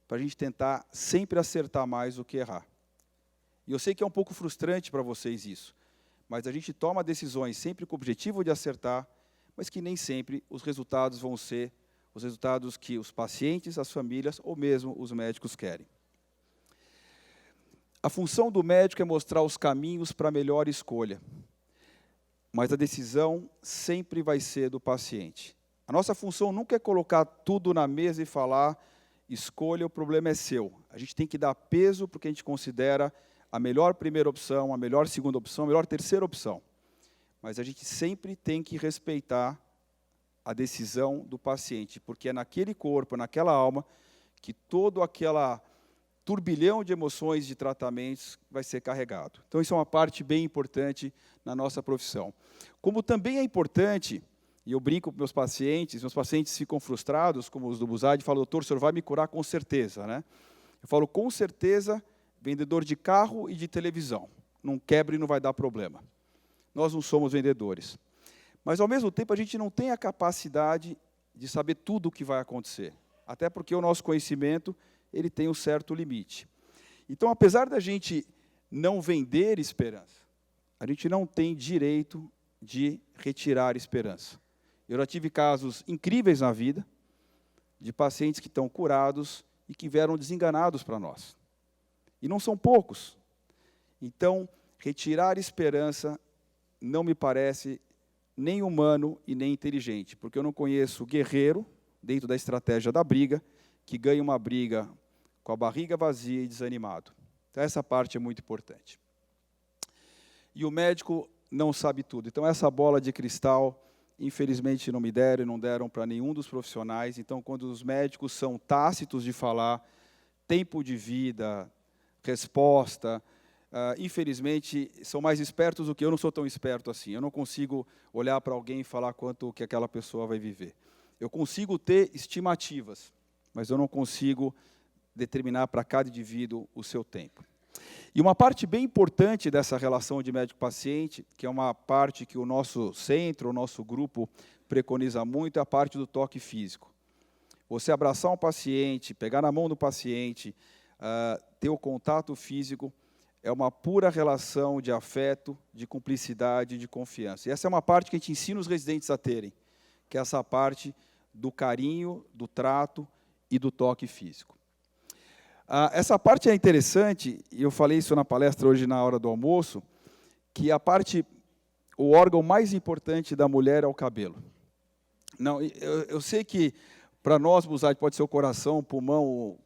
Speaker 4: para a gente tentar sempre acertar mais do que errar. E eu sei que é um pouco frustrante para vocês isso, mas a gente toma decisões sempre com o objetivo de acertar, mas que nem sempre os resultados vão ser os resultados que os pacientes, as famílias ou mesmo os médicos querem. A função do médico é mostrar os caminhos para a melhor escolha, mas a decisão sempre vai ser do paciente. A nossa função nunca é colocar tudo na mesa e falar, escolha, o problema é seu. A gente tem que dar peso porque a gente considera a melhor primeira opção, a melhor segunda opção, a melhor terceira opção. Mas a gente sempre tem que respeitar a decisão do paciente, porque é naquele corpo, naquela alma, que todo aquele turbilhão de emoções, de tratamentos vai ser carregado. Então, isso é uma parte bem importante na nossa profissão. Como também é importante, e eu brinco com meus pacientes ficam frustrados, como os do Busaid, falam, doutor, o senhor vai me curar com certeza, né? Eu falo, com certeza, vendedor de carro e de televisão. Não quebra e não vai dar problema. Nós não somos vendedores. Mas, ao mesmo tempo, a gente não tem a capacidade de saber tudo o que vai acontecer. Até porque o nosso conhecimento ele tem um certo limite. Então, apesar da gente não vender esperança, a gente não tem direito de retirar esperança. Eu já tive casos incríveis na vida, de pacientes que estão curados e que vieram desenganados para nós. E não são poucos. Então, retirar esperança não me parece nem humano e nem inteligente, porque eu não conheço guerreiro, dentro da estratégia da briga, que ganha uma briga com a barriga vazia e desanimado. Então, essa parte é muito importante. E o médico não sabe tudo. Então, essa bola de cristal, infelizmente, não me deram e não deram para nenhum dos profissionais. Então, quando os médicos são tácitos de falar tempo de vida, resposta, infelizmente, são mais espertos do que eu, não sou tão esperto assim. Eu não consigo olhar para alguém e falar quanto que aquela pessoa vai viver. Eu consigo ter estimativas, mas eu não consigo determinar para cada indivíduo o seu tempo. E uma parte bem importante dessa relação de médico-paciente, que é uma parte que o nosso centro, o nosso grupo preconiza muito, é a parte do toque físico. Você abraçar um paciente, pegar na mão do paciente, ter o contato físico, é uma pura relação de afeto, de cumplicidade, de confiança. E essa é uma parte que a gente ensina os residentes a terem, que é essa parte do carinho, do trato e do toque físico. Essa parte é interessante, e eu falei isso na palestra hoje na hora do almoço, que o órgão mais importante da mulher é o cabelo. Não, eu sei que para nós, Busaid, pode ser o coração, o pulmão,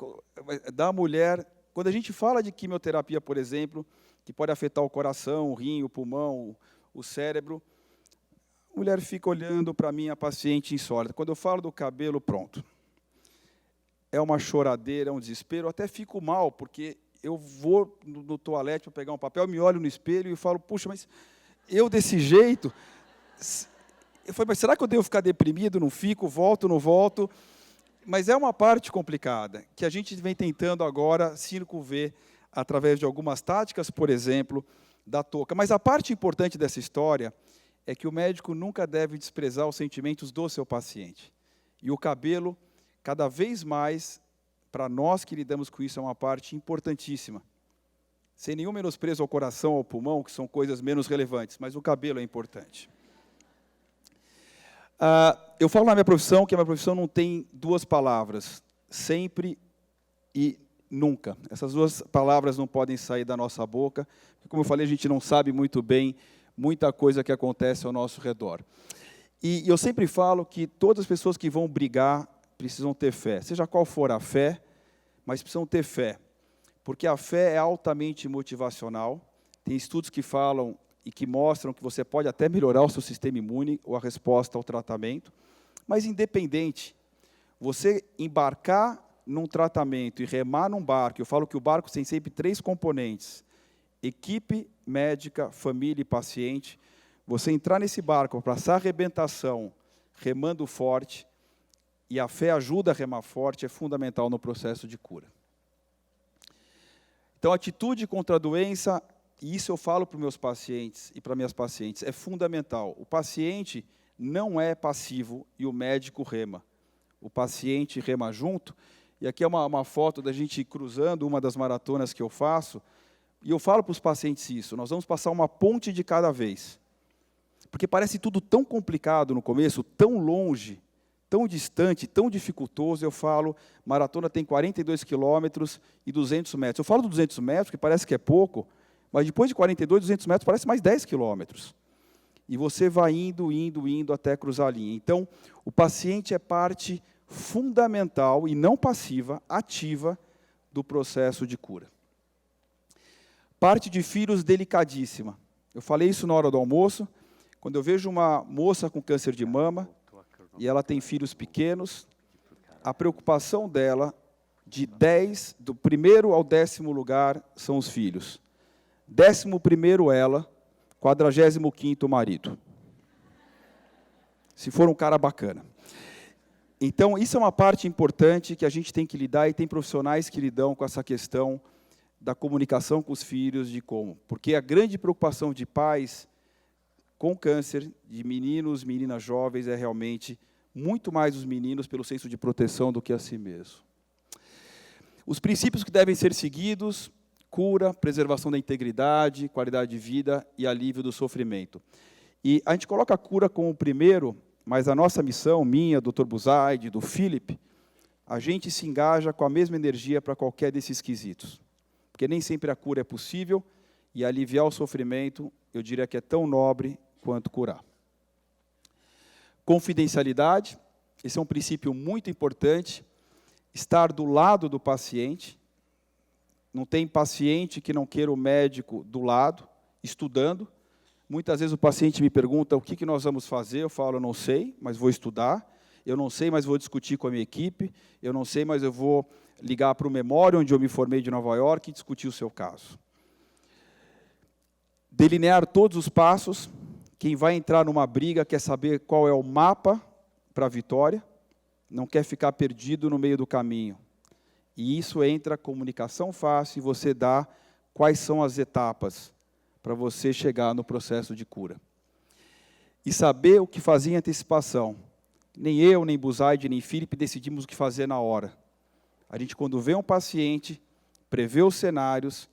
Speaker 4: da mulher. Quando a gente fala de quimioterapia, por exemplo, que pode afetar o coração, o rim, o pulmão, o cérebro, a mulher fica olhando para mim, a paciente insólita. Quando eu falo do cabelo, pronto. É uma choradeira, é um desespero. Eu até fico mal, porque eu vou no toalete para pegar um papel, me olho no espelho e falo, puxa, mas eu desse jeito... Eu falei, mas será que eu devo ficar deprimido? Não fico, volto, não volto. Mas é uma parte complicada, que a gente vem tentando agora circunver através de algumas táticas, por exemplo, da touca. Mas a parte importante dessa história é que o médico nunca deve desprezar os sentimentos do seu paciente. E o cabelo, cada vez mais, para nós que lidamos com isso, é uma parte importantíssima. Sem nenhum menosprezo ao coração, ao pulmão, que são coisas menos relevantes, mas o cabelo é importante. Eu falo na minha profissão que a minha profissão não tem duas palavras, sempre e nunca. Essas duas palavras não podem sair da nossa boca, porque, como eu falei, a gente não sabe muito bem muita coisa que acontece ao nosso redor. E eu sempre falo que todas as pessoas que vão brigar precisam ter fé, seja qual for a fé, mas precisam ter fé, porque a fé é altamente motivacional. Tem estudos que falam e que mostram que você pode até melhorar o seu sistema imune ou a resposta ao tratamento, mas independente, você embarcar num tratamento e remar num barco, eu falo que o barco tem sempre 3 componentes, equipe, médica, família e paciente. Você entrar nesse barco, passar a arrebentação, remando forte, e a fé ajuda a remar forte, é fundamental no processo de cura. Então, atitude contra a doença, e isso eu falo para os meus pacientes e para minhas pacientes, é fundamental. O paciente não é passivo e o médico rema. O paciente rema junto, e aqui é uma foto da gente cruzando uma das maratonas que eu faço, e eu falo para os pacientes isso, nós vamos passar uma ponte de cada vez. Porque parece tudo tão complicado no começo, tão longe, tão distante, tão dificultoso. Eu falo, maratona tem 42 quilômetros e 200 metros. Eu falo dos 200 metros, que parece que é pouco, mas depois de 42, 200 metros, parece mais 10 quilômetros. E você vai indo, indo, indo até cruzar a linha. Então, o paciente é parte fundamental e não passiva, ativa, do processo de cura. Parte de filhos delicadíssima. Eu falei isso na hora do almoço. Quando eu vejo uma moça com câncer de mama e ela tem filhos pequenos, a preocupação dela, do primeiro ao 10º lugar, são os filhos. 11º ela, 45º o marido. Se for um cara bacana. Então, isso é uma parte importante que a gente tem que lidar, e tem profissionais que lidam com essa questão da comunicação com os filhos, de como. Porque a grande preocupação de pais com câncer, de meninos, meninas jovens, é realmente muito mais os meninos pelo senso de proteção do que a si mesmo. Os princípios que devem ser seguidos: cura, preservação da integridade, qualidade de vida e alívio do sofrimento. E a gente coloca a cura como o primeiro, mas a nossa missão, minha, do Dr. Buzaide, do Philip, a gente se engaja com a mesma energia para qualquer desses quesitos. Porque nem sempre a cura é possível, e aliviar o sofrimento, eu diria que é tão nobre quanto curar. Confidencialidade, esse é um princípio muito importante, estar do lado do paciente. Não tem paciente que não queira o médico do lado, estudando. Muitas vezes o paciente me pergunta o que nós vamos fazer, eu falo, eu não sei, mas vou estudar. Eu não sei, mas vou discutir com a minha equipe. Eu não sei, mas eu vou ligar para o Memória, onde eu me formei, de Nova York, e discutir o seu caso. Delinear todos os passos. Quem vai entrar numa briga quer saber qual é o mapa para a vitória, não quer ficar perdido no meio do caminho. E isso entra a comunicação fácil, e você dá quais são as etapas para você chegar no processo de cura. E saber o que fazer em antecipação. Nem eu, nem Buzaide, nem Philip decidimos o que fazer na hora. A gente, quando vê um paciente, prevê os cenários,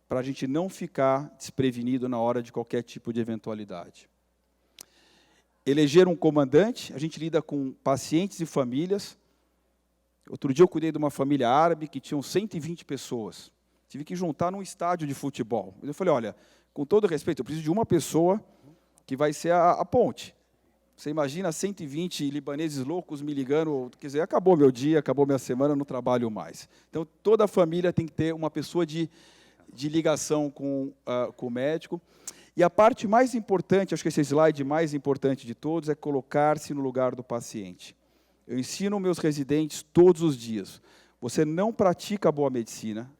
Speaker 4: para a gente não ficar desprevenido na hora de qualquer tipo de eventualidade. Eleger um comandante, a gente lida com pacientes e famílias. Outro dia eu cuidei de uma família árabe que tinham 120 pessoas. Tive que juntar num estádio de futebol. Eu falei, olha, com todo respeito, eu preciso de uma pessoa que vai ser a ponte. Você imagina 120 libaneses loucos me ligando, quer dizer, acabou meu dia, acabou minha semana, não trabalho mais. Então, toda a família tem que ter uma pessoa de ligação com o médico. E a parte mais importante, acho que esse slide mais importante de todos, é colocar-se no lugar do paciente. Eu ensino meus residentes todos os dias. Você não pratica boa medicina,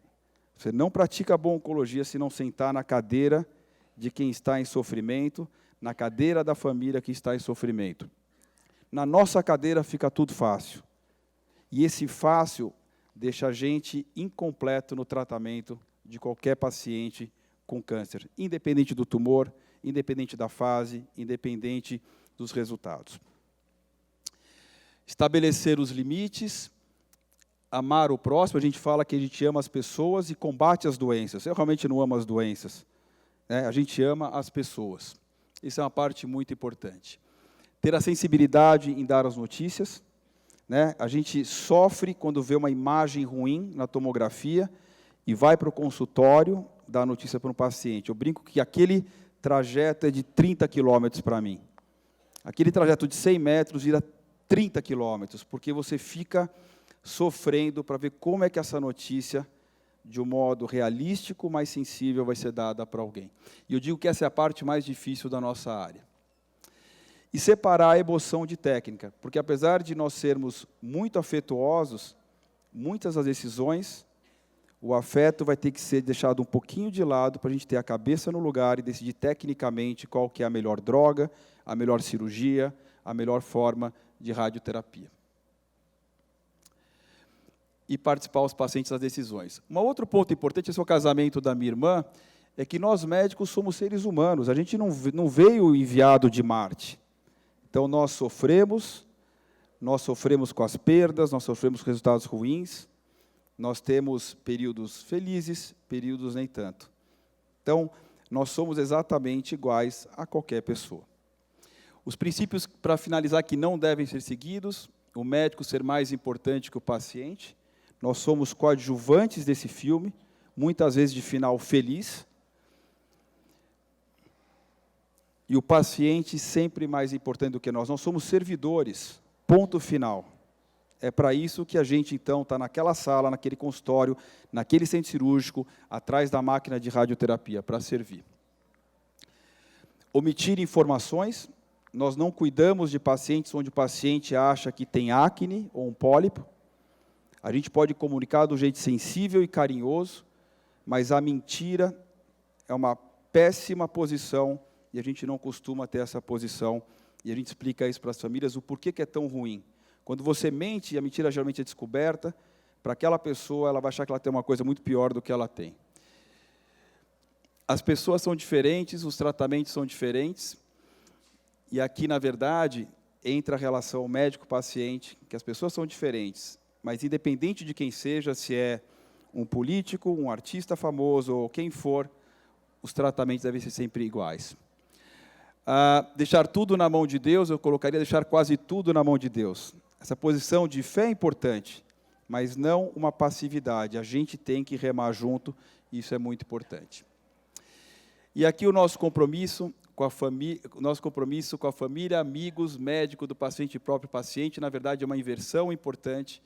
Speaker 4: você não pratica boa oncologia se não sentar na cadeira de quem está em sofrimento, na cadeira da família que está em sofrimento. Na nossa cadeira fica tudo fácil. E esse fácil deixa a gente incompleto no tratamento de qualquer paciente com câncer, independente do tumor, independente da fase, independente dos resultados. Estabelecer os limites, amar o próximo. A gente fala que a gente ama as pessoas e combate as doenças. Eu realmente não amo as doenças, né? A gente ama as pessoas. Isso é uma parte muito importante. Ter a sensibilidade em dar as notícias. né? A gente sofre quando vê uma imagem ruim na tomografia e vai para o consultório dar notícia para um paciente. Eu brinco que aquele trajeto é de 30 quilômetros para mim. Aquele trajeto de 100 metros vira 30 quilômetros, porque você fica sofrendo para ver como é que essa notícia, de um modo realístico, mais sensível, vai ser dada para alguém. E eu digo que essa é a parte mais difícil da nossa área. E separar a emoção de técnica, porque apesar de nós sermos muito afetuosos, muitas das decisões, o afeto vai ter que ser deixado um pouquinho de lado para a gente ter a cabeça no lugar e decidir tecnicamente qual que é a melhor droga, a melhor cirurgia, a melhor forma de radioterapia. E participar os pacientes das decisões. Um outro ponto importante, esse é o casamento da minha irmã, é que nós médicos somos seres humanos, a gente não veio enviado de Marte. Então nós sofremos com as perdas, nós sofremos com resultados ruins, nós temos períodos felizes, períodos nem tanto. Então, nós somos exatamente iguais a qualquer pessoa. Os princípios, para finalizar, que não devem ser seguidos: o médico ser mais importante que o paciente. Nós somos coadjuvantes desse filme, muitas vezes de final feliz. E o paciente sempre mais importante do que nós. Nós somos servidores, ponto final. É para isso que a gente, então, está naquela sala, naquele consultório, naquele centro cirúrgico, atrás da máquina de radioterapia, para servir. Omitir informações. Nós não cuidamos de pacientes onde o paciente acha que tem acne ou um pólipo. A gente pode comunicar de um jeito sensível e carinhoso, mas a mentira é uma péssima posição e a gente não costuma ter essa posição. E a gente explica isso para as famílias, o porquê que é tão ruim. Quando você mente, e a mentira geralmente é descoberta, para aquela pessoa, ela vai achar que ela tem uma coisa muito pior do que ela tem. As pessoas são diferentes, os tratamentos são diferentes, e aqui, na verdade, entra a relação médico-paciente, que as pessoas são diferentes, mas independente de quem seja, se é um político, um artista famoso, ou quem for, os tratamentos devem ser sempre iguais. Deixar tudo na mão de Deus, eu colocaria deixar quase tudo na mão de Deus. Essa posição de fé é importante, mas não uma passividade. A gente tem que remar junto, e isso é muito importante. E aqui o nosso compromisso com a família, amigos, médico do paciente e próprio paciente, na verdade é uma inversão importante,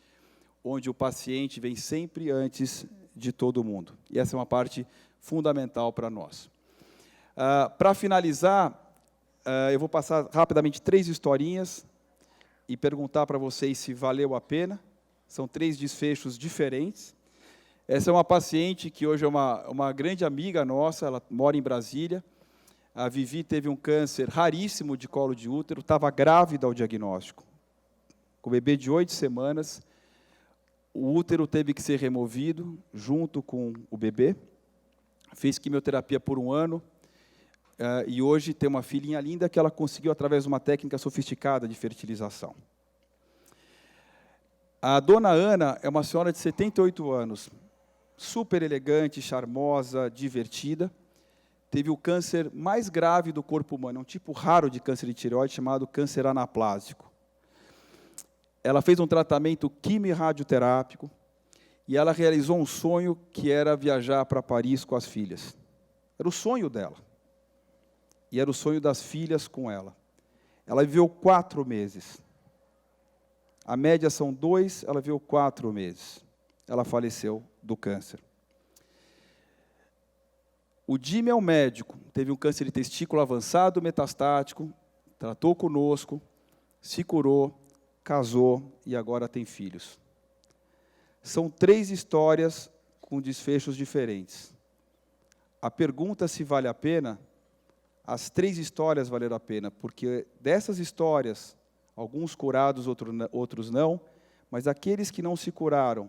Speaker 4: onde o paciente vem sempre antes de todo mundo. E essa é uma parte fundamental para nós. Para finalizar, eu vou passar rapidamente 3 historinhas e perguntar para vocês se valeu a pena. São 3 desfechos diferentes. Essa é uma paciente que hoje é uma grande amiga nossa, ela mora em Brasília. A Vivi teve um câncer raríssimo de colo de útero, estava grávida ao diagnóstico. Com o bebê de 8 semanas, o útero teve que ser removido junto com o bebê. Fez quimioterapia por 1 ano. E hoje tem uma filhinha linda que ela conseguiu através de uma técnica sofisticada de fertilização. A dona Ana é uma senhora de 78 anos, super elegante, charmosa, divertida. Teve o câncer mais grave do corpo humano, um tipo raro de câncer de tireoide chamado câncer anaplásico. Ela fez um tratamento quimio-radioterápico e ela realizou um sonho que era viajar para Paris com as filhas. Era o sonho dela. E era o sonho das filhas com ela. Ela viveu 4 meses. A média são 2, ela viveu 4 meses. Ela faleceu do câncer. O Jimmy é um médico, teve um câncer de testículo avançado metastático, tratou conosco, se curou, casou e agora tem filhos. São 3 histórias com desfechos diferentes. A pergunta se vale a pena, as 3 histórias valeram a pena, porque dessas histórias, alguns curados, outros não, mas aqueles que não se curaram,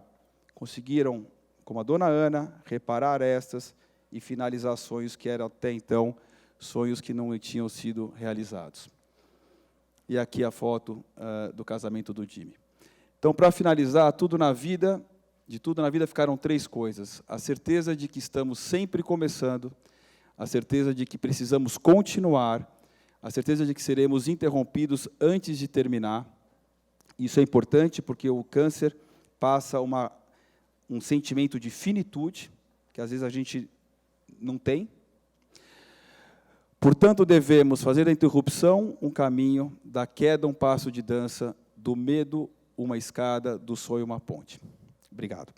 Speaker 4: conseguiram, como a dona Ana, reparar estas e finalizar sonhos que eram até então sonhos que não tinham sido realizados. E aqui a foto do casamento do Jimmy. Então, para finalizar, de tudo na vida ficaram 3 coisas. A certeza de que estamos sempre começando, a certeza de que precisamos continuar, a certeza de que seremos interrompidos antes de terminar, Isso é importante porque o câncer passa um sentimento de finitude, que às vezes a gente não tem. Portanto, devemos fazer da interrupção um caminho, da queda um passo de dança, do medo uma escada, do sonho uma ponte. Obrigado.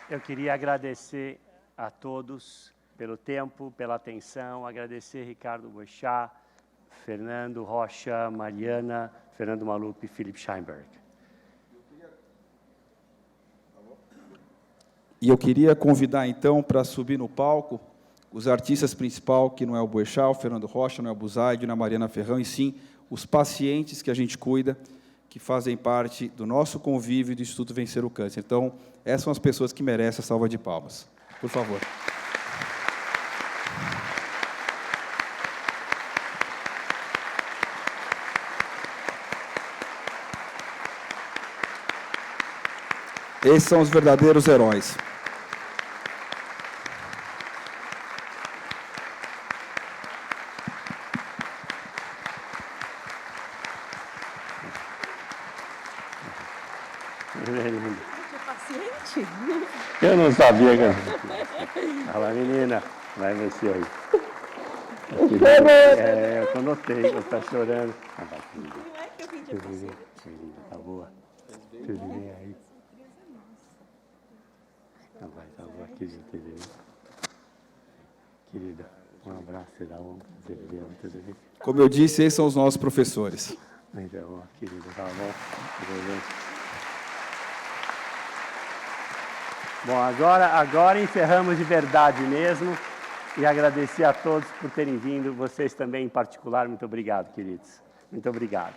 Speaker 5: Eu queria agradecer a todos pelo tempo, pela atenção, agradecer Ricardo Boechat, Fernando Rocha, Mariana, Fernando Maluf e Philipp Scheinberg.
Speaker 4: E eu queria convidar, então, para subir no palco, os artistas principais, que não é o Boechat, o Fernando Rocha, não é o Buzaide, não é a Mariana Ferrão, e sim os pacientes que a gente cuida, que fazem parte do nosso convívio do Instituto Vencer o Câncer. Então, essas são as pessoas que merecem a salva de palmas. Por favor. Esses são os verdadeiros heróis.
Speaker 5: Eu não sabia que... Fala, menina, vai você aí. Eu notei, você está chorando. Vai, querida.
Speaker 14: Não é que eu vim de você.
Speaker 5: Querida, tá boa? Tudo bem aí? Tá boa, querida. Querida, um abraço, você dá um... Tudo bem?
Speaker 4: Como eu disse, esses são os nossos professores.
Speaker 5: Então, ó, querida, tá bom? Tudo bem? Bom, agora encerramos de verdade mesmo e agradecer a todos por terem vindo, vocês também em particular, muito obrigado, queridos. Muito obrigado.